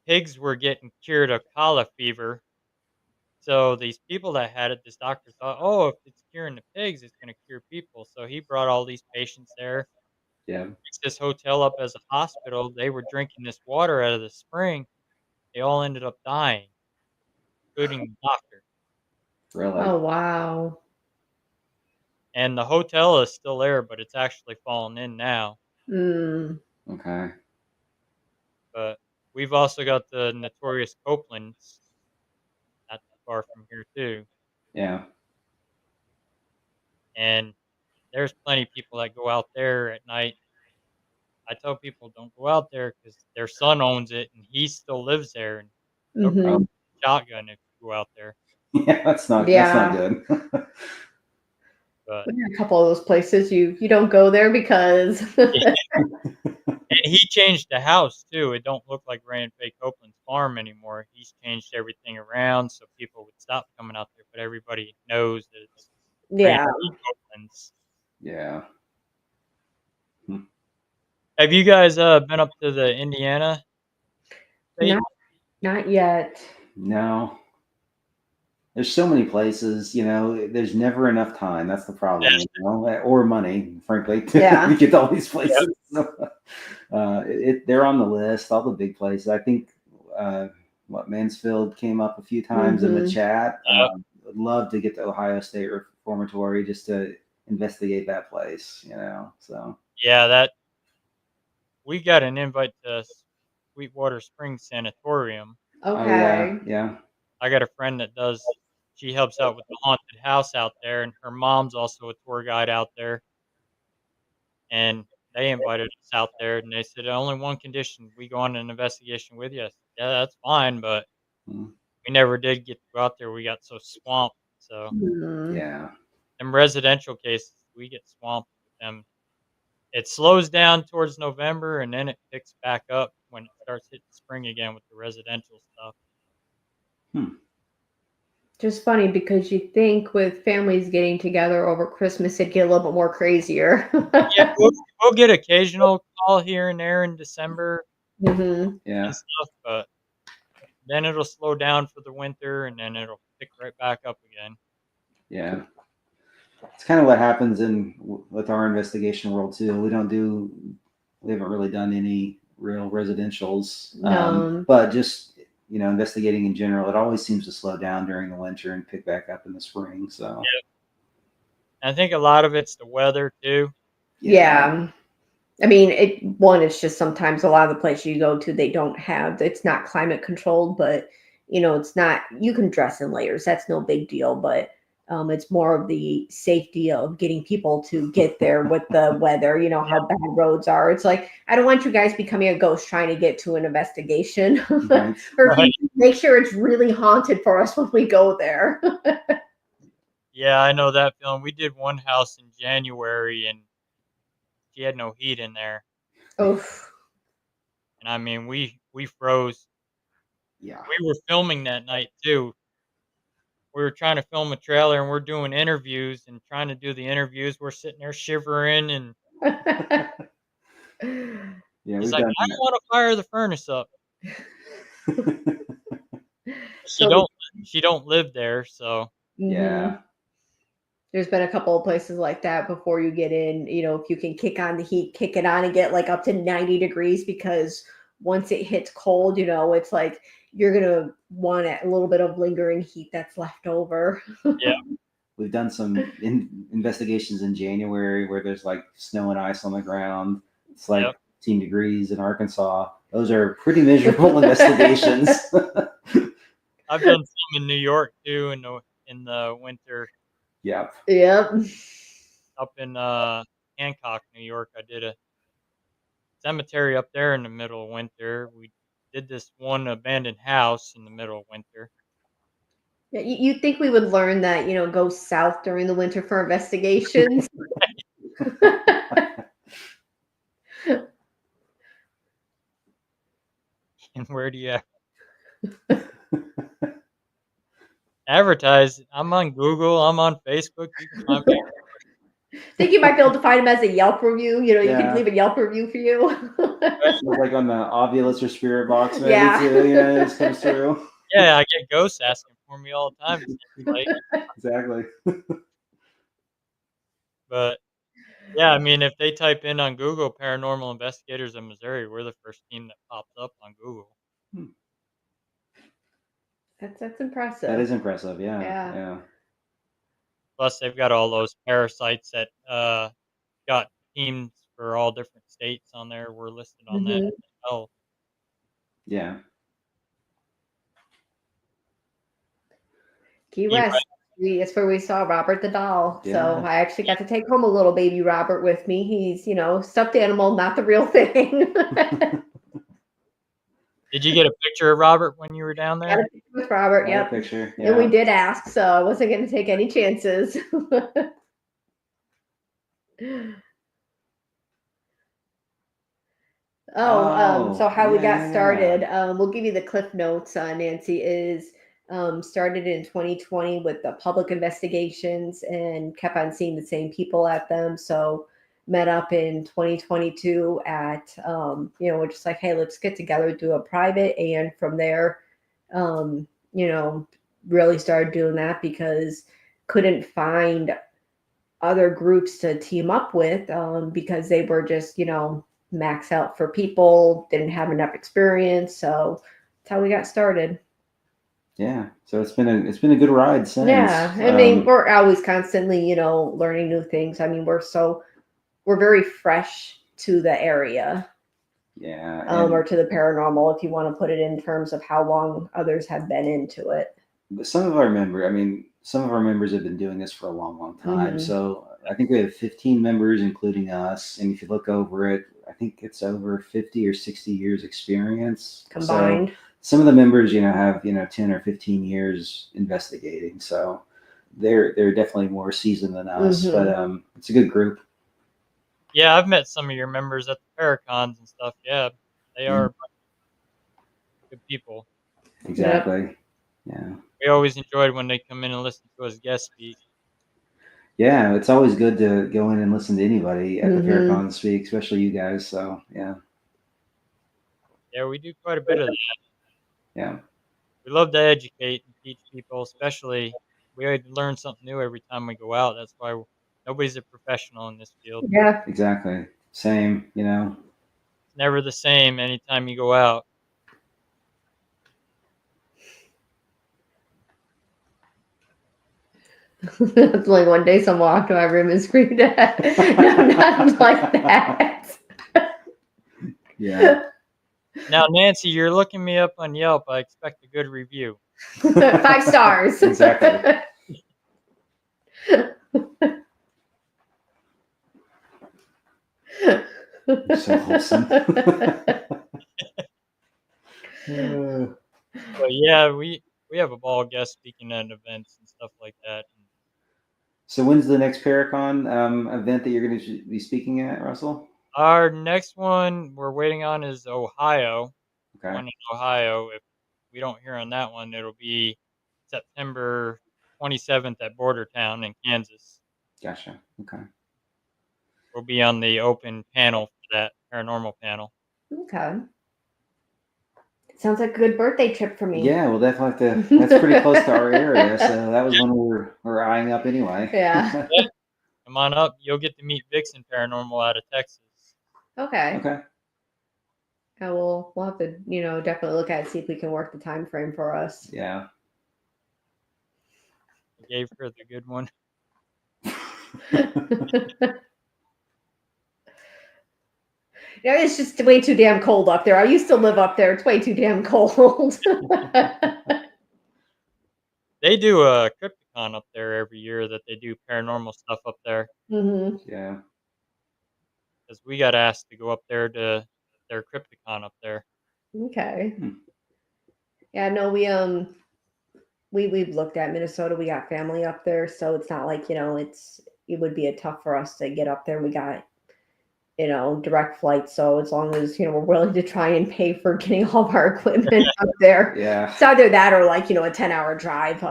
pigs were getting cured of cholera fever. So these people that had it, this doctor thought, oh, if it's curing the pigs, it's going to cure people. So he brought all these patients there, yeah. fixed this hotel up as a hospital. They were drinking this water out of the spring. They all ended up dying, including the doctor. Really? Oh wow. And the hotel is still there, but it's actually fallen in now. Mm. Okay. But we've also got the notorious Copelands not too far from here too. Yeah. And there's plenty of people that go out there at night. I tell people don't go out there because their son owns it and he still lives there, and they'll crack Oh, Mhm. a shotgun if you go out there. yeah. That's not Yeah. good. But We got a couple of those places you don't go there because yeah, and he changed the house too. It don't look like Rand Fay Copeland's farm anymore. He's changed everything around so people would stop coming out there, but everybody knows that it's Rand yeah. Fay Copeland's. Yeah. Hmm. Have you guys been up to the Indiana state? Not not yet. No. There's so many places, there's never enough time. That's the problem, or money, frankly, to Yeah. get to all these Yeah. places. So, they're on the list, all the big places. I think what Mansfield came up a few times in the Mhm. chat. Yep. Would love to get to Ohio State Reformatory just to investigate that place. So Yeah, that we got an invite to Sweetwater Springs Sanatorium. oh yeah, Okay. yeah, I got a friend that does she helps out with the haunted house out there, and her mom's also a tour guide out there, and they invited us out there, and they said, "Only one condition, we go on an investigation with you." I said, "Yeah, that's fine," but mm, we never did get to go out there, we got so swamped, so Mhm. yeah, them residential cases, we get swamped with them. It slows down towards November, and then it picks back up when it starts hitting spring again with the residential stuff. hmm. Just funny because you think with families getting together over Christmas it'd get a little bit more crazier. Yeah, we'll get occasional call here and there in December Mhm. and Yeah, stuff, but then it'll slow down for the winter, and then it'll pick right back up again. yeah. It's kind of what happens with our investigation world too. We haven't really done any real residentials, No. but just investigating in general, it always seems to slow down during the winter and pick back up in the spring. So Yeah, and I think a lot of it's the weather too. yeah, Yeah. I mean, it's just sometimes a lot of the places you go to, they don't have, it's not climate controlled, but it's not, you can dress in layers. That's no big deal. But it's more of the safety of getting people to get there with the weather, how bad roads are. It's like, I don't want you guys becoming a ghost trying to get to an investigation. right. Or Right. make sure it's really haunted for us when we go there. Yeah, I know that feeling. We did one house in January, and she had no heat in there, Oof. and I mean, we froze. Yeah, We were filming that night too. We were trying to film a trailer, and we're doing interviews and trying to do the interviews. We're sitting there shivering, and Yeah, He's we've like, done. "I don't wanna fire the furnace up." She So don't she don't live there, so Yeah, there's been a couple of places like that before you get in. If you can kick on the heat, kick it on and get like up to 90 degrees, because once it hits cold, it's like you're gonna want a little bit of lingering heat that's left over. yeah. we've done some investigations in January where there's like snow and ice on the ground. It's like Yep. 15 degrees in Arkansas. Those are pretty miserable investigations. I've done some in New York too in the winter Yep. Yep. up in, Hancock, New York. I did a cemetery up there in the middle of winter. We did this one abandoned house in the middle of winter. Yeah, you'd think we would learn that, go south during the winter for investigations. And where do you advertise? I'm on Google, I'm on Facebook, you can find me. Think you might be able to find them as a Yelp review. You could Yeah. leave a Yelp review for you. Like on the Ovulus or Spirit Box, maybe Yeah. too. Yeah, it just comes through. Yeah, I get ghosts asking for me all the time. It seems like. Exactly. But yeah, I mean, if they type in on Google "paranormal investigators in Missouri," we're the first team that pops up on Google. That's impressive. That is impressive. Yeah. Yeah. Yeah. Plus, they've got all those parasites that got teams for all different states on there. We're listed on that Mhm. as well. Yeah. Key Key West. It's where we saw Robert the doll. So Yeah. I actually got to take home a little baby Robert with me. He's, stuffed animal, not the real thing. Did you get a picture of Robert when you were down Got a there? picture with Robert, Got a yep. picture. And we Yeah. did ask, so I wasn't going to take any chances. So how we got started, we'll give you the cliff notes. Nancy is started in 2020 with the public investigations and kept on seeing the same people at them. So met up in 2022 at, we're just like, hey, let's get together, do a private. And from there, um, really started doing that because couldn't find other groups to team up with, because they were just, max out for people, didn't have enough experience. So that's how we got started. Yeah. So it's been a good ride since. Yeah. I mean, we're always constantly, learning new things. I mean, we're very fresh to the area. Yeah. Or to the paranormal, if you want to put it in terms of how long others have been into it. some of our members have been doing this for a long, long time. Mhm. So I think we have 15 members, including us. And if you look over it, I think it's over 50 or 60 years experience Combined. So some of the members, have 10 or 15 years investigating. So they're definitely more seasoned than us. Mhm. But it's a good group. Yeah, I've met some of your members at the Paracons and stuff. Yeah, they are good people. Exactly. Yeah. We always enjoyed when they come in and listen to us guest speak. Yeah, it's always good to go in and listen to anybody at the Mhm. Paracon speak, especially you guys. So yeah. Yeah, we do quite a bit of that. Yeah. We love to educate and teach people, especially we learn something new every time we go out. That's why nobody's a professional in this field. Yeah. Exactly. Same. It's never the same anytime you go out. It's like one day someone walked in my room and screamed at no, not like that. Yeah. Now, Nancy, you're looking me up on Yelp. I expect a good review. 5 stars. Exactly. You're so wholesome. But yeah, we have a ball guest speaking at events and stuff like that. So when's the next Paracon event that you're going to be speaking at, Russell? Our next one we're waiting on is Ohio. Okay. One in Ohio. If we don't hear on that one, it'll be September 27th at Bordertown in Kansas. Gotcha. Okay. We'll be on the open panel for that paranormal panel. Okay. Sounds like a good birthday trip for me. Yeah, we'll definitely have to. That's pretty close to our area, so that was one we're eyeing up anyway. Yeah. Yeah, come on up. You'll get to meet Vixen Paranormal out of Texas. Okay. Okay. Yeah, we'll have to, definitely look at it, see if we can work the time frame for us. Yeah. I gave her the good one. Yeah, it's just way too damn cold up there. I used to live up there. It's way too damn cold. They do a Crypticon up there every year that they do paranormal stuff up there. hmm Yeah. Because we got asked to go up there to their Crypticon up there. Okay. Hmm. Yeah, no, we've looked at Minnesota. We got family up there, so it's not like, it would be a tough for us to get up there. We got, direct flights. So as long as, we're willing to try and pay for getting all of our equipment up there. Yeah. It's either that or like, a 10-hour drive.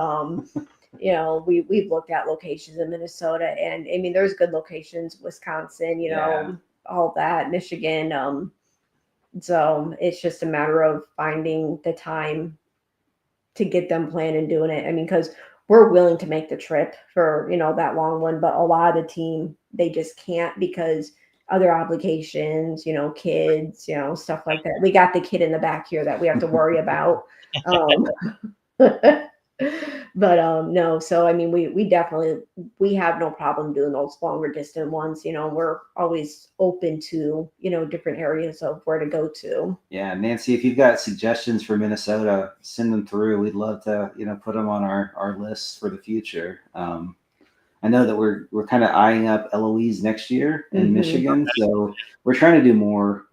We've looked at locations in Minnesota, and I mean there's good locations, Wisconsin, Yeah. all that, Michigan. So it's just a matter of finding the time to get them planned and doing it. I mean, because we're willing to make the trip for, that long one, but a lot of the team, they just can't because other obligations, kids, stuff like that. We got the kid in the back here that we have to worry about. Um, but no, so I mean we definitely we have no problem doing those longer distant ones. We're always open to, different areas of where to go to. Yeah, Nancy, if you've got suggestions for Minnesota, send them through. We'd love to, put them on our lists for the future. I know that we're kind of eyeing up Eloise next year in Mhm. Michigan, so we're trying to do more,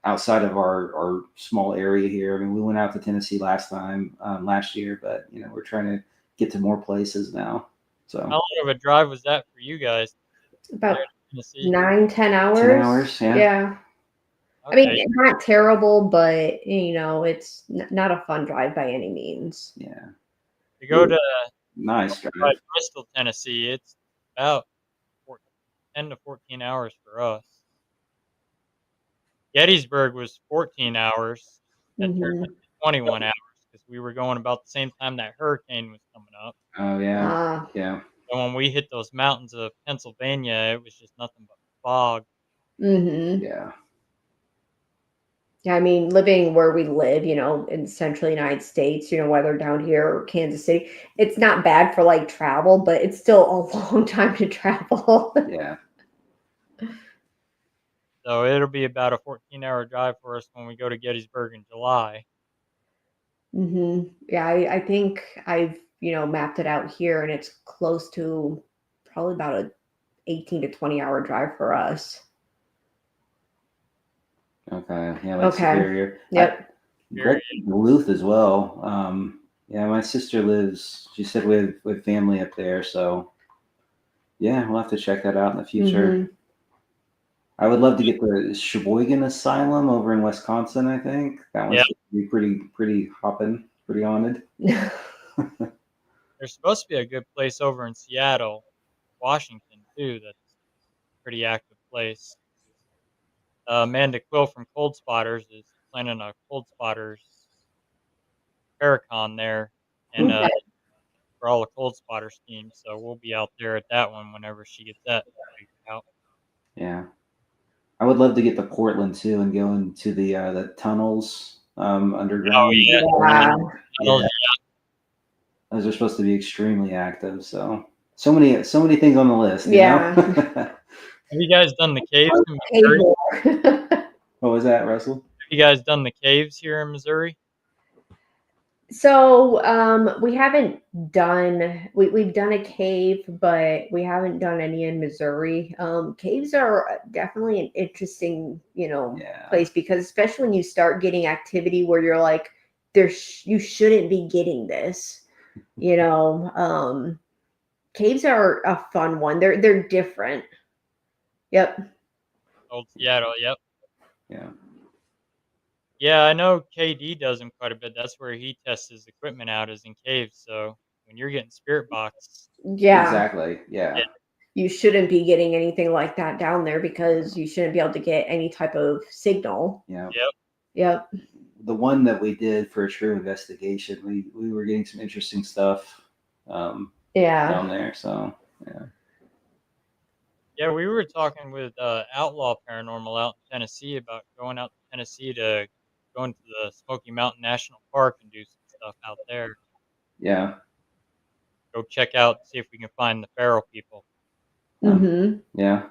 outside of our small area here. I mean, we went out to Tennessee last year, but we're trying to get to more places now. How So long of a drive was that for you guys About there to Tennessee? 9-10 hours. 10 hours, yeah. Yeah. I Okay, mean, it's not terrible, but it's not a fun drive by any means. Yeah, to go to nice by drive. Bristol, Tennessee, it's about 10 to 14 hours for us. Gettysburg was 14 hours. That turned hmm into 21 hours because we were going about the same time that hurricane was coming up. Oh yeah, Uh, yeah, And when we hit those mountains of Pennsylvania, it was just nothing but fog. hmm yeah. Yeah, I mean, living where we live, in central United States, whether down here or Kansas City, it's not bad for like travel, but it's still a long time to travel. Yeah. So it'll be about a 14-hour drive for us when we go to Gettysburg in July. Yeah, I think I've, mapped it out here and it's close to probably about a 18 to 20-hour drive for us. Okay. Yeah, like Okay. Superior. Yep. Great Duluth as well. Yeah, my sister lives. She said we have family up there, so yeah, we'll have to check that out in the future. hmm I would love to get the Sheboygan Asylum over in Wisconsin. I think that one's Yeah. be pretty hopping, pretty haunted. There's supposed to be a good place over in Seattle, Washington, too. That's a pretty active place. Amanda Quill from Cold Spotters is planning a Cold Spotters Paracon there, and Okay. for all the Cold Spotters teams. So we'll be out there at that one whenever she gets that figured out. Yeah, I would love to get to Portland too and go into the tunnels Oh underground. yeah, Yeah. Yeah, those are supposed to be extremely active. So many things on the list. Yeah. Have you guys done the caves in Pay Missouri? more. What was that, Russell? Have you guys done the caves here in Missouri? So we haven't done we've done a cave, but we haven't done any in Missouri. Caves are definitely an interesting, Yeah. place because especially when you start getting activity where you're like, you shouldn't be getting this, you know. Caves are a fun one. They're different. Yep. Old Seattle, yep. Yeah. Yeah, I know KD does them quite a bit. That's where he tests his equipment out is in caves. So when you're getting spirit box, Yeah. Exactly. Yeah. you shouldn't be getting anything like that down there because you shouldn't be able to get any type of signal. Yeah. Yep. Yep. The one that we did for a true investigation, we were getting some interesting stuff Yeah. down there. So yeah. Yeah, we were talking with Outlaw Paranormal out in Tennessee about going out to Tennessee to go into the Smoky Mountain National Park and do some stuff out there. Yeah. Go check out, see if we can find the feral people. Mm-hmm. Yeah.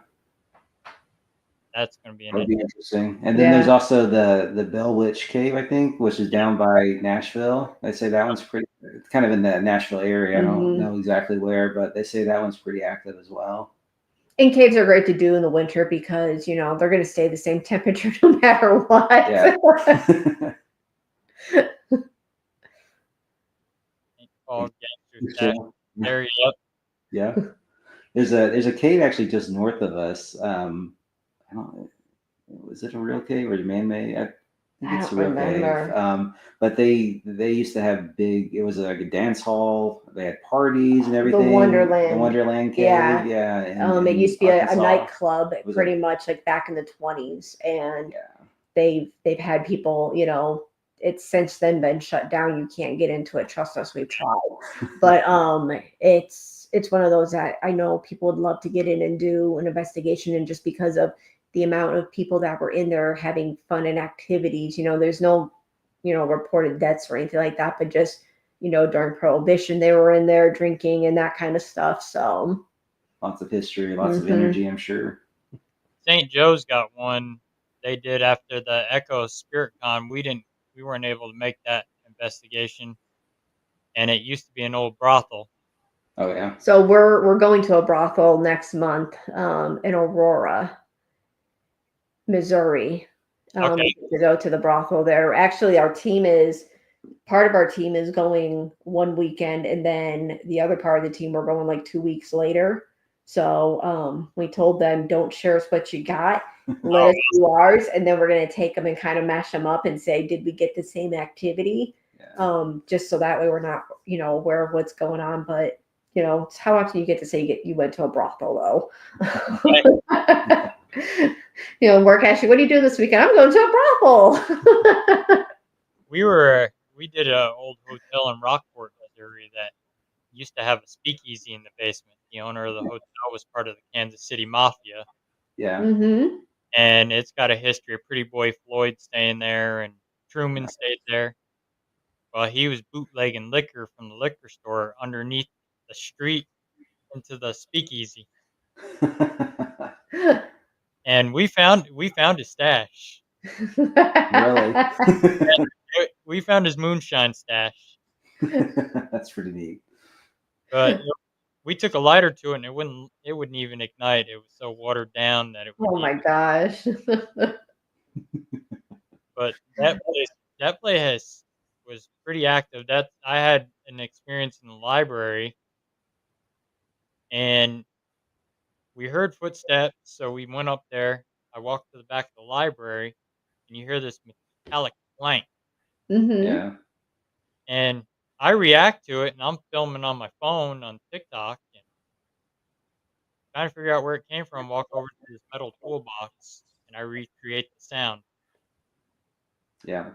That's going to be an That'd be interesting. interesting. And then there's also the Bell Witch Cave, I think, which is down by Nashville. They say that one's pretty. It's kind of in the Nashville area. I don't know exactly where, but they say that one's pretty active as well. And caves are great to do in the winter because they're going to stay the same temperature no matter what. Yeah. All gangsters back there. Yep. Yeah. There's a cave actually just north of us. I don't. Was it a real cave or a man-made? I think it's a real cave. But they used to have big. It was like a dance hall. They had parties and everything. The Wonderland. The Wonderland cave. Yeah. It used to be a nightclub, pretty much like back in the 20s, and they've had people. It's since then been shut down. You can't get into it. Trust us, we've tried. But it's one of those that I know people would love to get in and do an investigation, and just because of the amount of people that were in there having fun and activities, there's no, reported deaths or anything like that, but just, during Prohibition, they were in there drinking and that kind of stuff. So lots of history, lots of energy, I'm sure. St. Joe's got one they did after the Echo Spirit Con. We weren't able to make that investigation, and it used to be an old brothel. Oh yeah. So we're going to a brothel next month in Aurora, Missouri. To go to the brothel there. Actually, part of our team is going one weekend, and then the other part of the team we're going like 2 weeks later. So we told them, don't share us what you got. Let us do ours, and then we're going to take them and kind of mash them up and say, did we get the same activity? Yeah. Just so that way we're not, aware of what's going on. But it's how often you get to say you went to a brothel, though. Work Ashley, what do you do this weekend? I'm going to a brothel. We did an old hotel in Rockport, Missouri that used to have a speakeasy in the basement. The owner of the hotel was part of the Kansas City Mafia. Yeah. Mm-hmm. And it's got a history of Pretty Boy Floyd staying there, and Truman stayed there. Well, he was bootlegging liquor from the liquor store underneath the street into the speakeasy. And we found his stash. Really? We found his moonshine stash. That's pretty neat. But we took a lighter to it, and it wouldn't even ignite. It was so watered down that it would. Oh my gosh! But that place was pretty active. That I had an experience in the library, and we heard footsteps, so we went up there. I walked to the back of the library, and you hear this metallic clank. Mm-hmm. Yeah. And I react to it, and I'm filming on my phone on TikTok and trying to figure out where it came from. Walk over to this metal toolbox, and I recreate the sound. Yeah.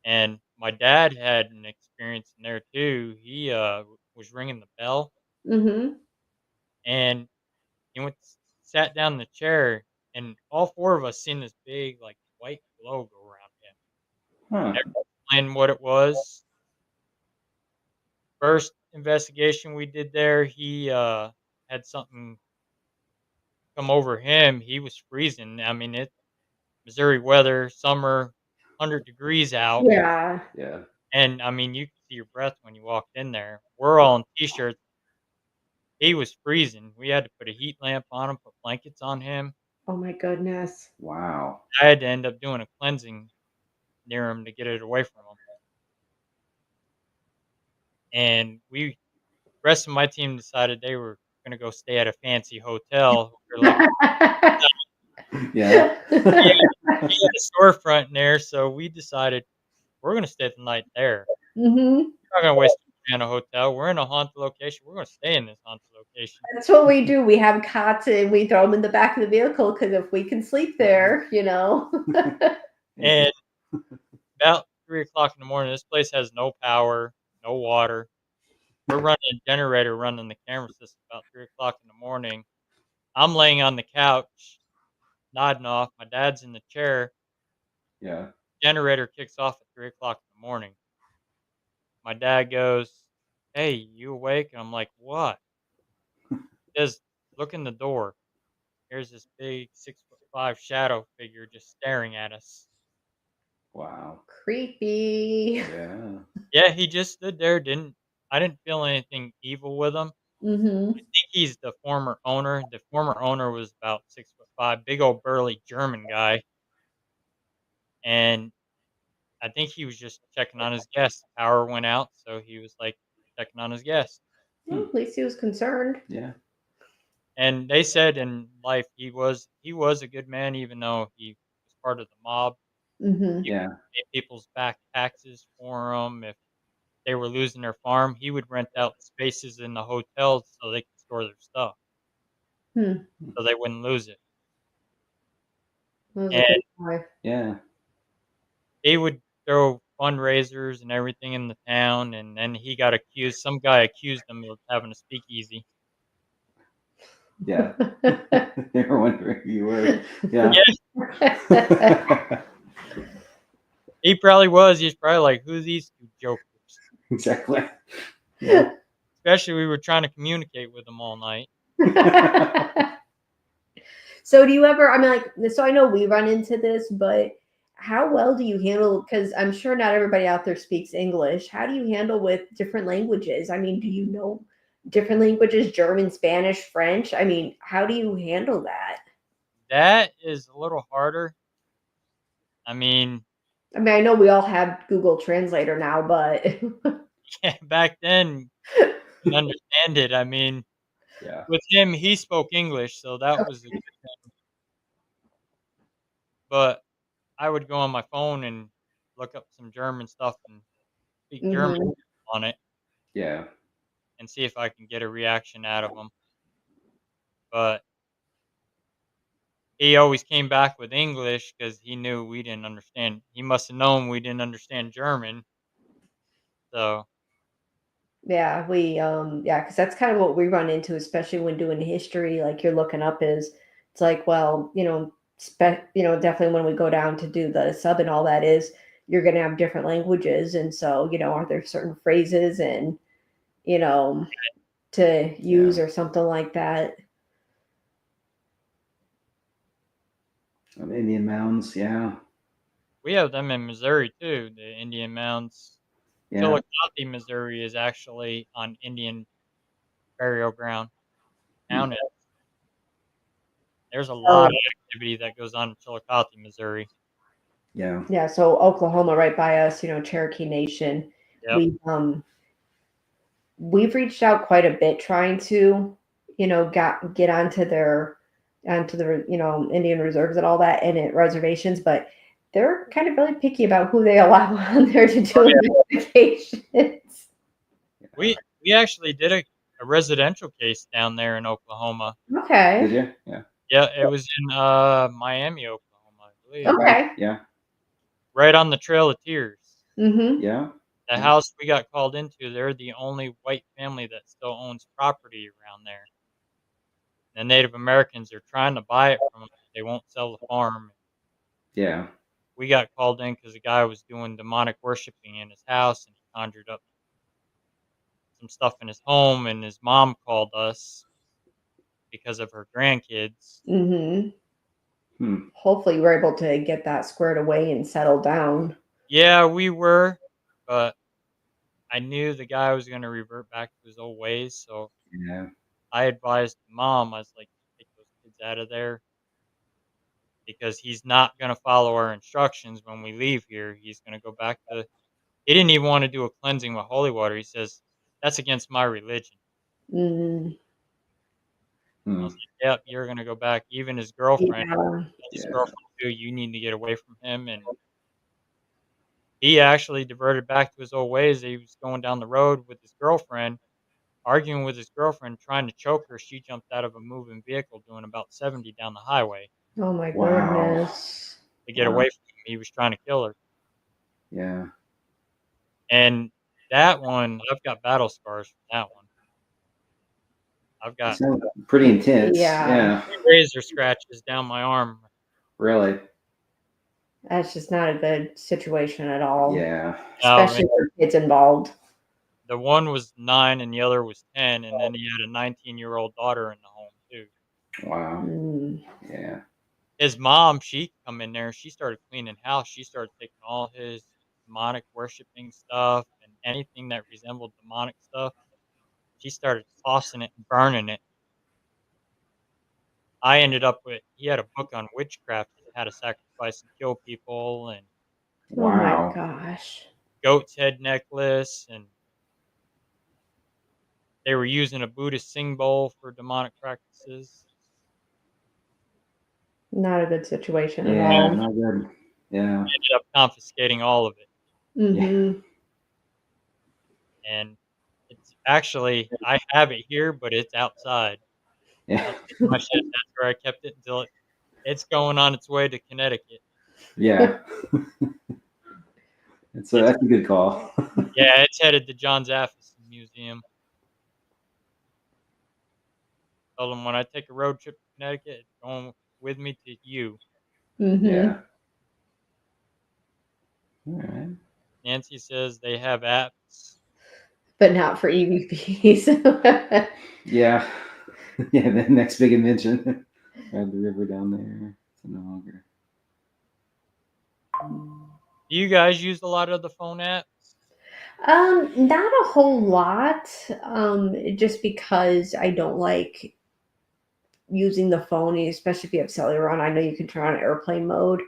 And my dad had an experience in there too. He was ringing the bell, Mm-hmm. and he sat down in the chair, and all four of us seen this big like white glow go around him. Huh. Never explained what it was. First investigation we did there, he had something come over him. He was freezing. I mean, Missouri weather, summer, 100 degrees out. Yeah. Yeah. And I mean, you could see your breath when you walked in there. We're all in t-shirts. He was freezing. We had to put a heat lamp on him, put blankets on him. Oh my goodness. Wow. I had to end up doing a cleansing near him to get it away from him. And the rest of my team decided they were going to go stay at a fancy hotel. We're like, Yeah. he had a storefront in there, so we decided we're going to stay the night there. Mm-hmm. We're not going to waste stay in a hotel. We're in a haunted location. We're going to stay in this haunted location. That's what we do. We have cots and we throw them in the back of the vehicle because if we can sleep there, And about 3 o'clock in the morning, this place has no power, no water. We're running a generator, running the camera system about 3 o'clock in the morning. I'm laying on the couch, nodding off. My dad's in the chair. Yeah. Generator kicks off at 3 o'clock in the morning. My dad goes, "Hey, you awake?" And I'm like, "What?" He says, "Look in the door. Here's this big 6'5" shadow figure just staring at us." Wow. Creepy. Yeah. Yeah, he just stood there. I didn't feel anything evil with him. Mm-hmm. I think he's the former owner. The former owner was about 6'5", big old burly German guy, and I think he was just checking on his guests. Power went out, so he was like checking on his guests. Well, at least he was concerned. Yeah. And they said in life he was a good man, even though he was part of the mob. Mm-hmm. He Yeah. would pay people's back taxes for them if they were losing their farm. He would rent out spaces in the hotels so they could store their stuff, Hmm. so they wouldn't lose it. That was a And good guy. Yeah. he would throw fundraisers and everything in the town, and then he got accused. Some guy accused him of having a speakeasy. Yeah. They were wondering who you were. Yeah. Yeah, he probably was. He's probably like, "Who's these two jokers?" Exactly. Yeah. Especially we were trying to communicate with him all night. So do you ever, I mean, like, so I know we run into this, but how well do you handle, because I'm sure not everybody out there speaks English. How do you handle with different languages? I mean, do you know different languages, German, Spanish, French? I mean, how do you handle that? That is a little harder. I mean, I mean, I know we all have Google Translator now, but yeah, back then, you can understand it. I mean, Yeah. with him, he spoke English, so that was a good thing. But I would go on my phone and look up some German stuff and speak German Mhm. on it Yeah. and see if I can get a reaction out of him. But he always came back with English because he knew we didn't understand. He must have known we didn't understand German. So Yeah, yeah, because that's kind of what we run into, especially when doing history. Like you're looking up is, it's like, well, definitely when we go down to do the sub and all that is, you're gonna have different languages, and so are there certain phrases and you know to Yeah. use or something like that. Indian mounds. Yeah. we have them in Missouri too, the Indian Mounds. Yeah. Chillicothe, Missouri is actually on Indian burial ground. Hmm. Town is. There's a lot So of activity that goes on in Chillicothe, Missouri. Yeah. yeah, so Oklahoma right by us, Cherokee Nation. Yep. We've reached out quite a bit trying to, get onto the Indian reserves and all that and reservations, but they're kind of really picky about who they allow on there to Oh, do yeah. investigations. We actually did a residential case down there in Oklahoma. Did Okay. you? Yeah. Yeah, it was in Miami, Oklahoma, I believe. Right. Okay. Yeah. Right on the Trail of Tears. Mm-hmm. Yeah. The Yeah. house we got called into, they're the only white family that still owns property around there. The Native Americans are trying to buy it from them. They won't sell the farm. Yeah. We got called in because the guy was doing demonic worshiping in his house, and he conjured up some stuff in his home, and his mom called us because of her grandkids. Mm-hmm. Hmm. Hopefully we're able to get that squared away and settled down. Yeah, we were, but I knew the guy was going to revert back to his old ways, so Yeah. I advised the mom. I was like, "Take those kids out of there because he's not going to follow our instructions when we leave here. He's going to go back to." He didn't even want to do a cleansing with holy water. He says that's against my religion. Mm, I Hmm. was like, "Yep, you're going to go back." Even his girlfriend, yeah. his Yeah. girlfriend too. You need to get away from him, and He actually diverted back to his old ways. He was going down the road with his girlfriend, arguing with his girlfriend, trying to choke her. She jumped out of a moving vehicle doing about 70 down the highway Oh my Wow. goodness. to get Wow. away from him. He was trying to kill her. Yeah. And that one, I've got battle scars from that one. I've got Sounds pretty intense. Yeah. Yeah. 3 razor scratches down my arm. Really. That's just not a good situation at all. Yeah. Now, Especially for kids involved. the one was 9 and the other was 10, and then he had a 19-year-old daughter in the home too. Wow. Mm. Yeah. His mom, she come in there, she started cleaning house. She started taking all his demonic worshiping stuff and anything that resembled demonic stuff. She started tossing it and burning it. I ended up with he had a book on witchcraft and how to sacrifice and kill people and Oh my Wow. gosh. goat's head necklace, and they were using a Buddhist sing bowl for demonic practices. Not a good situation at Yeah. all. Not good. Yeah. Ended up confiscating all of it. Mm-hmm. And it's actually I have it here, but it's outside. Yeah. That's pretty much it. That's where I kept it until it's going on its way to Connecticut. Yeah. It's That's a good call. Yeah, it's headed to John Zaffis Museum. Told him when I take a road trip to Connecticut, it's going with me to you. Mm-hmm. Yeah. All right. Nancy says they have apps. But not for EVPs. Yeah. Yeah. The next big invention. Ride the river down there. It's no longer. Do you guys use a lot of the phone apps? Not a whole lot. Just because I don't like using the phone, especially if you have cellular on. I know you can turn on airplane mode.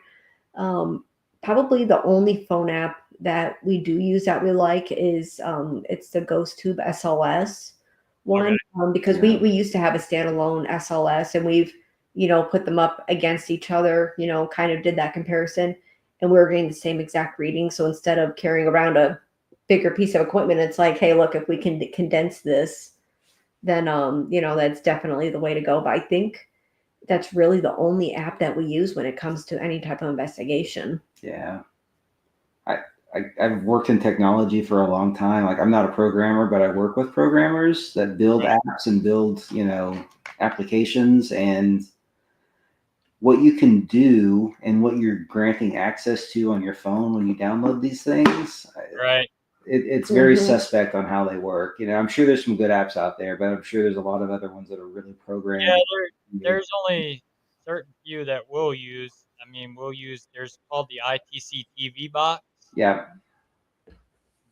Um, Probably the only phone app that we do use that we like is it's the Ghost Tube SLS one, Okay. because Yeah. we used to have a standalone SLS, and we've put them up against each other, kind of did that comparison, and we were getting the same exact reading. So instead of carrying around a bigger piece of equipment, it's like, hey, look, if we can condense this, then that's definitely the way to go. But I think that's really the only app that we use when it comes to any type of investigation. Yeah. I've worked in technology for a long time. Like, I'm not a programmer, but I work with programmers that build Right. apps and build, applications, and what you can do and what you're granting access to on your phone when you download these things. Right. It's very Mhm. suspect on how they work. I'm sure there's some good apps out there, but I'm sure there's a lot of other ones that are really programmed. Yeah, there's only certain few that we'll use. I mean, there's called the ITC TV box. Yeah.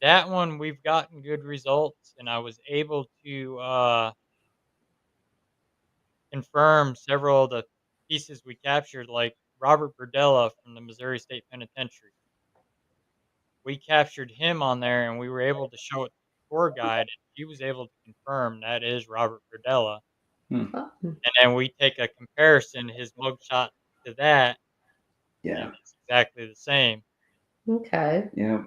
That one we've gotten good results, and I was able to confirm several of the pieces we captured, like Robert Burdella from the Missouri State Penitentiary. We captured him on there, and we were able to show it to the tour guide, and he was able to confirm that is Robert Burdella. Hmm. Oh, And then we take a comparison, his mugshot to that, and Yeah. it's exactly the same. okay. Yeah.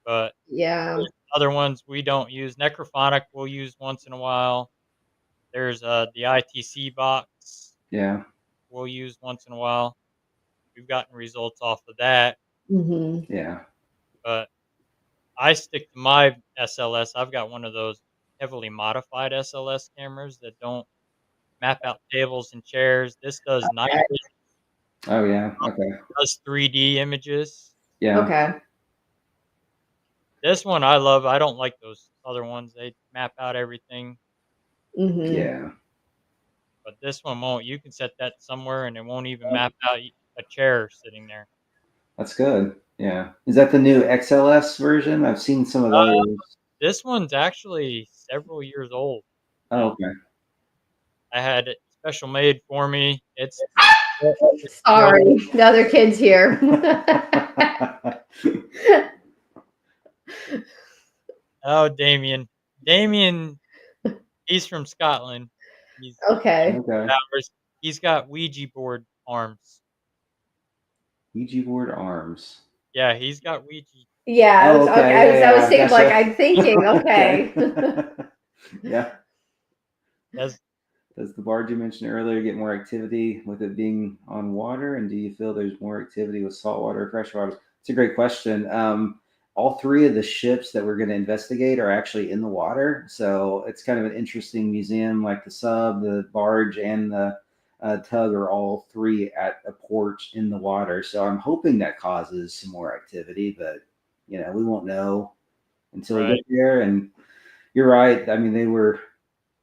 But Yeah. there's other ones we don't use. Necrophonic we'll use once in a while. There's the ITC box Yeah. we'll use once in a while. We've gotten results off of that, Hmm. Yeah. but I stick to my SLS. I've got one of those heavily modified SLS cameras that don't map out tables and chairs. This does night Okay. vision, Oh yeah. Okay. does 3D images. Yeah. Okay. This one I love. I don't like those other ones. They map out everything, Hmm. Yeah. but this one won't. You can set that somewhere and it won't even map out a chair sitting there. That's good. Yeah. Is that the new XLS version? I've seen some of Uh, those. this one's actually several years old Oh, now. okay. I had it special made for me. It's Sorry, the other kids here. oh, Damien. Damien, he's from Scotland. He's Okay. Okay. ours. He's got Ouija board arms. Ouija board arms. Yeah, he's got Ouija. Yeah, I Oh, was okay. okay. I was Yeah, thinking like gotcha. I'm thinking, okay. Yeah. That's Does the barge you mentioned earlier get more activity with it being on water? And do you feel there's more activity with saltwater or freshwater? It's a great question. All three of the ships that we're going to investigate are actually in the water. So it's kind of an interesting museum, like the sub, the barge, and the tug are all three at a port in the water. So I'm hoping that causes some more activity, but we won't know until we right. get there. And you're right. I mean, they were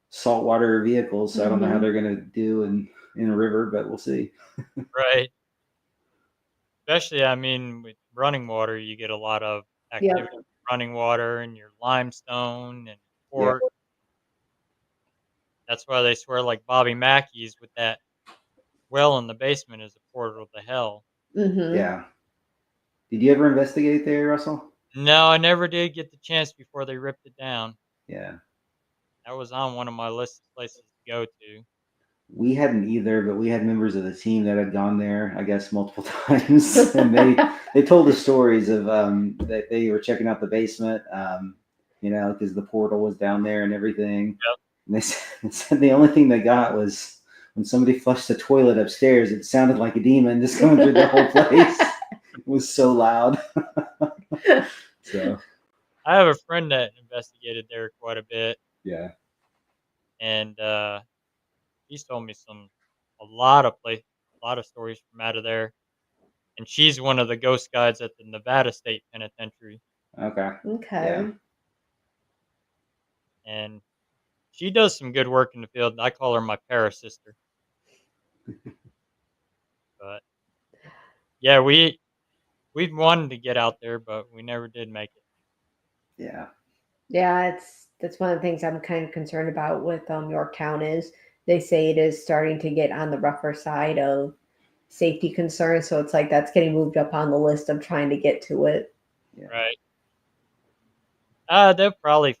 saltwater vehicles, so I don't know how Mhm. they're going to do in a river, but we'll see. Right. Especially, I mean, with running water, you get a lot of Yep. activity with running water and your limestone and Yeah, quartz. That's why they swear like Bobby Mackey's with that well in the basement is a portal to hell. Mhm. yeah. Did you ever investigate there, Russell? No, I never did get the chance before they ripped it down. Yeah, That was on one of my list of places to go to. we hadn't either, but we had members of the team that had gone there, I guess, multiple times, and they told us stories of that they were checking out the basement, because the portal was down there and everything. Yep. And they said the only thing they got was when somebody flushed the toilet upstairs. It sounded like a demon just going through the whole place. It was so loud. So I have a friend that investigated there quite a bit, yeah, and he's told me a lot of stories from out of there. And she's one of the ghost guides at the Nevada State Penitentiary, okay, yeah, Okay. and she does some good work in the field. I call her my para sister. But yeah, we've wanted to get out there, but we never did make it. yeah, Yeah, that's one of the things I'm kind of concerned about with Yorktown is they say it is starting to get on the rougher side of safety concerns. So it's like that's getting moved up on the list of trying to get to it. yeah, Right? They'll probably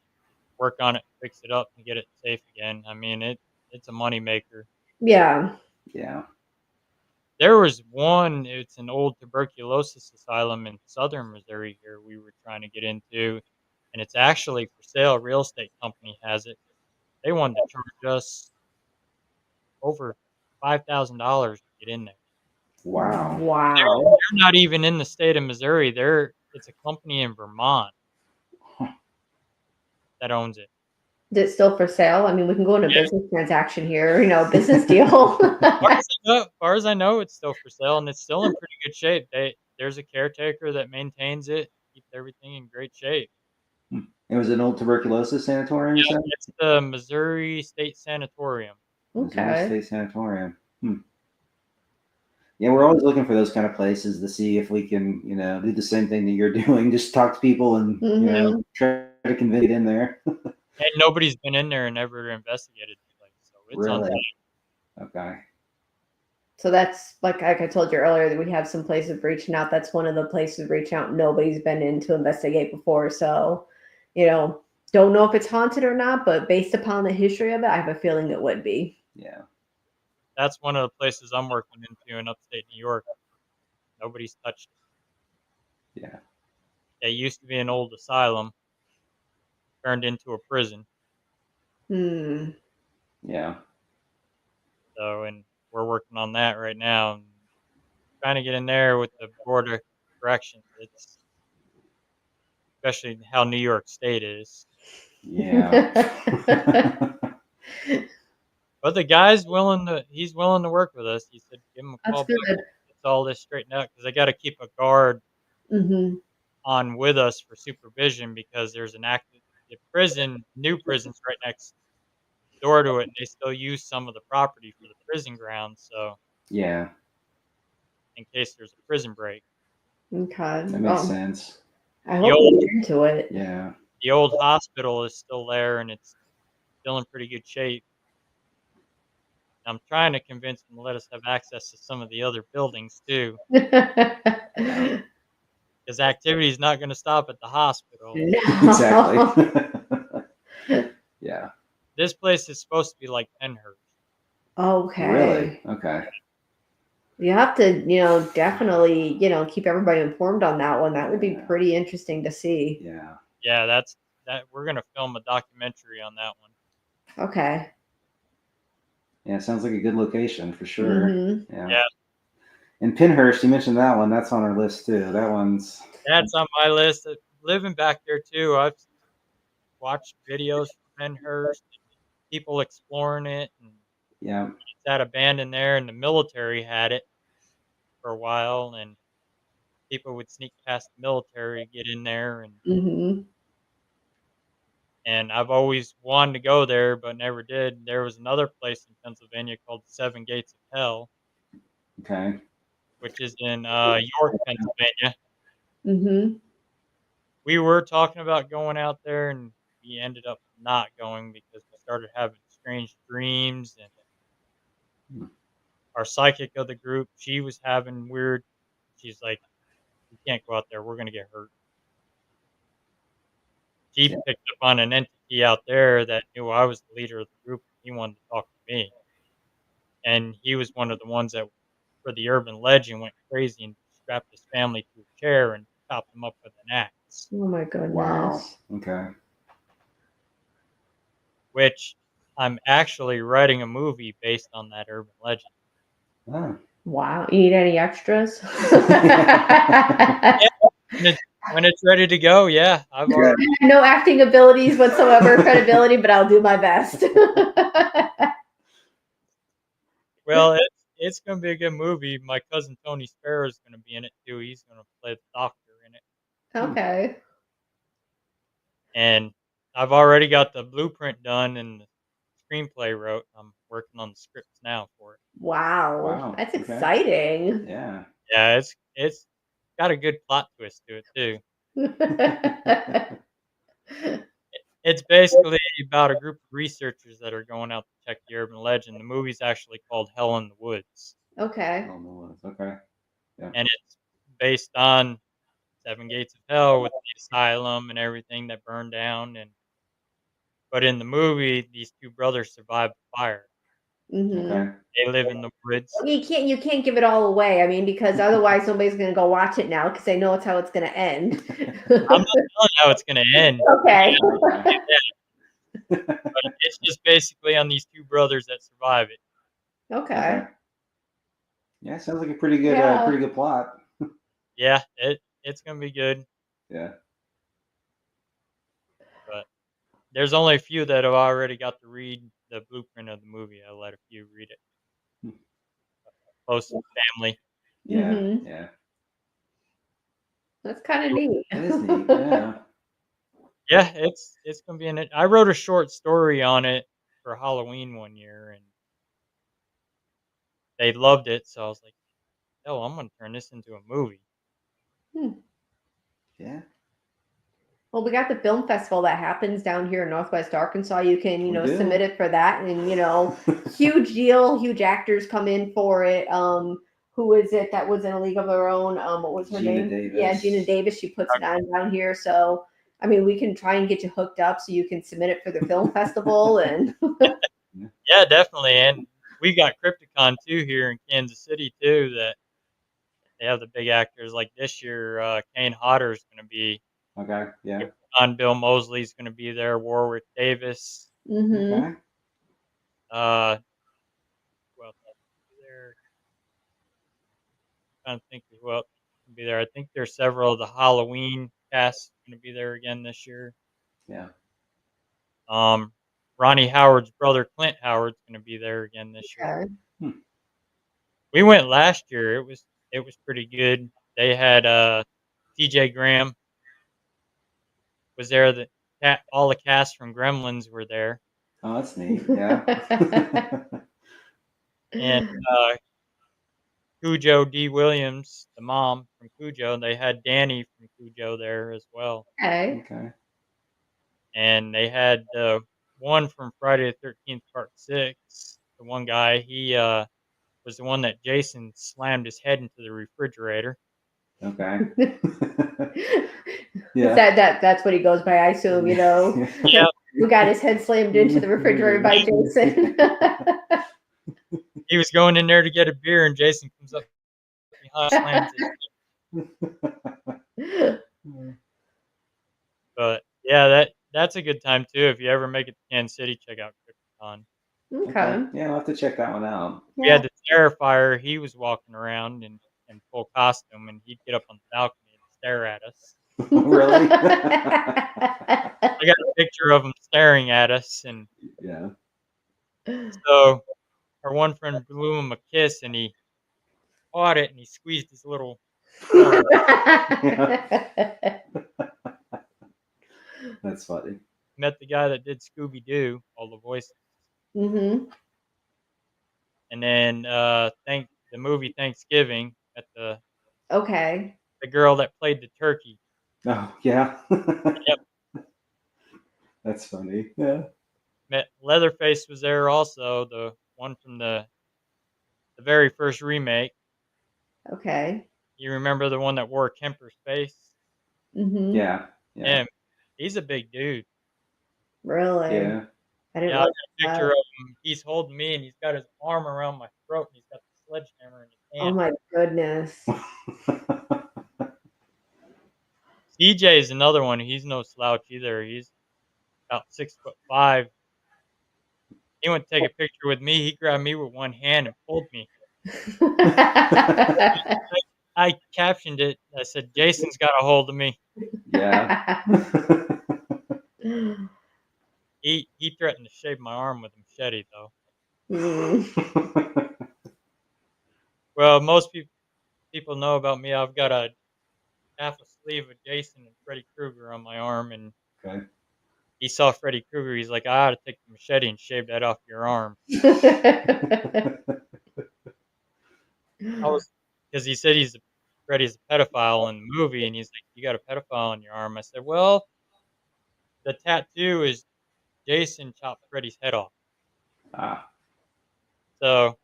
work on it, fix it up, and get it safe again. I mean, it's a moneymaker. Yeah. yeah. There was one. It's an old tuberculosis asylum in southern Missouri. Here we were trying to get into, and it's actually for sale. A real estate company has it. They wanted to charge us over $5,000 to get in there. Wow. Wow. They're not even in the state of Missouri. It's a company in Vermont that owns it. Is it still for sale? I mean, we can go into a business transaction here, business deal. Far as I know, it's still for sale and it's still in pretty good shape. There's a caretaker that maintains it, keeps everything in great shape. It was an old tuberculosis sanatorium, you Yeah, said? it's the Missouri State Sanatorium. Missouri Okay. State Sanatorium. Yeah, we're always looking for those kind of places to see if we can, do the same thing that you're doing. Just talk to people and, Hmm. try to convince it in there. And nobody's been in there and ever investigated the place, so it's on. Really? Okay. So that's like I told you earlier that we have some places reaching out. That's one of the places reaching out. Nobody's been in to investigate before. So, you know, don't know if it's haunted or not, but based upon the history of it, I have a feeling it would be. Yeah. That's one of the places I'm working into in upstate New York. Nobody's touched it. Yeah. It used to be an old asylum, turned into a prison. Hmm. Yeah. So, and we're working on that right now. And trying to get in there with the board of corrections. It's especially how New York State is. Yeah. But the he's willing to work with us. He said, give him a That's call back. good. It's all this straightened out because I got to keep a guard Hmm. on with us for supervision because there's an active new prison's right next door to it, and they still use some of the property for the prison grounds. So, Yeah. in case there's a prison break, Okay. That makes Well, sense. I the hope old we get into it. Yeah. the old hospital is still there, and it's still in pretty good shape. I'm trying to convince them to let us have access to some of the other buildings too, Yeah. because activity is not going to stop at the hospital. Exactly. No. Yeah. This place is supposed to be like Penhurst. Really? Okay. Okay. You have to, definitely, keep everybody informed on that one. That would be pretty interesting to see. Yeah. Yeah, that we're gonna film a documentary on that one. Okay. Yeah, sounds like a good location for sure. Mm-hmm. Yeah. And Pinhurst, you mentioned that one. That's on our list too. That's on my list. Living back there too, I've watched videos from Penhurst, people exploring it, and yeah. it's that abandoned there, and the military had it for a while, and people would sneak past the military, get in there, Mm-hmm. and I've always wanted to go there, but never did. There was another place in Pennsylvania called Seven Gates of Hell, Okay. which is in York, Pennsylvania. Mm-hmm. We were talking about going out there, and we ended up not going because we started having strange dreams, and Hmm. our psychic of the group, she was having weird. She's like, "You can't go out there. We're gonna get hurt." She Yeah. picked up on an entity out there that knew I was the leader of the group. He wanted to talk to me, and he was one of the ones that, for the urban legend, went crazy and strapped his family to a chair and chopped them up with an axe. Oh my Wow. goodness. Okay. Which I'm actually writing a movie based on that urban legend. Ah. Wow. You need any extras? Yeah, when it's ready to go, yeah, I've already. No acting abilities whatsoever, credibility, but I'll do my best. Well, it's gonna be a good movie. My cousin Tony Sparrow is gonna be in it too. He's gonna play the doctor in it, Okay. and I've already got the blueprint done and the screenplay wrote. I'm working on the scripts now for it. Wow. Wow. That's Okay. exciting. Yeah. Yeah, it's got a good plot twist to it too. It's basically about a group of researchers that are going out to check the urban legend. The movie's actually called Hell in the Woods, Okay. Oh no. Okay. Yeah. and it's based on Seven Gates of Hell with the asylum and everything that burned down. And but in the movie, these two brothers survived the fire. Mm-hmm. Okay. They live in the woods. You can't give it all away. I mean, because otherwise nobody's gonna go watch it now because they know it's how it's gonna end. I'm not telling how it's going to end. Okay. But it's just basically on these two brothers that survive it. Okay. Okay. Yeah, sounds like a pretty good Yeah. plot. Yeah, it's going to be good. Yeah. But there's only a few that have already got to read the blueprint of the movie. I let a few read it. Close to the family. Yeah. Mhm. Yeah. That's kind of neat. It is neat. Yeah. Yeah, it's gonna be in it. I wrote a short story on it for Halloween one year, and they loved it. So I was like, "Oh, I'm gonna turn this into a movie." Yeah. Well, we got the film festival that happens down here in Northwest Arkansas. You can, We do. submit it for that, and huge deal. Huge actors come in for it. Who is it that was in A League of Their Own? What was her Gina name? Davis. Yeah, Gina Davis. She puts it on down here. So, I mean, we can try and get you hooked up so you can submit it for the film festival. And Yeah, definitely. And we got Crypticon too here in Kansas City too. That they have the big actors like this year. Kane Hodder is going to be Okay. Yeah. on. Bill Mosley's going to be there. Warwick Davis. mm-hmm. Okay. Who else will be there? Trying to think who else will be there. I think there's several of the Halloween cast going to be there again this year. Yeah. Ronnie Howard's brother Clint Howard's going to be there again this year. Okay. We went last year. It was pretty good. They had TJ Graham was there. All the cast from Gremlins were there, Oh, that's neat. Yeah. and Cujo D. Williams, the mom from Cujo. They had Danny from Cujo there as well, Okay. Okay. and they had the one from Friday the 13th Part 6. The one guy, he was the one that Jason slammed his head into the refrigerator. Okay. Yeah. Yeah. That's what he goes by, I assume, Yeah, who got his head slammed into the refrigerator by Jason. he he was going in there to get a beer, and Jason comes up behind, slams it. But yeah, that's a good time too. If you ever make it to Kansas City, check out Crypticon. Okay. Yeah, I'll have to check that one out. We had the Terrifier. He was walking around in full costume, and he'd get up on the balcony and stare at us. Really? I got a picture of him staring at us, and Yeah. so our one friend blew him a kiss, and he caught it, and he squeezed his little arm. That's funny. Met the guy that did Scooby Doo, all the voices, Mm-hmm. and then the movie Thanksgiving at Okay. the girl that played the turkey. Oh, yeah. Yep. That's funny. Yeah. Met Leatherface was there also, the one from the very first remake. Okay. You remember the one that wore Kemper's face? Mm-hmm. Yeah. Yeah. Him. He's a big dude. Really? Yeah. I didn't Yeah, I know got a picture of him. He's holding me, and he's got his arm around my throat, and he's got the sledgehammer in his Oh hand. my goodness. CJ is another one. He's no slouch either. He's about 6'5". He went to take a picture with me. He grabbed me with one hand and pulled me. I captioned it. I said, "Jason's got a hold of me." Yeah. He threatened to shave my arm with a machete, though. Mm. Well, most people know about me. I've got a half a sleeve of Jason and Freddy Krueger on my arm, and Okay. he saw Freddy Krueger. He's like, "I ought to take the machete and shave that off your arm." I was because he said Freddy's a pedophile in the movie, and he's like, "You got a pedophile on your arm." I said, "Well, the tattoo is Jason chopped Freddy's head off." Ah. So,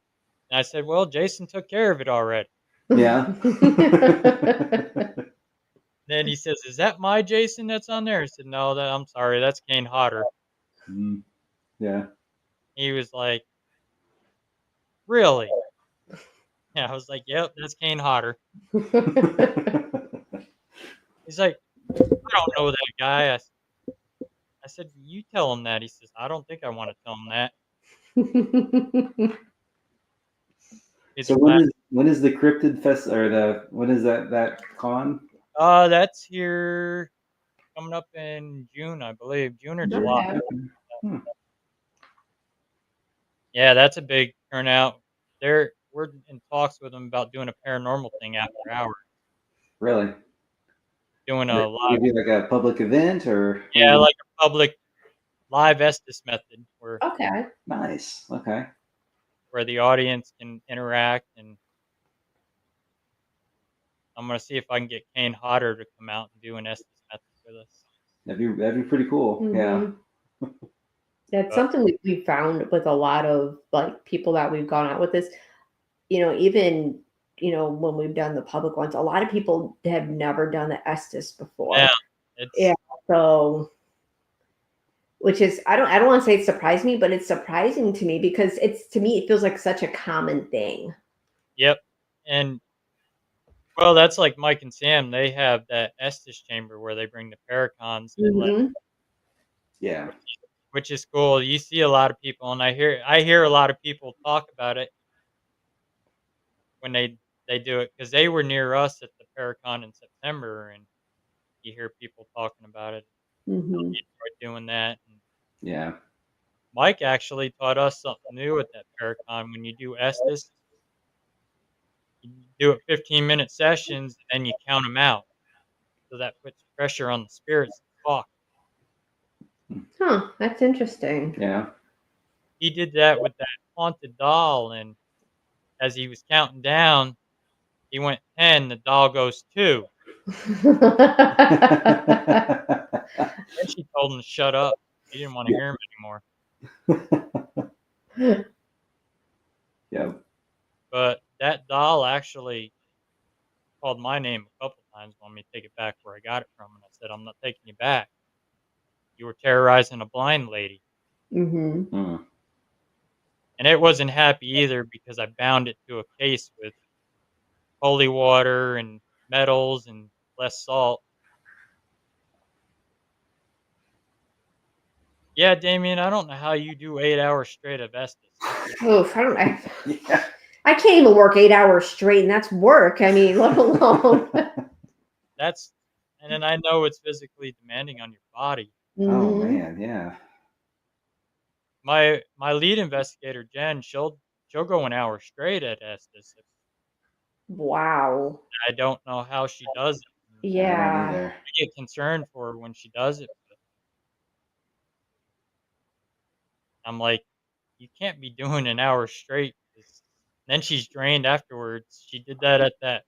and I said, "Well, Jason took care of it already." Yeah. Then he says, "Is that my Jason that's on there?" I said, "No, I'm sorry, that's Kane Hodder." Mm. Yeah. He was like, "Really?" Yeah, I was like, "Yep, that's Kane Hodder." He's like, "I don't know that guy." I said, "You tell him that." He says, "I don't think I want to tell him that." It's So flat. when is the Cryptid Fest or when is that con? That's here coming up in June, I believe, June or July. Okay. Hmm. Yeah, that's a big turnout. We're in talks with them about doing a paranormal thing after hours, Really? doing Is a it live, gonna be like a public event or what are yeah, you like a public live Estes method Okay. Nice. Okay. where the audience can interact, and I'm gonna see if I can get Kane Hodder to come out and do an Estes method with us. That'd be pretty cool. Yeah. Mhm. That's But something we found with a lot of like people that we've gone out with this, even, when we've done the public ones, a lot of people have never done the Estes yeah, before. Yeah. it's So, which is, I don't want to say it surprised me, but it's surprising to me because to me, it feels like such a common thing. yep, and well, that's like Mike and Sam. They have that Estes chamber where they bring the paracons and let, Hmm. Yeah. which is cool. You see a lot of people, and I hear a lot of people talk about it when they do it because they were near us at the Paracon in September, and you hear people talking about it. How Hmm. they enjoy doing that. And Yeah. Mike actually taught us something new at that Paracon. When you do Estes, you do it 15-minute sessions, and then you count them out, so that puts pressure on the spirits to talk. Huh. That's interesting. Yeah. He did that with that haunted doll, and as he was counting down, he went 10. The doll goes 2. Then she told him to shut up. He didn't want to hear him anymore. Yeah. But that doll actually called my name a couple times, wanted me to take it back where I got it from, and I said, "I'm not taking you back. You were terrorizing a blind lady." Hmm. Hmm. And it wasn't happy either because I bound it to a case with holy water and metals and less salt. Yeah, Damien, I don't know how you do 8 hours straight of Estes. Oof, Yeah. I can't even work 8 hours straight, and that's work. I mean, let alone. And then I know it's physically demanding on your body. Oh Mhm. man, yeah. My lead investigator, Jen, she'll go an hour straight at Estes. Wow. I don't know how she does it. I don't Yeah. either. I get concerned for her when she does it. But I'm like, you can't be doing an hour straight. 'Cause then she's drained afterwards. She did that at that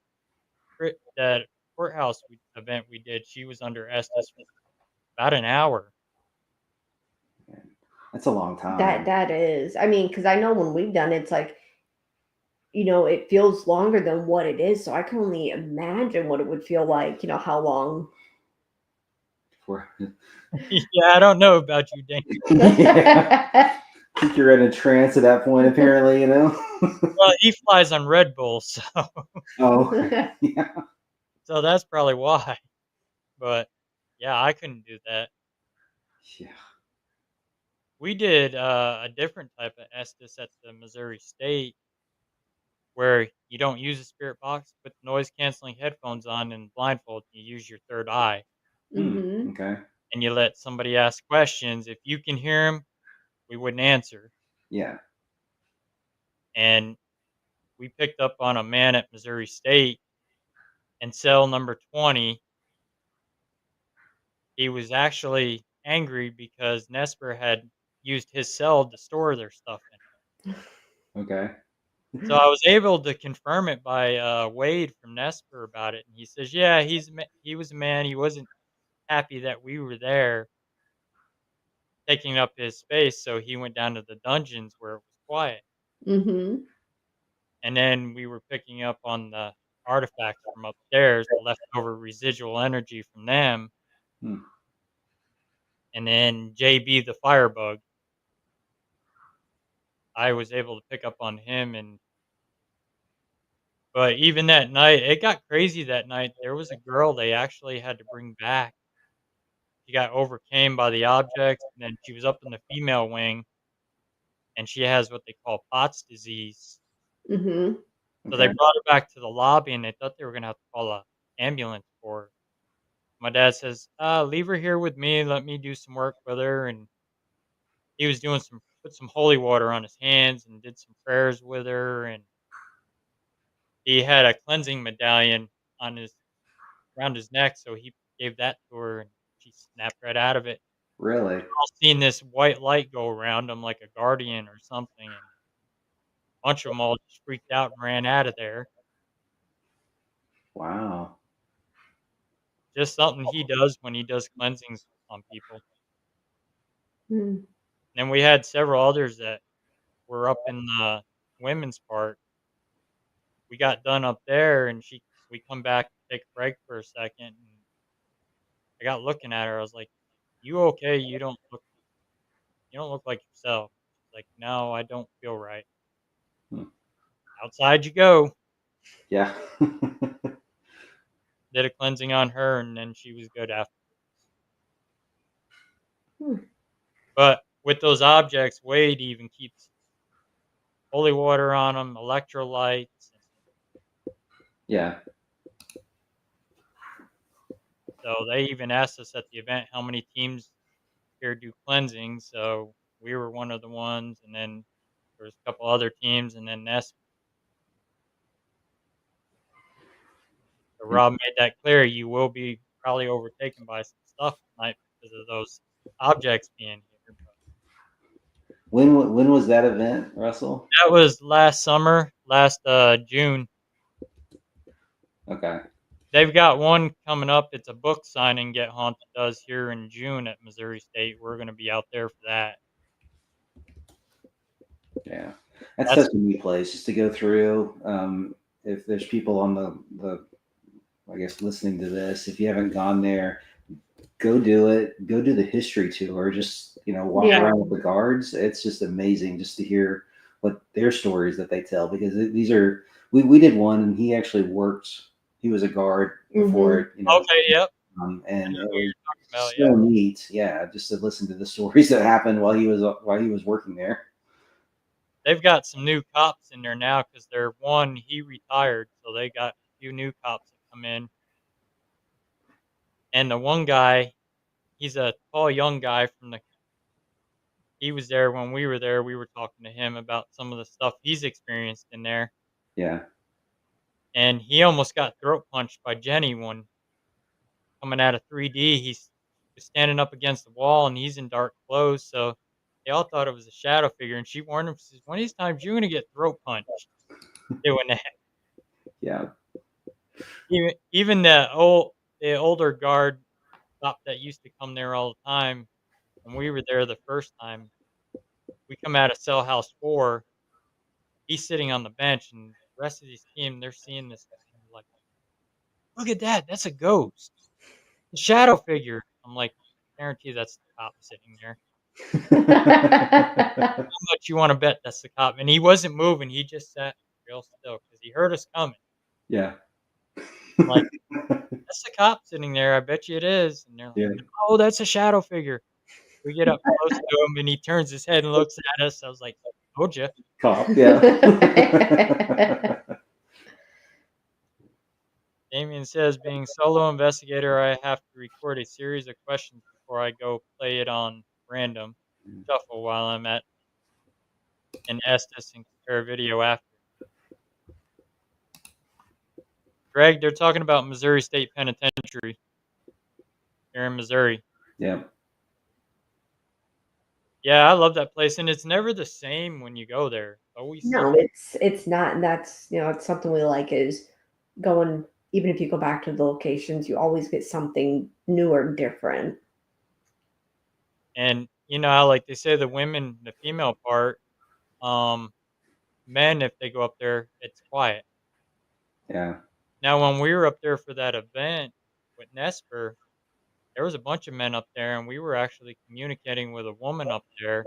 courthouse event we did. She was under Estes for about an hour. That's a long That time. that is. I mean, because I know when we've done it, it's like, it feels longer than what it is. So I can only imagine what it would feel like, how long. For Yeah, I don't know about you, Dan. yeah. I think you're in a trance at that point, apparently, you know? Well, he flies on Red Bull, so Oh, yeah. so that's probably why. But yeah, I couldn't do that. Yeah. We did a different type of Estes at the Missouri State where you don't use a spirit box, put noise canceling headphones on and blindfold. You use your third eye Hmm. Okay. and you let somebody ask questions. If you can hear them, we wouldn't answer. Yeah. And we picked up on a man at Missouri State in cell number 20. He was actually angry because Nesper had used his cell to store their stuff in. Okay. So I was able to confirm it by Wade from Nesper about it, and he says, "Yeah, he was a man. He wasn't happy that we were there taking up his space, so he went down to the dungeons where it was quiet. Hmm. And then we were picking up on the artifacts from upstairs, the leftover residual energy from them, Hmm. and then JB the firebug. I was able to pick up on him, and but even that night, it got crazy that night. There was a girl they actually had to bring back. She got overcame by the objects, and then she was up in the female wing, and she has what they call Pott's disease. Hmm. So they Okay. brought her back to the lobby, and they thought they were gonna have to call a ambulance for her. My dad says, "Leave her here with me. Let me do some work with her." And he was doing put some holy water on his hands and did some prayers with her. And he had a cleansing medallion on his around his neck, so he gave that to her, and she snapped right out of it. Really? All seen this white light go around him like a guardian or something, and a bunch of them all just freaked out and ran out of there. Wow. Just something he does when he does cleansings on people. Mm. And we had several others that were up in the women's part. We got done up there, and we come back to take a break for a second, and I got looking at her. I was like, "You okay? You don't look like yourself." She's like, "No, I don't feel right." Hmm. Outside you go. Yeah. Did a cleansing on her, and then she was good after. Hmm. But with those objects, Wade even keeps holy water on them, electrolytes. Yeah. So they even asked us at the event how many teams here do cleansing. So we were one of the ones, and then there was a couple other teams, and then Ness. So Rob made that clear. You will be probably overtaken by some stuff tonight because of those objects being here. But When was that event, Russell? that was last summer, last June. Okay. They've got one coming up. It's a book signing Get Haunted does here in June at Missouri State. We're going to be out there for that. Yeah. That's That's such a neat place just to go through. If there's people on the I guess listening to this, if you haven't gone there, go do it. Go do the history tour. Just walk Yeah. around with the guards. It's just amazing just to hear what their stories that they tell, because these are we did one, and he actually worked. He was a guard before, Okay, yep. I and know it who was you're talking about, so yep. neat, yeah, just to listen to the stories that happened while he was working there. They've got some new cops in there now because he retired, so they got a few new cops that come in. And the one guy, he's a tall young guy he was there when we were there. We were talking to him about some of the stuff he's experienced in there. Yeah, And he almost got throat punched by Jenny one coming out of 3D. He's standing up against the wall and he's in dark clothes. So they all thought it was a shadow figure. And she warned him, she says, one of these times you're going to get throat punched doing that. yeah, Even the older guard cop that used to come there all the time when we were there the first time, we come out of cell house 4, he's sitting on the bench, and the rest of his team, they're seeing this guy, and they're like, "Look at that, that's a ghost, a shadow figure." I'm like, "Guarantee that's the cop sitting there. How much you wanna bet that's the cop?" And he wasn't moving, he just sat real still because he heard us coming. yeah, I'm like, "That's the cop sitting there, I bet you it is." And they're like, yeah. "No, that's a shadow figure." We get up close to him, and he turns his head and looks at us. I was like, "Told you." Cop, yeah. Damien says, being solo investigator, I have to record a series of questions before I go play it on random shuffle while I'm at an Estes and compare video after. Greg, they're talking about Missouri State Penitentiary here in Missouri. Yeah, Yeah, I love that place, and it's never the same when you go there. It's always No, something. it's not, and that's it's something we like is going. Even if you go back to the locations, you always get something new or different. And you know how like they say the female part, um, men if they go up there, it's quiet. yeah. Now when we were up there for that event with Nesper, there was a bunch of men up there, and we were actually communicating with a woman up there.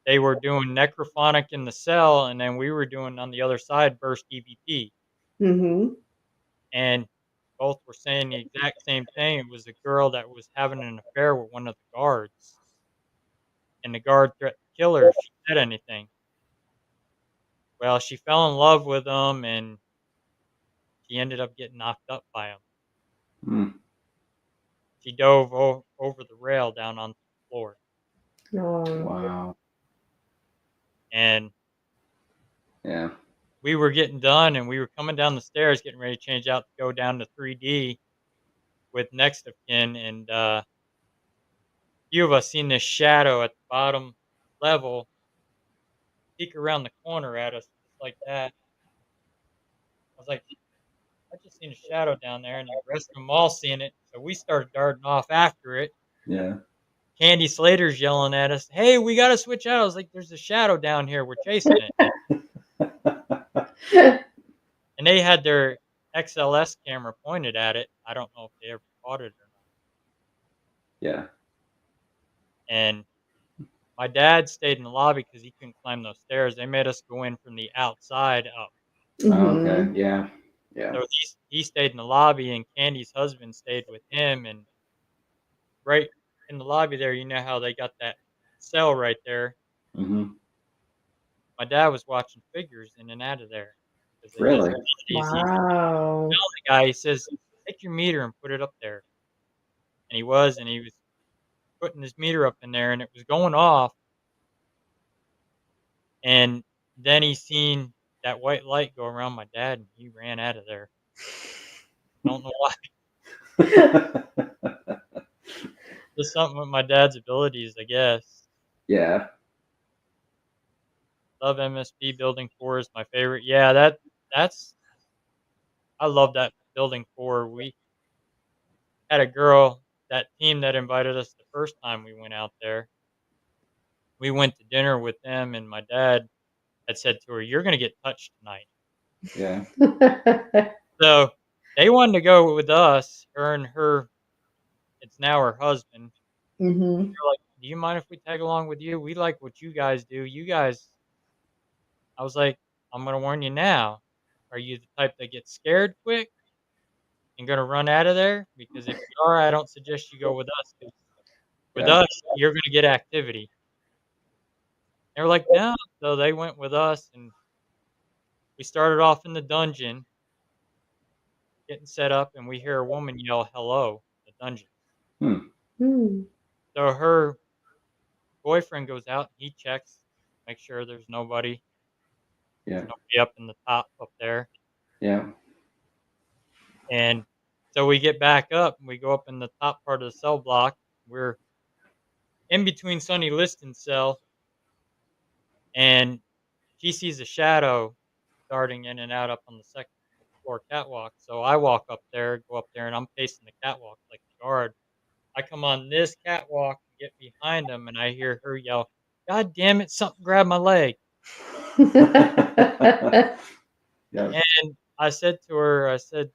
They were doing necrophonic in the cell, and then we were doing on the other side burst EVP, Mm-hmm. and both were saying the exact same thing. It was a girl that was having an affair with one of the guards, and the guard threatened to kill her if she said anything. Well, she fell in love with him, and she ended up getting knocked up by him. Mm. She dove over the rail down onto the floor, No. Wow. and Yeah. we were getting done, and we were coming down the stairs, getting ready to change out to go down to 3D with next of kin, and few of us seen this shadow at the bottom level peek around the corner at us just like that. I was like, I just seen a shadow down there, and the rest of them all seeing it. So we started darting off after it. Yeah. Candy Slater's yelling at us, "Hey, we got to switch out." I was like, "There's a shadow down here. We're chasing it." And they had their XLS camera pointed at it. I don't know if they ever caught it or not. Yeah. And my dad stayed in the lobby because he couldn't climb those stairs. They made us go in from the outside up. Oh, okay. Mm-hmm. Yeah. Yeah. So he stayed in the lobby, and Candy's husband stayed with him. And right in the lobby there, you know how they got that cell right there. Mm-hmm. My dad was watching figures in and out of there because of his Really? abilities. He Wow. tells the guy, he says, "Take your meter and put it up there." And he was putting his meter up in there, and it was going off. And then he seen that white light go around my dad, and he ran out of there. Don't know why. Just something with my dad's abilities, I guess. Yeah. Love MSP Building 4 is my favorite. Yeah, that's I love that Building 4. We had a girl, that team that invited us the first time we went out there. We went to dinner with them, and my dad had said to her, "You're gonna get touched tonight." Yeah. So they wanted to go with us, her and her. It's now her husband. Mm-hmm. They're like, "Do you mind if we tag along with you? We like what you guys do. You guys I was like, I'm gonna warn you now. Are you the type that gets scared quick and gonna run out of there? Because if you are, I don't suggest you go with us. 'Cause with Yeah. us, you're gonna get activity. They were like, no. So they went with us, and we started off in the dungeon, getting set up, and we hear a woman yell, "Hello!" in the dungeon. Hmm. Hmm. So her boyfriend goes out, and he checks, make sure there's nobody. There's Yeah. nobody up in the top up there. Yeah. And so we get back up, and we go up in the top part of the cell block. We're in between Sonny Liston's cell, and she sees a shadow darting in and out up on the second floor catwalk. So I walk up there, go up there, and I'm pacing the catwalk like a guard. I come on this catwalk and get behind him, and I hear her yell, "God damn it, something grabbed my leg." Yeah. And I said to her, I said,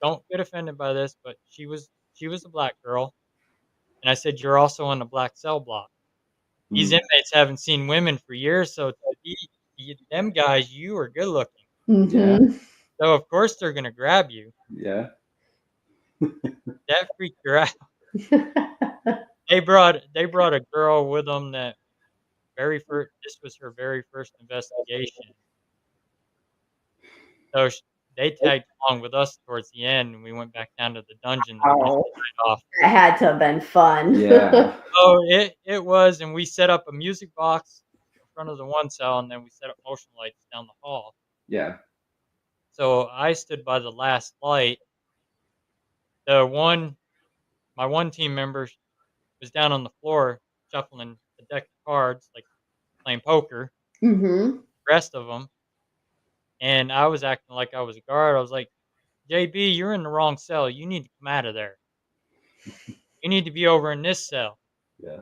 "Don't get offended by this, but she was a black girl." And I said, "You're also on the black cell block. These Hmm. inmates haven't seen women for years, so to be them guys, you are good looking. Yeah. Mhm. So of course they're gonna grab you." Yeah. That freaked her out. They brought a girl with them that very first. This was her very first investigation. So they tagged along with us towards the end, and we went back down to the dungeon to finish Oh, the night off. that had to have been fun. Yeah. Oh, it was, and we set up a music box in front of the one cell, and then we set up motion lights down the hall. Yeah. So I stood by the last light. The one My one team member was down on the floor shuffling a deck of cards, like playing poker. Mhm. The rest of them, and I was acting like I was a guard. I was like, "JB, you're in the wrong cell. You need to come out of there. You need to be over in this cell." Yeah.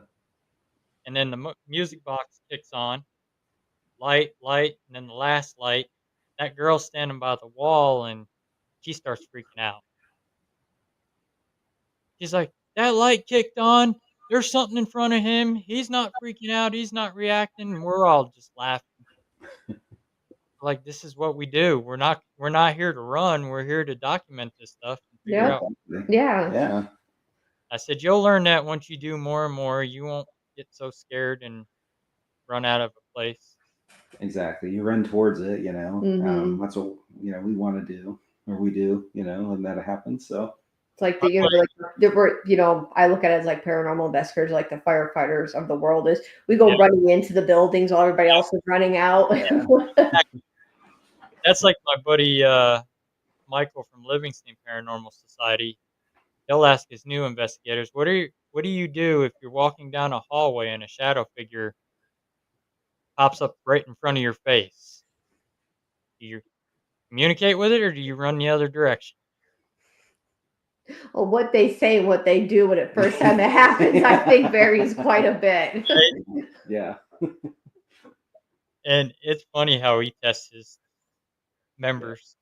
And then the music box kicks on, light, light, and then the last light. That girl's standing by the wall, and she starts freaking out. She's like, "That light kicked on. There's something in front of him. He's not freaking out. He's not reacting." And we're all just laughing. Like, this is what we do. We're not here to run. We're here to document this stuff and figure Yep. out. Yeah. Yeah. I said, "You'll learn that once you do more and more. You won't get so scared and run out of a place." Exactly. You run towards it, Mhm. that's what, we want to do, or we do, and that happens. So, It's like My the, buddy, like I look at it as like paranormal investigators, like the firefighters of the world is we go yeah, running into the buildings while everybody else is running out. yeah. that's like my buddy Michael from Livingston Paranormal Society. He'll ask his new investigators, "What do you do if you're walking down a hallway and a shadow figure pops up right in front of your face? Do you communicate with it, or do you run the other direction?" Well, what they say and what they do when it first time it happens, I think varies quite a bit. Yeah. And it's funny how he tests his Yeah. members.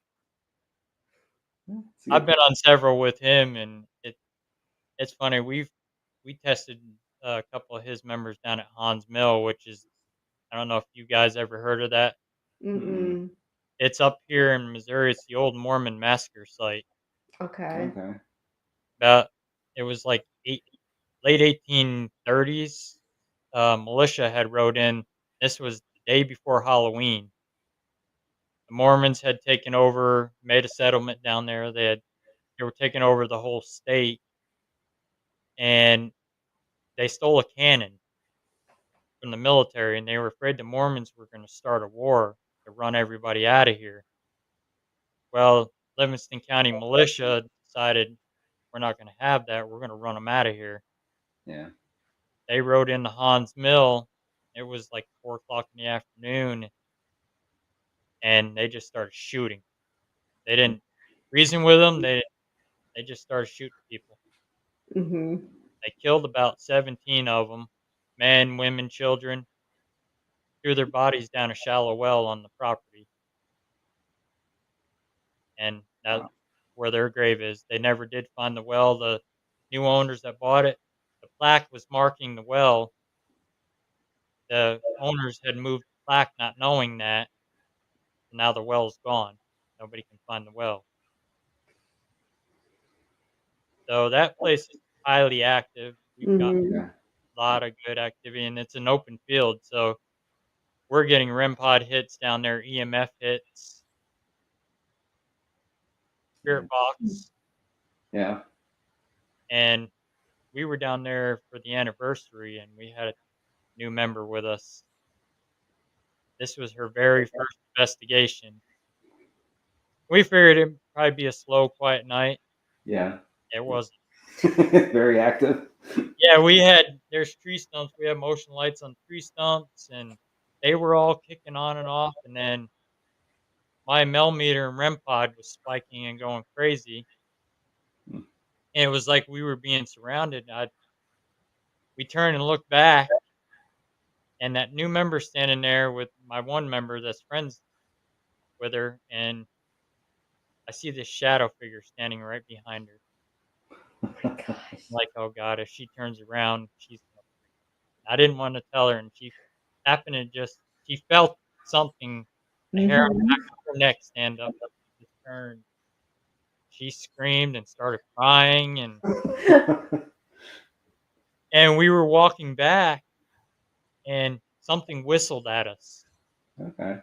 It's a I've good. been on several with him, and it's funny. We tested a couple of his members down at Hans Mill, which is, I don't know if you guys ever heard of that. Mm, Mm-mm. It's up here in Missouri. It's the old Mormon massacre site. Okay. okay. About it was like late 1830s. Militia had rode in. This was the day before Halloween. The Mormons had taken over, made a settlement down there. They were taking over the whole state, and they stole a cannon from the military, and they were afraid the Mormons were going to start a war to run everybody out of here. Well, Livingston County militia decided, we're not going to have that. We're going to run them out of here. Yeah. They rode into Hans Mill. It was like 4 o'clock in the afternoon, and they just started shooting. They didn't reason with them. They just started shooting people. Mm-hmm. They killed about 17 of them, men, women, children, threw their bodies down a shallow well on the property, and that's Wow. where their grave is. They never did find the well. The new owners that bought it, the plaque was marking the well. The owners had moved plaque not knowing that. Now the well's gone. Nobody can find the well. So that place is highly active. We've got Mhm. Yeah. a lot of good activity, and it's an open field, so we're getting REM pod hits down there, EMF hits, spirit box, Yeah. and we were down there for the anniversary, and we had a new member with us. This was her very first investigation. We figured it'd probably be a slow, quiet night. Yeah. It wasn't. Very active. Yeah, there's tree stumps. We had motion lights on tree stumps, and they were all kicking on and off. And then my millimeter and REM pod was spiking and going crazy. Hmm. And it was like we were being surrounded. We turned and looked back, and that new member standing there with my one member that's friends with her, and I see this shadow figure standing right behind her. Oh my gosh. Like, oh god, if she turns around, she's gonna. I didn't want to tell her, and she happened to she felt something, the hair on the Mhm. back of her neck stand up. She just turned. She screamed and started crying, and we were walking back, and something whistled at us. Okay.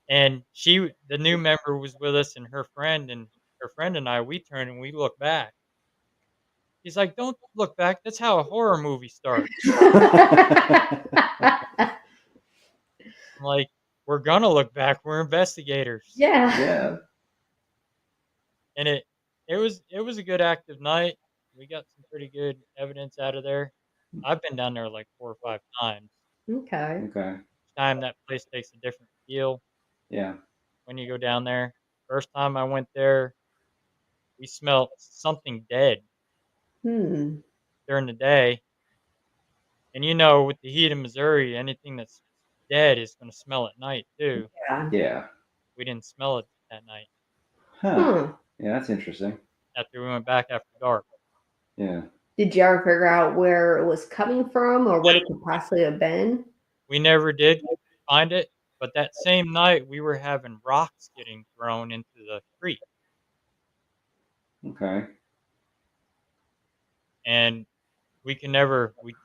And the new member was with us, and her friend and I, we turned and we looked back. He's like, "Don't look back. That's how a horror movie starts." I'm like, "We're gonna look back. We're investigators." Yeah. Yeah. And it was a good active night. We got some pretty good evidence out of there. I've been down there like 4 or 5 times. Okay. Okay. Each time that place takes a different feel Yeah. when you go down there. First time I went there, we smelled something dead Hmm. during the day. And with the heat of Missouri, anything that's dead is gonna smell at night too. Yeah. Yeah. We didn't smell it that night Huh. Hmm. Yeah, that's interesting. after we went back after dark. Yeah. Did you ever figure out where it was coming from or what it could possibly have been? We never did find it, but that same night we were having rocks getting thrown into the creek, Okay. and we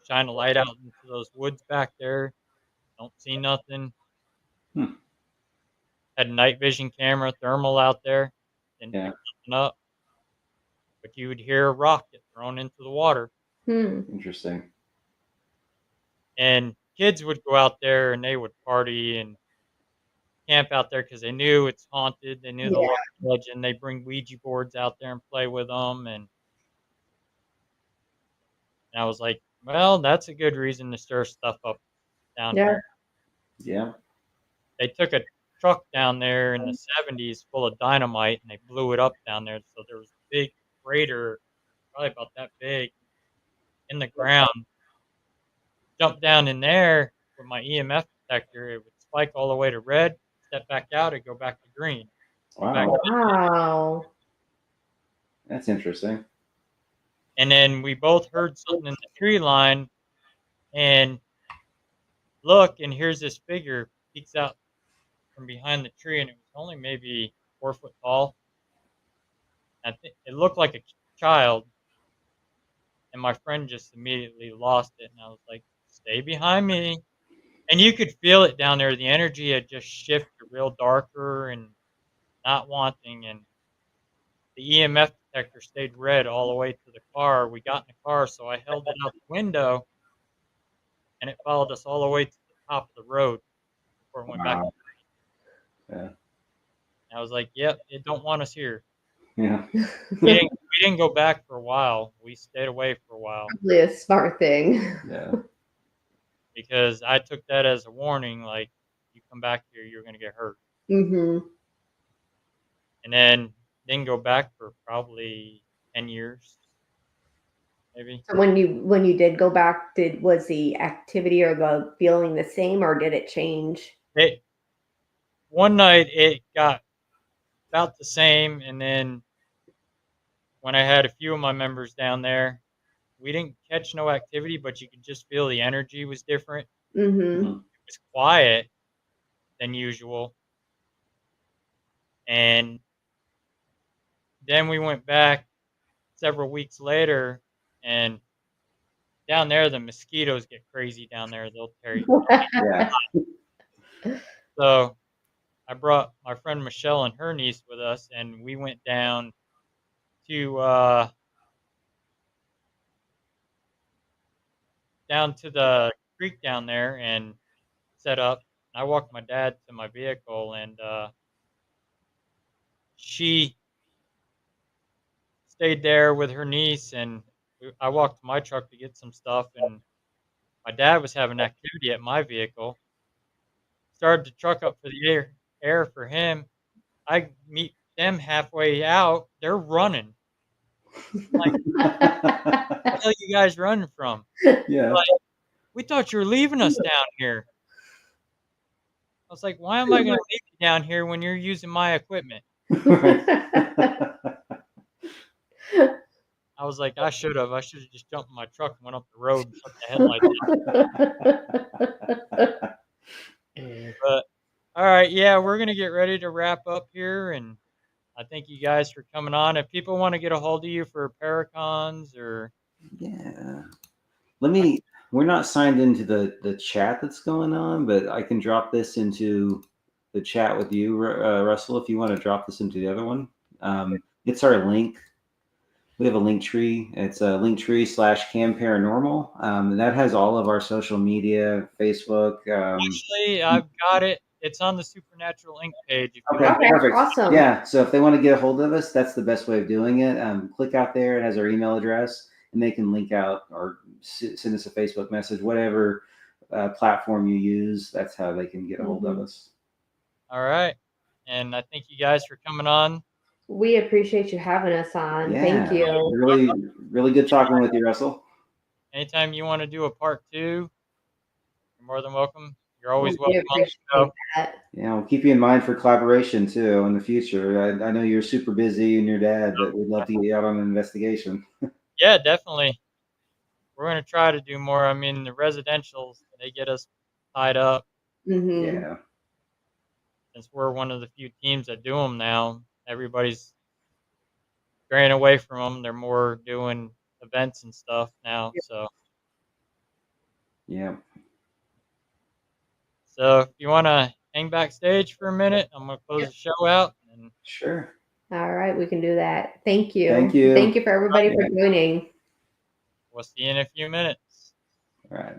shine a light out into those woods back there, don't see nothing. Hmm. Had a night vision camera, thermal out there, didn't Yeah. pick nothing up, but you would hear a rock get thrown into the water. Hmm. Interesting. And kids would go out there and they would party and camp out there because they knew it's haunted. They knew the Yeah. local legend. They bring Ouija boards out there and play with them. And I was like, well, that's a good reason to stir stuff up down Yeah. here. Yeah. They took a truck down there in the 70s full of dynamite and they blew it up down there. So there was a big crater, probably about that big, in the ground. Jumped down in there with my EMF detector. It would spike all the way to red, step back out, it'd go back to green. Go back. Wow. Wow. That's interesting. And then we both heard something in the tree line and look, and here's this figure peeks out from behind the tree, and it was only maybe 4 foot tall. I think it looked like a child, and my friend just immediately lost it. And I was like, "Stay behind me." And you could feel it down there. The energy had just shifted real darker and not wanting. And the EMF detector stayed red all the way to the car. We got in the car, so I held it out the window, and it followed us all the way to the top of the road before it went back. Wow. Yeah. And I was like, "Yep, it don't want us here." Yeah. We didn't go back for a while. We stayed away for a while Probably a smart thing. Yeah. because I took that as a warning. Like, you come back here, you're gonna get hurt. Mm-hmm. And then didn't go back for probably 10 years, maybe. So when you did go back, was the activity or the feeling the same or did it change? It One night it got about the same, and then when I had a few of my members down there, we didn't catch no activity, but you could just feel the energy was different. Mm-hmm. Mhm. It was quiet than usual. And then we went back several weeks later, and down there, the mosquitoes get crazy down there. They'll tear you. Yeah. So I brought my friend Michelle and her niece with us, and we went down to the creek down there and set up. I walked my dad to my vehicle, and she stayed there with her niece, and I walked to my truck to get some stuff, and my dad was having activity at my vehicle. Started the truck up for the air for him. I meet them halfway out. They're running. Like, where the hell you guys running from? Yeah. Like, we thought you were leaving us down here. I was like, why am I going to leave you down here when you're using my equipment? I was like, I should have. I should have just jumped in my truck and went up the road and shut the headlights on. But all right, yeah, we're gonna get ready to wrap up here, and I thank you guys for coming on. If people want to get a hold of you for Paracons or Yeah. We're not signed into the chat that's going on, but I can drop this into the chat with you, Russell, if you want to drop this into the other one. It's our link. We have a link tree. It's a link tree /KAM Paranormal. And that has all of our social media, Facebook. actually, I've got it. It's on the Supernatural Inc. page. If you Okay, want. perfect. Awesome. Yeah, so if they want to get a hold of us, that's the best way of doing it. Click out there. It has our email address, and they can link out or send us a Facebook message, whatever platform you use. That's how they can get a hold of us. All right, and I thank you guys for coming on. We appreciate you having us on. Yeah, Thank you. really, really good talking with you, Russell. Anytime you want to do a part 2, you're more than welcome. You're always We welcome on the show. appreciate that. Yeah, we'll keep you in mind for collaboration too in the future. I know you're super busy and your dad, but we'd love to get you out on an investigation. Yeah, definitely. We're gonna try to do more. I mean, the residentials, they get us tied up. Mhm. Yeah. Since we're one of the few teams that do them now, everybody's straying away from them. They're more doing events and stuff now. Yeah. So if you want to hang backstage for a minute, I'm gonna close the show out. And Sure. All right, we can do that. Thank you. Thank you. Thank you for everybody for joining. we'll see you in a few minutes. All right.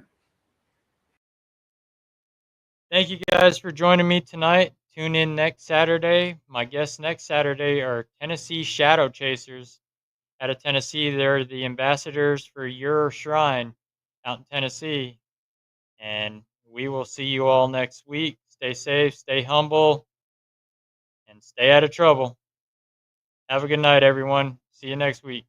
Thank you guys for joining me tonight. Tune in next Saturday. My guests next Saturday are Tennessee Shadow Chasers. Out of Tennessee, they're the ambassadors for your shrine out in Tennessee. And we will see you all next week. Stay safe, stay humble, and stay out of trouble. Have a good night, everyone. See you next week.